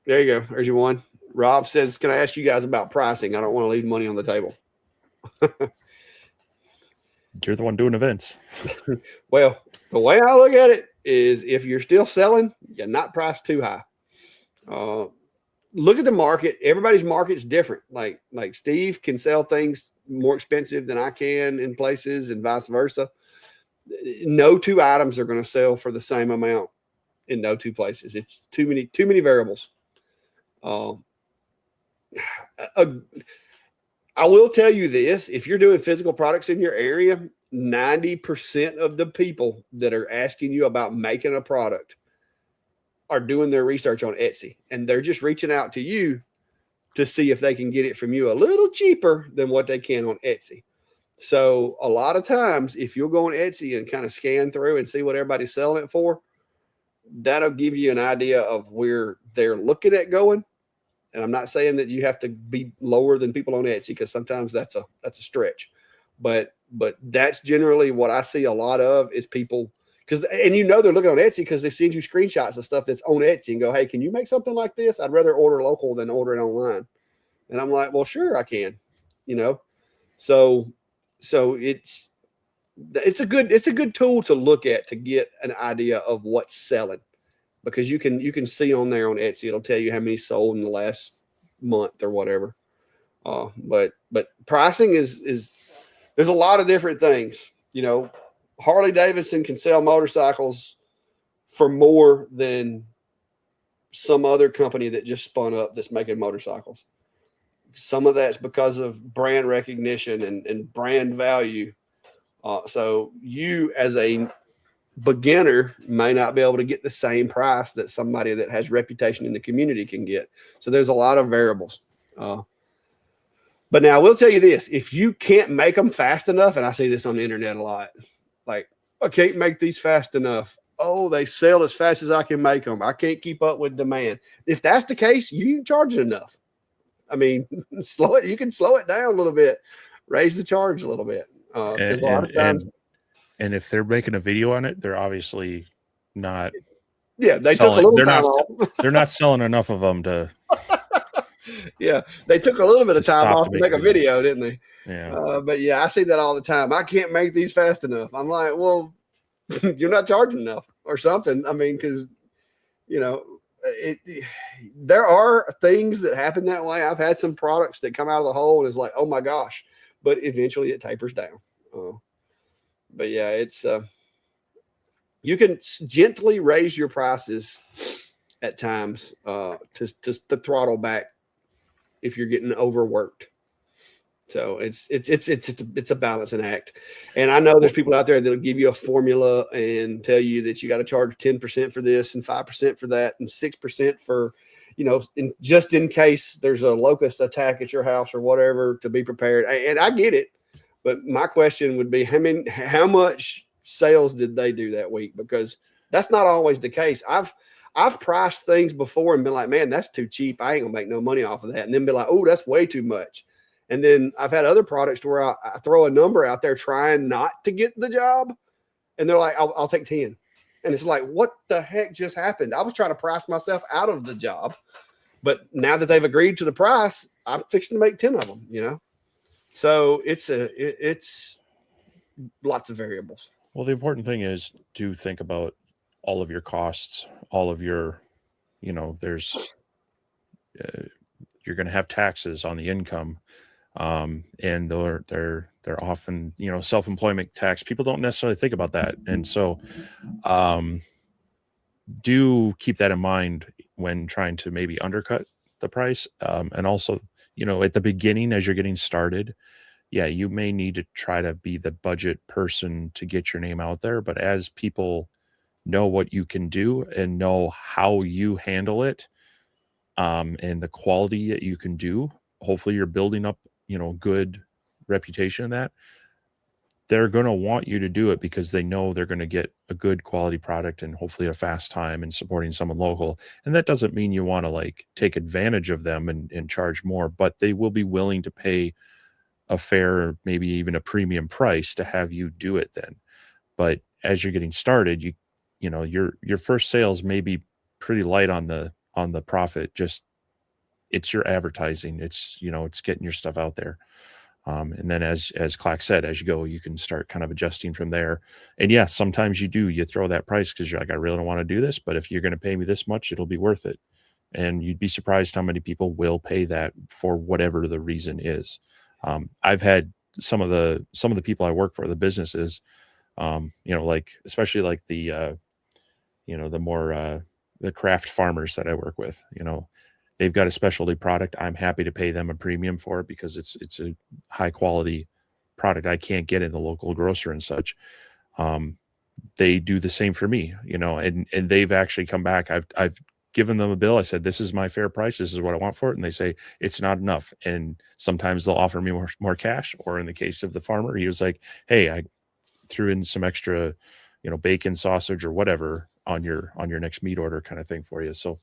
There you go. There's your one. Rob says, "Can I ask you guys about pricing? I don't want to leave money on the table." You're the one doing events. Well, the way I look at it is, if you're still selling, you're not priced too high. Look at the market. Everybody's market's different. Like Steve can sell things more expensive than I can in places, and vice versa. No 2 items are going to sell for the same amount in no 2 places. It's too many variables. I will tell you this: if you're doing physical products in your area, 90% of the people that are asking you about making a product are doing their research on Etsy, and they're just reaching out to you to see if they can get it from you a little cheaper than what they can on Etsy. So a lot of times, if you'll go on Etsy and kind of scan through and see what everybody's selling it for, that'll give you an idea of where they're looking at going. And I'm not saying that you have to be lower than people on Etsy, because sometimes that's a stretch, but that's generally what I see a lot of is people, they're looking on Etsy because they send you screenshots of stuff that's on Etsy and go, "Hey, can you make something like this? I'd rather order local than order it online." And I'm like, "Well, sure I can," So it's a good tool to look at to get an idea of what's selling. Because you can see on there on Etsy, it'll tell you how many sold in the last month or whatever. But pricing is there's a lot of different things. Harley Davidson can sell motorcycles for more than some other company that just spun up that's making motorcycles. Some of that's because of brand recognition and brand value. So you as a beginner may not be able to get the same price that somebody that has reputation in the community can get. So there's a lot of variables. But now I will tell you this, if you can't make them fast enough, and I see this on the internet a lot, like, I can't make these fast enough. Oh, they sell as fast as I can make them. I can't keep up with demand. If that's the case, you can charge it enough. I mean, you can slow it down a little bit, raise the charge a little bit. Because a lot of times, and if they're making a video on it, they're obviously not. Yeah, they took a little time off. They're not selling enough of them to. Yeah, they took a little bit of time off to make a video, didn't they? Yeah. But yeah, I see that all the time. I can't make these fast enough. I'm like, well, you're not charging enough or something. I mean, because, you know, there are things that happen that way. I've had some products that come out of the hole and it's like, oh my gosh, but eventually it tapers down. But yeah, it's you can gently raise your prices at times to throttle back if you're getting overworked. So it's a balancing act. And I know there's people out there that'll give you a formula and tell you that you got to charge 10% for this and 5% for that and 6% for, you know, just in case there's a locust attack at your house or whatever, to be prepared. And I get it. But my question would be, how much sales did they do that week? Because that's not always the case. I've priced things before and been like, man, that's too cheap. I ain't gonna make no money off of that. And then be like, oh, that's way too much. And then I've had other products to where I throw a number out there trying not to get the job. And they're like, I'll take 10. And it's like, what the heck just happened? I was trying to price myself out of the job. But now that they've agreed to the price, I'm fixing to make 10 of them, you know? So it's lots of variables. Well, the important thing is to think about all of your costs, all of your, you know, there's, you're going to have taxes on the income. And they're often, you know, self-employment tax. People don't necessarily think about that. And so, do keep that in mind when trying to maybe undercut the price. And also, you know, at the beginning, as you're getting started, yeah, you may need to try to be the budget person to get your name out there. But as people know what you can do and know how you handle it, and the quality that you can do, hopefully you're building up, you know, good reputation in that. They're going to want you to do it because they know they're going to get a good quality product and hopefully a fast time and supporting someone local. And that doesn't mean you want to like take advantage of them and charge more, but they will be willing to pay a fair, maybe even a premium price to have you do it then. But as you're getting started, you know, your first sales may be pretty light on the profit. Just it's your advertising. It's, you know, it's getting your stuff out there. And then as Clack said, as you go, you can start kind of adjusting from there. And yeah, sometimes you throw that price because you're like, I really don't want to do this, but if you're going to pay me this much, it'll be worth it. And you'd be surprised how many people will pay that for whatever the reason is. I've had some of the people I work for, the businesses, you know, like, especially like the, you know, the more, the craft farmers that I work with, you know, they've got a specialty product. I'm happy to pay them a premium for it because it's a high quality product I can't get in the local grocer and such. They do the same for me, you know, and they've actually come back. I've given them a bill. I said, this is my fair price. This is what I want for it. And they say it's not enough. And sometimes they'll offer me more cash. Or in the case of the farmer, he was like, hey, I threw in some extra, you know, bacon, sausage or whatever on your next meat order kind of thing for you. So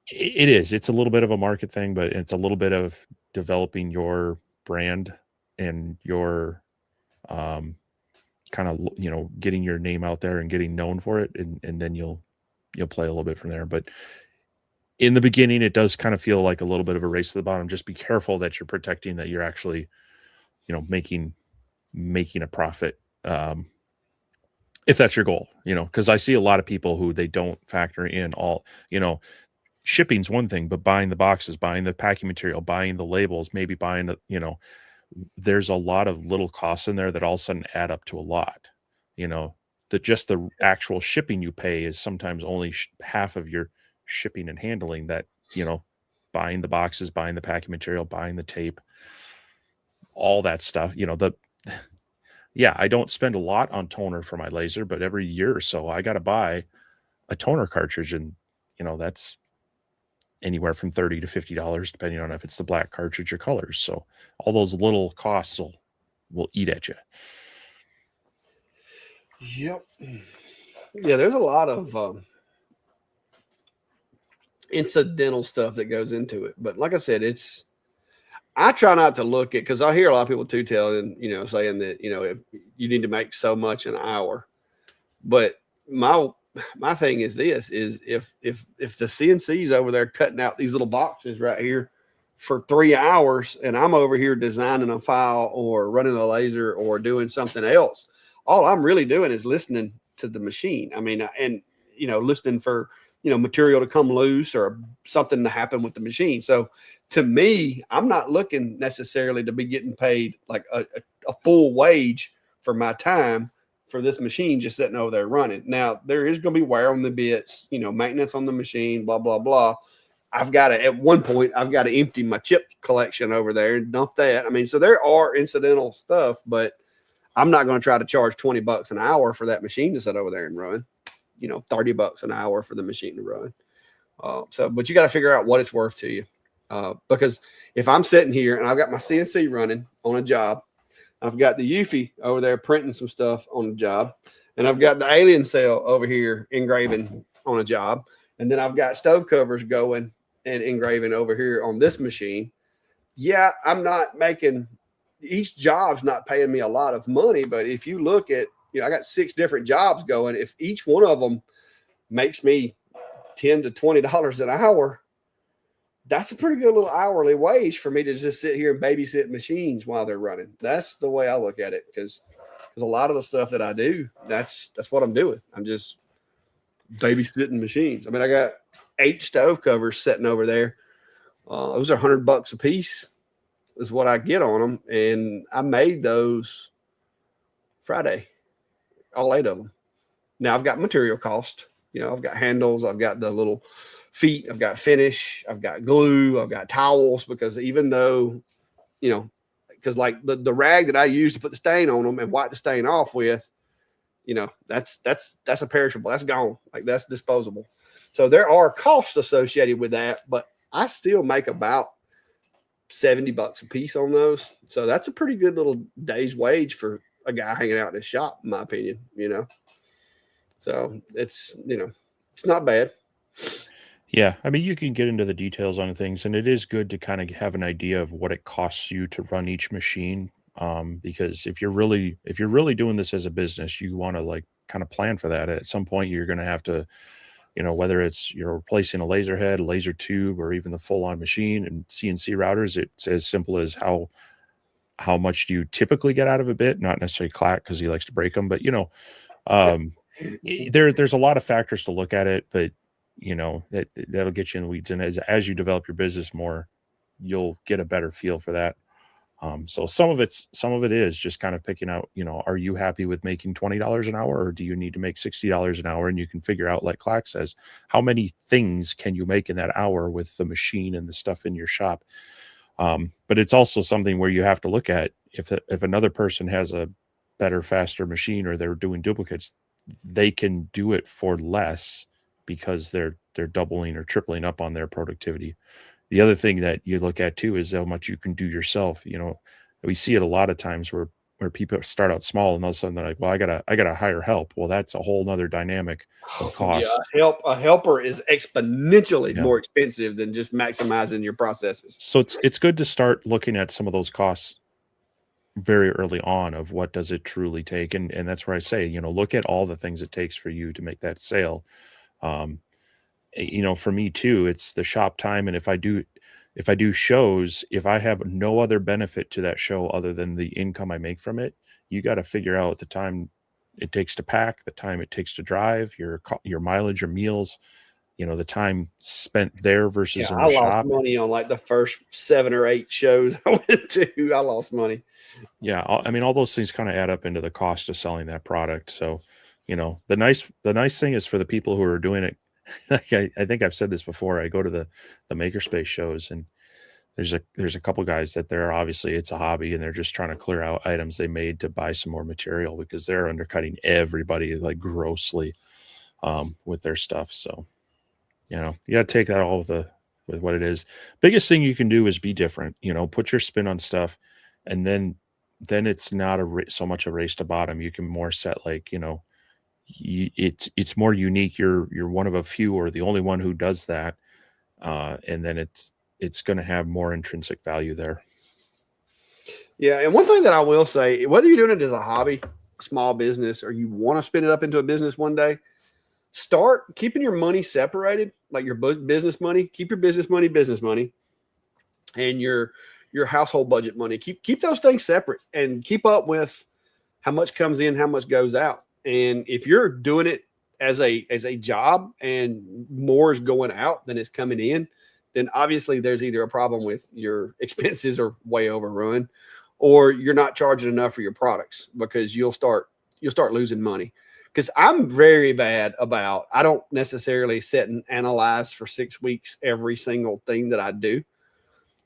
it's a little bit of a market thing, but it's a little bit of developing your brand and your kind of, you know, getting your name out there and getting known for it. And then you'll play a little bit from there. But in the beginning, it does kind of feel like a little bit of a race to the bottom. Just be careful that you're protecting, that you're actually, you know, making a profit. If that's your goal, you know, because I see a lot of people who they don't factor in all, you know, shipping's one thing, but buying the boxes, buying the packing material, buying the labels, maybe buying, you know, there's a lot of little costs in there that all of a sudden add up to a lot. That just the actual shipping you pay is sometimes only half of your shipping and handling. That buying the boxes, buying the packing material, buying the tape, all that stuff. Yeah, I don't spend a lot on toner for my laser, but every year or so I got to buy a toner cartridge, and that's anywhere from $30 to $50, depending on if it's the black cartridge or colors. So all those little costs will eat at you. Yep. Yeah, there's a lot of incidental stuff that goes into it. But like I said, I try not to look at, because I hear a lot of people too telling, saying that, if you need to make so much an hour. But my thing is this, is if the CNC's over there cutting out these little boxes right here for 3 hours, and I'm over here designing a file or running a laser or doing something else, all I'm really doing is listening to the machine. I mean, and listening for material to come loose or something to happen with the machine. So to me, I'm not looking necessarily to be getting paid like a full wage for my time for this machine just sitting over there running. Now, there is going to be wear on the bits, maintenance on the machine, blah, blah, blah. At one point, I've got to empty my chip collection over there and dump that. I mean, so there are incidental stuff, but I'm not going to try to charge $20 an hour for that machine to sit over there and run, $30 an hour for the machine to run. But you got to figure out what it's worth to you. Because if I'm sitting here and I've got my CNC running on a job, I've got the Eufy over there printing some stuff on the job, and I've got the alien cell over here engraving on a job, and then I've got stove covers going and engraving over here on this machine. Yeah, I'm not making, each job's not paying me a lot of money, but if you look at, I got 6 different jobs going. If each one of them makes me $10 to $20 an hour, that's a pretty good little hourly wage for me to just sit here and babysit machines while they're running. That's the way I look at it, because a lot of the stuff that I do, that's what I'm doing. I'm just babysitting machines. I mean, I got 8 stove covers sitting over there. Those are $100 a piece is what I get on them. And I made those Friday, all 8 of them. Now I've got material cost. I've got handles. I've got the little feet. I've got finish. I've got glue. I've got towels, because even though, because like the rag that I use to put the stain on them and wipe the stain off with, that's a perishable. That's gone. Like, that's disposable. So there are costs associated with that, but I still make about $70 a piece on those. So that's a pretty good little day's wage for a guy hanging out in his shop, in my opinion, So it's not bad. Yeah, I mean, you can get into the details on things, and it is good to kind of have an idea of what it costs you to run each machine. Because if you're really doing this as a business, you want to like kind of plan for that. At some point, you're going to have to, whether it's you're replacing a laser head, a laser tube, or even the full-on machine and CNC routers, it's as simple as how much do you typically get out of a bit, not necessarily Clack because he likes to break them, but there's a lot of factors to look at it, but that'll get you in the weeds. And as you develop your business more, you'll get a better feel for that. So some of it is just kind of picking out, are you happy with making $20 an hour, or do you need to make $60 an hour? And you can figure out, like Clack says, how many things can you make in that hour with the machine and the stuff in your shop? But it's also something where you have to look at if another person has a better, faster machine, or they're doing duplicates, they can do it for less because they're doubling or tripling up on their productivity. The other thing that you look at too is how much you can do yourself. We see it a lot of times where people start out small and all of a sudden they're like, well, I gotta hire help. Well, that's a whole nother dynamic of cost. Yeah, a helper is exponentially more expensive than just maximizing your processes. So it's good to start looking at some of those costs very early on of what does it truly take. And that's where I say, look at all the things it takes for you to make that sale. For me too, it's the shop time. And if I do shows, if I have no other benefit to that show other than the income I make from it, you got to figure out the time it takes to pack, the time it takes to drive, your mileage, your meals, the time spent there versus Yeah, in I the lost shop. money on like the first 7 or 8 shows I went to. I lost money. Yeah, I mean, all those things kind of add up into the cost of selling that product. So, the nice thing is for the people who are doing it. Like I think I've said this before. I go to the makerspace shows, and there's a couple guys that they're obviously it's a hobby, and they're just trying to clear out items they made to buy some more material because they're undercutting everybody like grossly with their stuff. So, you got to take that all with what it is. Biggest thing you can do is be different. Put your spin on stuff, and then it's not so much a race to bottom. You can more set like it's more unique. You're one of a few or the only one who does that, and then it's going to have more intrinsic value there. Yeah, and one thing that I will say, whether you're doing it as a hobby, small business, or you want to spin it up into a business one day, start keeping your money separated, like your business money. Keep your business money, and your household budget money. Keep those things separate, and keep up with how much comes in, how much goes out. And if you're doing it as a job and more is going out than is coming in, then obviously there's either a problem with your expenses are way overrun, or you're not charging enough for your products, because you'll start losing money. Because I'm very bad about, I don't necessarily sit and analyze for 6 weeks every single thing that I do.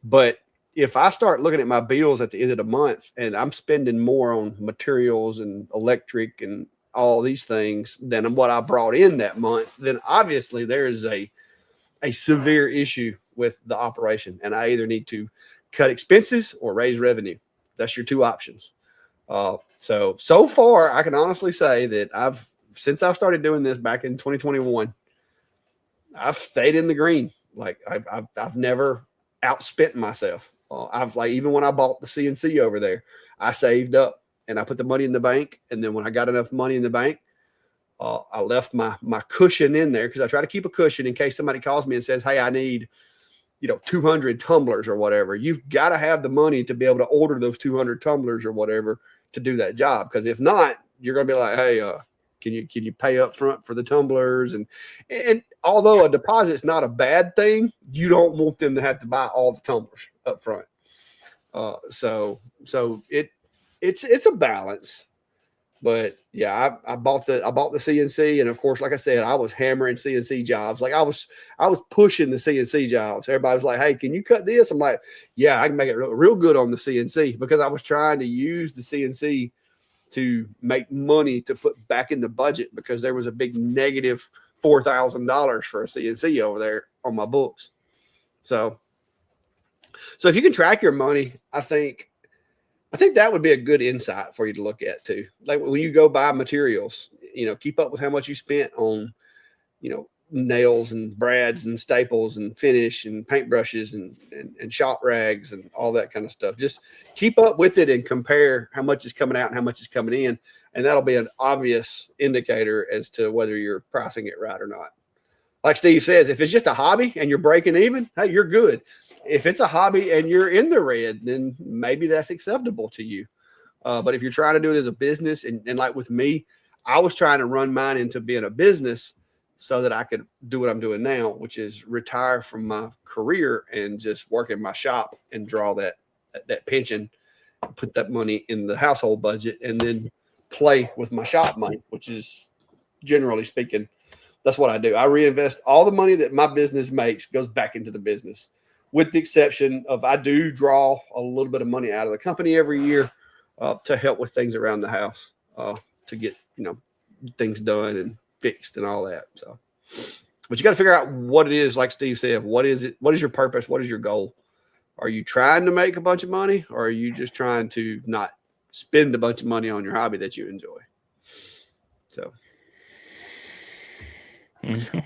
But if I start looking at my bills at the end of the month and I'm spending more on materials and electric and all these things than what I brought in that month, then obviously there is a severe issue with the operation. And I either need to cut expenses or raise revenue. That's your 2 options. So far, I can honestly say that since I started doing this back in 2021, I've stayed in the green. Like I've never outspent myself. Even when I bought the CNC over there, I saved up and I put the money in the bank. And then when I got enough money in the bank, I left my cushion in there, because I try to keep a cushion in case somebody calls me and says, "Hey, I need 200 tumblers or whatever." You've got to have the money to be able to order those 200 tumblers or whatever to do that job. Because if not, you're going to be like, "Hey, can you pay up front for the tumblers?" And although a deposit's not a bad thing, you don't want them to have to buy all the tumblers up front. So it's a balance. But yeah, I bought the CNC, and of course, like I said, I was hammering CNC jobs. Like I was pushing the CNC jobs. Everybody was like, "Hey, can you cut this?" I'm like, "Yeah, I can make it real good on the CNC," because I was trying to use the CNC to make money to put back in the budget, because there was a big negative $4,000 for a CNC over there on my books. So if you can track your money, I think that would be a good insight for you to look at too. Like when you go buy materials, keep up with how much you spent on, nails and brads and staples and finish and paintbrushes and shop rags and all that kind of stuff. Just keep up with it and compare how much is coming out and how much is coming in. And that'll be an obvious indicator as to whether you're pricing it right or not. Like Steve says, if it's just a hobby and you're breaking even, hey, you're good. If it's a hobby and you're in the red, then maybe that's acceptable to you. But if you're trying to do it as a business, and like with me, I was trying to run mine into being a business so that I could do what I'm doing now, which is retire from my career and just work in my shop and draw that pension, put that money in the household budget, and then play with my shop money, which is, generally speaking, that's what I do. I reinvest all the money that my business makes goes back into the business, with the exception of I do draw a little bit of money out of the company every year to help with things around the house, to get things done and fixed and all that. So, but you got to figure out what it is. Like Steve said, what is it? What is your purpose? What is your goal? Are you trying to make a bunch of money, or are you just trying to not spend a bunch of money on your hobby that you enjoy? So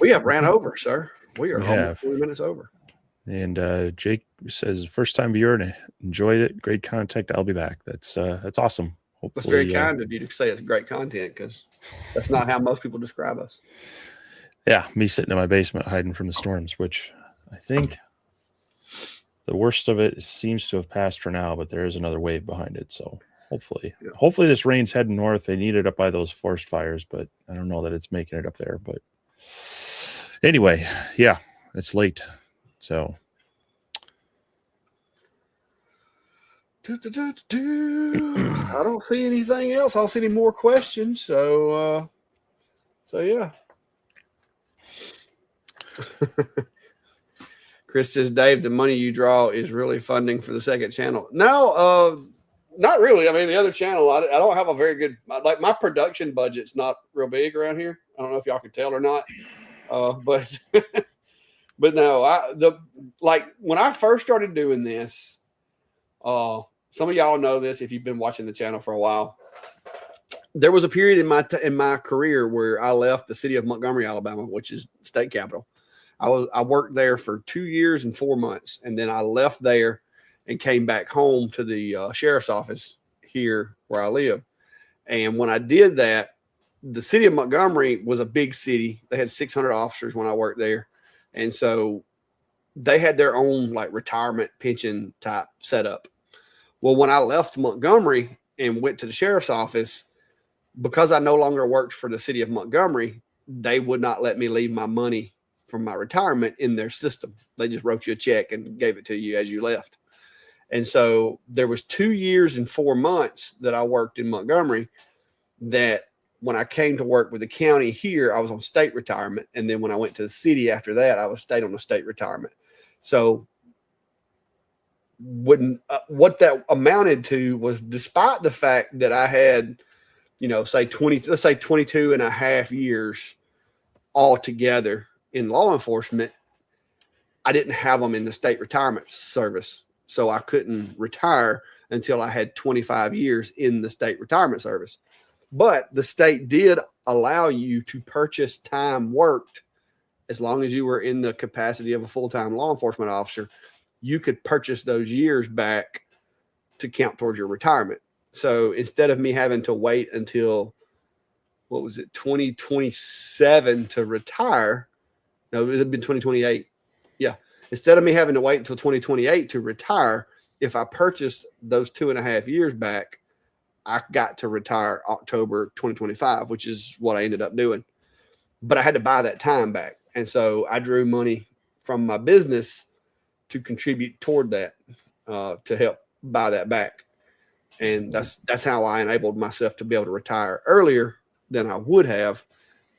we have ran over, sir. We are almost 40 minutes over. And Jake says, first time viewer and enjoyed it. Great content. I'll be back. That's awesome. Hopefully, that's very kind of you to say it's great content, because that's not how most people describe us. Yeah, me sitting in my basement hiding from the storms, which I think the worst of it seems to have passed for now, but there is another wave behind it. So hopefully this rain's heading north. They need it up by those forest fires, but I don't know that it's making it up there. But Anyway, yeah, it's late. So I don't see anything else. I don't see any more questions. So yeah. Chris says, Dave, the money you draw is really funding for the second channel. No, not really. I mean, the other channel, I don't have a very good, like my production budget's not real big around here. I don't know if y'all can tell or not. But but no, like when I first started doing this, some of y'all know this if you've been watching the channel for a while. There was a period in my career where I left the city of Montgomery, Alabama, which is state capital. I worked there for 2 years and 4 months, and then I left there and came back home to the sheriff's office here where I live. And when I did that, the city of Montgomery was a big city. They had 600 officers when I worked there, and so they had their own like retirement pension type setup. Well, when I left Montgomery and went to the sheriff's office, because I no longer worked for the city of Montgomery, they would not let me leave my money from my retirement in their system. They just wrote you a check and gave it to you as you left. And so there was 2 years and 4 months that I worked in Montgomery that when I came to work with the county here, I was on state retirement. And then when I went to the city after that, I was stayed on the state retirement. So what that amounted to was, despite the fact that I had, let's say 22 and a half years altogether in law enforcement, I didn't have them in the state retirement service. So I couldn't retire until I had 25 years in the state retirement service. But the state did allow you to purchase time worked. As long as you were in the capacity of a full-time law enforcement officer, you could purchase those years back to count towards your retirement. So instead of me having to wait until, 2027 to retire, no, it would have been 2028. Yeah. Instead of me having to wait until 2028 to retire, if I purchased those 2.5 years back, I got to retire October 2025, which is what I ended up doing. But I had to buy that time back. And so I drew money from my business to contribute toward that, to help buy that back. And that's how I enabled myself to be able to retire earlier than I would have,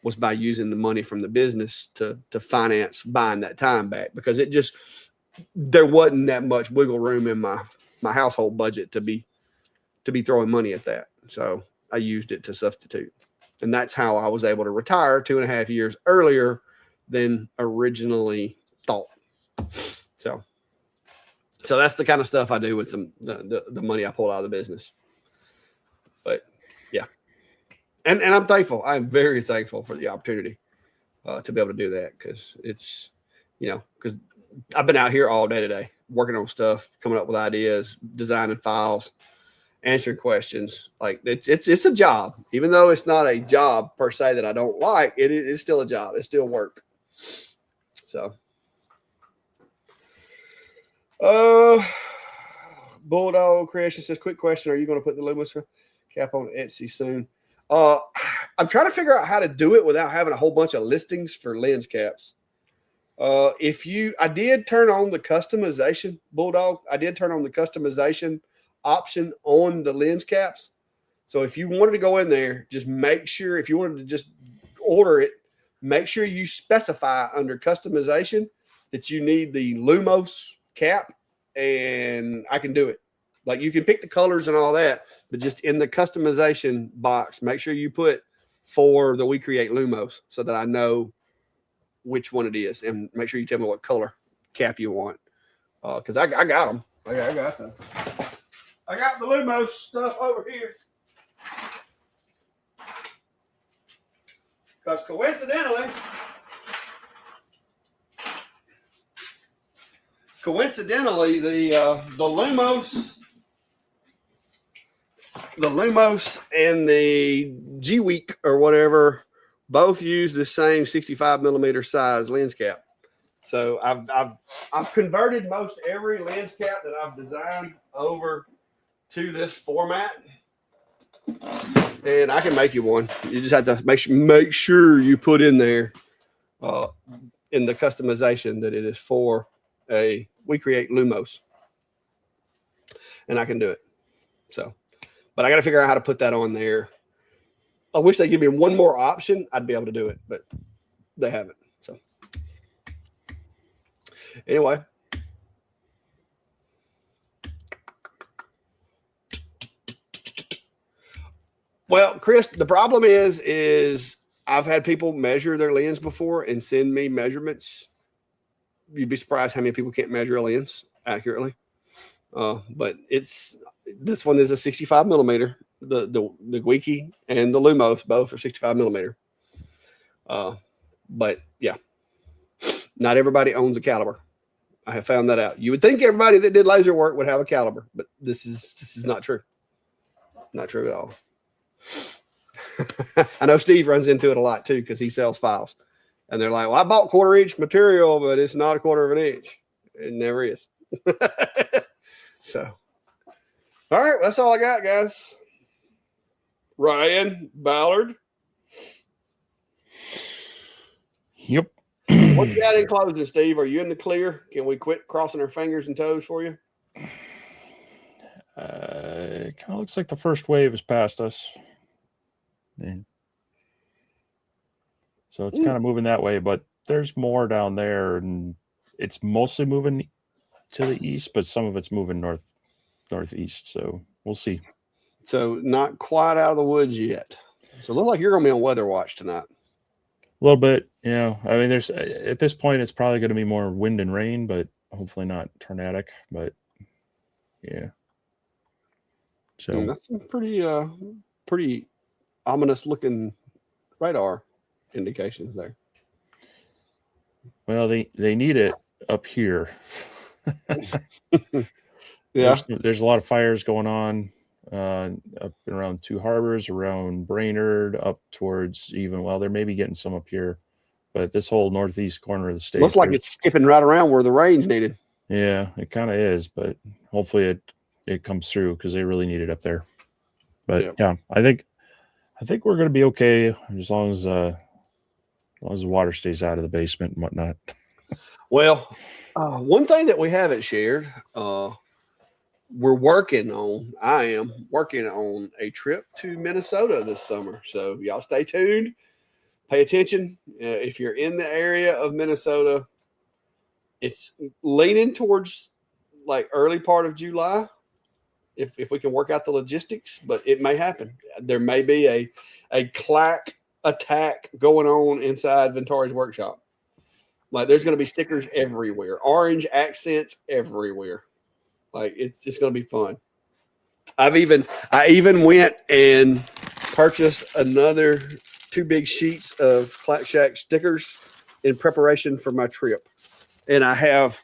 was by using the money from the business to finance buying that time back, because there wasn't that much wiggle room in my household budget to be throwing money at that. So I used it to substitute. And that's how I was able to retire 2.5 years earlier than originally thought. So that's the kind of stuff I do with the money I pull out of the business. But yeah. And I'm thankful. I'm very thankful for the opportunity to be able to do that, because it's, because I've been out here all day today working on stuff, coming up with ideas, designing files, answering questions. Like it's a job, even though it's not a job per se that I don't like. It's still a job. It's still work. So, Bulldog Creation says, quick question: are you going to put the Lumos cap on Etsy soon? I'm trying to figure out how to do it without having a whole bunch of listings for lens caps. I did turn on the customization, Bulldog. I did turn on the customization option on the lens caps. So if you wanted to go in there, just make sure, if you wanted to just order it, make sure you specify under customization that you need the Lumos cap, and I can do it. Like, you can pick the colors and all that, but just in the customization box, make sure you put for the We Create Lumos, so that I know which one it is, and make sure you tell me what color cap you want. Because I got them. I got them. I got the Lumos stuff over here. Because coincidentally, the Lumos and the G Week or whatever both use the same 65 millimeter size lens cap. So I've converted most every lens cap that I've designed over to this format, and I can make you one. You just have to make sure you put in there uh, in the customization that it is for we create Lumos, and I can do it. So, but I got to figure out how to put that on there. I wish they give me one more option. I'd be able to do it, but they haven't. So anyway. Well, Chris, the problem is I've had people measure their lens before and send me measurements. You'd be surprised how many people can't measure a lens accurately. But this one is a 65 millimeter. The Gwiki and the Lumos both are 65 millimeter. But yeah, not everybody owns a caliber. I have found that out. You would think everybody that did laser work would have a caliber, but this is not true. Not true at all. I know Steve runs into it a lot too because he sells files, and they're like, "Well, I bought 1/4 inch material, but it's not 1/4 of an inch. It never is." So, all right, that's all I got, guys. Ryan Ballard. Yep. What you got in closing, Steve? Are you in the clear? Can we quit crossing our fingers and toes for you? It kind of looks like the first wave is past us. And so it's kind of moving that way, but there's more down there, and it's mostly moving to the east, but some of it's moving northeast. So we'll see. So not quite out of the woods yet. So it looks like you're going to be on weather watch tonight. A little bit, I mean, there's at this point, it's probably going to be more wind and rain, but hopefully not tornadic. But yeah. So that's some pretty ominous looking radar indications there. Well, they need it up here. Yeah, there's a lot of fires going on up around Two Harbors, around Brainerd, up towards they're maybe getting some up here, but this whole northeast corner of the state looks like it's skipping right around where the rain's needed. Yeah, it kind of is, but hopefully it comes through because they really need it up there. But yeah, I think we're going to be okay as long as the water stays out of the basement and whatnot. Well, one thing that we haven't shared, I am working on a trip to Minnesota this summer. So y'all stay tuned, pay attention. If you're in the area of Minnesota, it's leaning towards like early part of July. If we can work out the logistics, but it may happen. There may be a clack attack going on inside Ventari's workshop. Like there's going to be stickers everywhere, orange accents everywhere. Like it's just going to be fun. I even went and purchased another 2 big sheets of Clack Shack stickers in preparation for my trip, and I have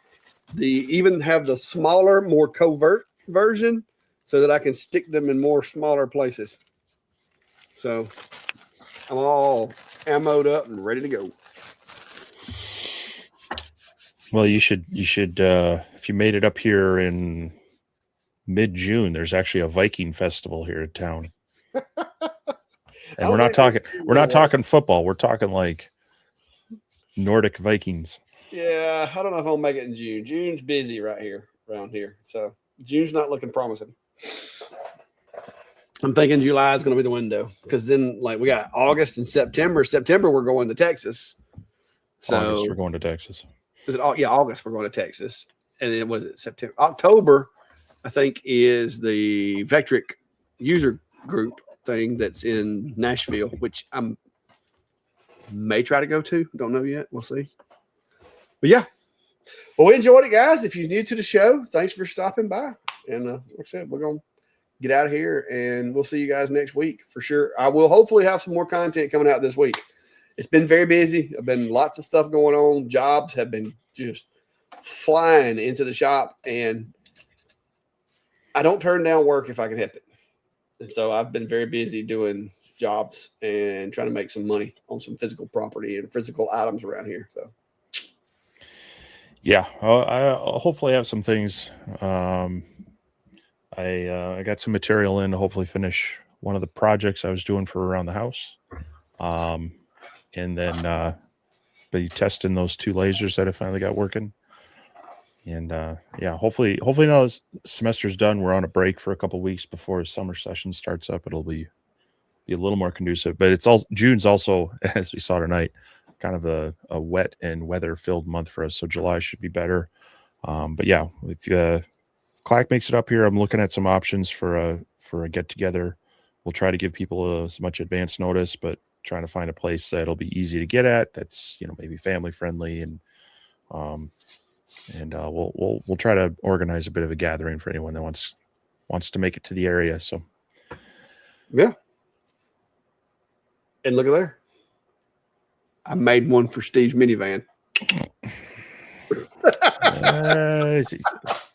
the smaller, more covert version so that I can stick them in more smaller places. So I'm all ammoed up and ready to go. Well, you should if you made it up here in mid-June, there's actually a Viking festival here in town. And we're not talking football. We're talking like Nordic Vikings. Yeah, I don't know if I'll make it in June. June's busy around here. So June's not looking promising. I'm thinking July is going to be the window because then like we got August and September. September we're going to Texas. So August we're going to Texas. August we're going to Texas, and then was it September? October, I think, is the Vectric user group thing that's in Nashville, which I may try to go to. Don't know yet. We'll see. But yeah, well, we enjoyed it, guys. If you're new to the show, thanks for stopping by. And like I said, we're going to get out of here, and we'll see you guys next week for sure. I will hopefully have some more content coming out this week. It's been very busy. I've been lots of stuff going on. Jobs have been just flying into the shop, and I don't turn down work if I can help it. And so I've been very busy doing jobs and trying to make some money on some physical property and physical items around here. So, yeah, I'll hopefully have some things. I got some material in to hopefully finish one of the projects I was doing for around the house. And then be testing those 2 lasers that I finally got working. And yeah, hopefully now this semester's done. We're on a break for a couple weeks before summer session starts up. It'll be a little more conducive. But June's also, as we saw tonight, kind of a wet and weather filled month for us. So July should be better. But yeah, if Clack makes it up here, I'm looking at some options for a get together. We'll try to give people as much advance notice, but trying to find a place that'll be easy to get at. That's, you know, maybe family friendly, and we'll try to organize a bit of a gathering for anyone that wants to make it to the area. So yeah. And look at there. I made one for Steve's minivan.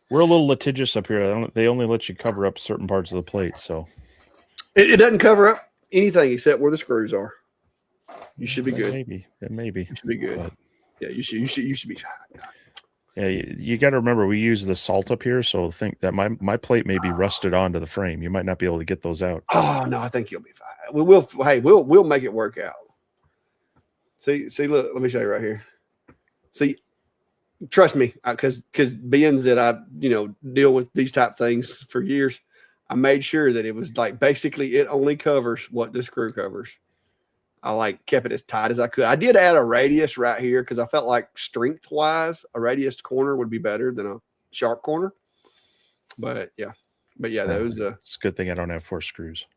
We're a little litigious up here. They only let you cover up certain parts of the plate, so it doesn't cover up anything except where the screws are. You should be good. Maybe you should be good. But, yeah, you should be. Yeah, you got to remember we use the salt up here, so think that my plate may be rusted onto the frame. You might not be able to get those out. Oh no, I think you'll be fine. We'll make it work out. See, look, let me show you right here. See, trust me, because being that I deal with these type things for years, I made sure that it was like basically it only covers what the screw covers. I kept it as tight as I could. I did add a radius right here because I felt like strength wise, a radius corner would be better than a sharp corner. But yeah, those. It's a good thing I don't have 4 screws.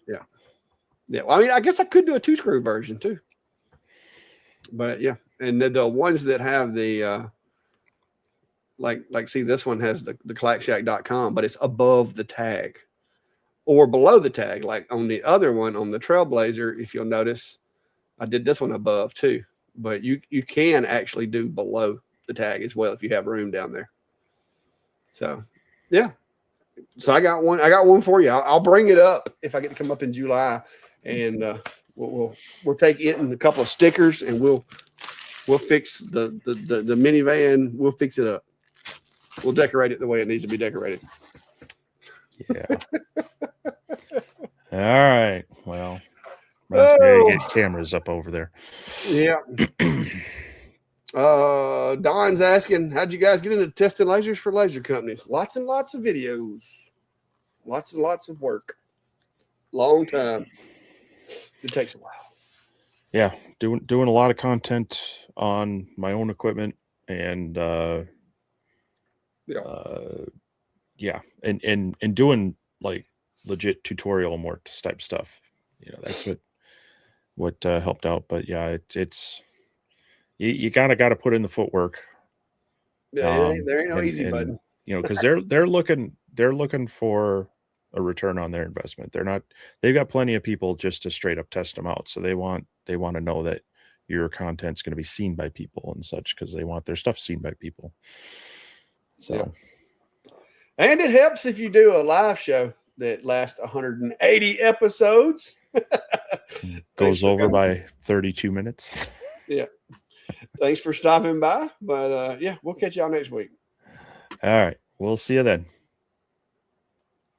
Yeah. Well, I mean, I guess I could do a 2-screw version too. But yeah, and the ones that have the see, this one has the clackshack.com, but it's above the tag. Or below the tag, like on the other one, on the Trailblazer, if you'll notice, I did this one above too. But you can actually do below the tag as well if you have room down there. So, yeah. So I got one for you. I'll bring it up if I get to come up in July, and we'll take it and a couple of stickers, and we'll fix the minivan. We'll fix it up. We'll decorate it the way it needs to be decorated. Yeah. All right. Well, get cameras up over there. Yeah. Don's asking, how'd you guys get into testing lasers for laser companies? Lots and lots of videos. Lots and lots of work. Long time. It takes a while. Yeah. Doing a lot of content on my own equipment, and and doing like legit tutorial more type stuff. That's what helped out. But yeah, it's you got to put in the footwork. Yeah, there ain't no easy button. Because they're looking for a return on their investment. They've got plenty of people just to straight up test them out. So they want to know that your content's going to be seen by people and such, because they want their stuff seen by people. So. Yeah. And it helps if you do a live show that lasts 180 episodes. Goes over by 32 minutes. Yeah. Thanks for stopping by. But yeah, we'll catch y'all next week. All right. We'll see you then.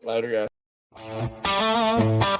Later, guys.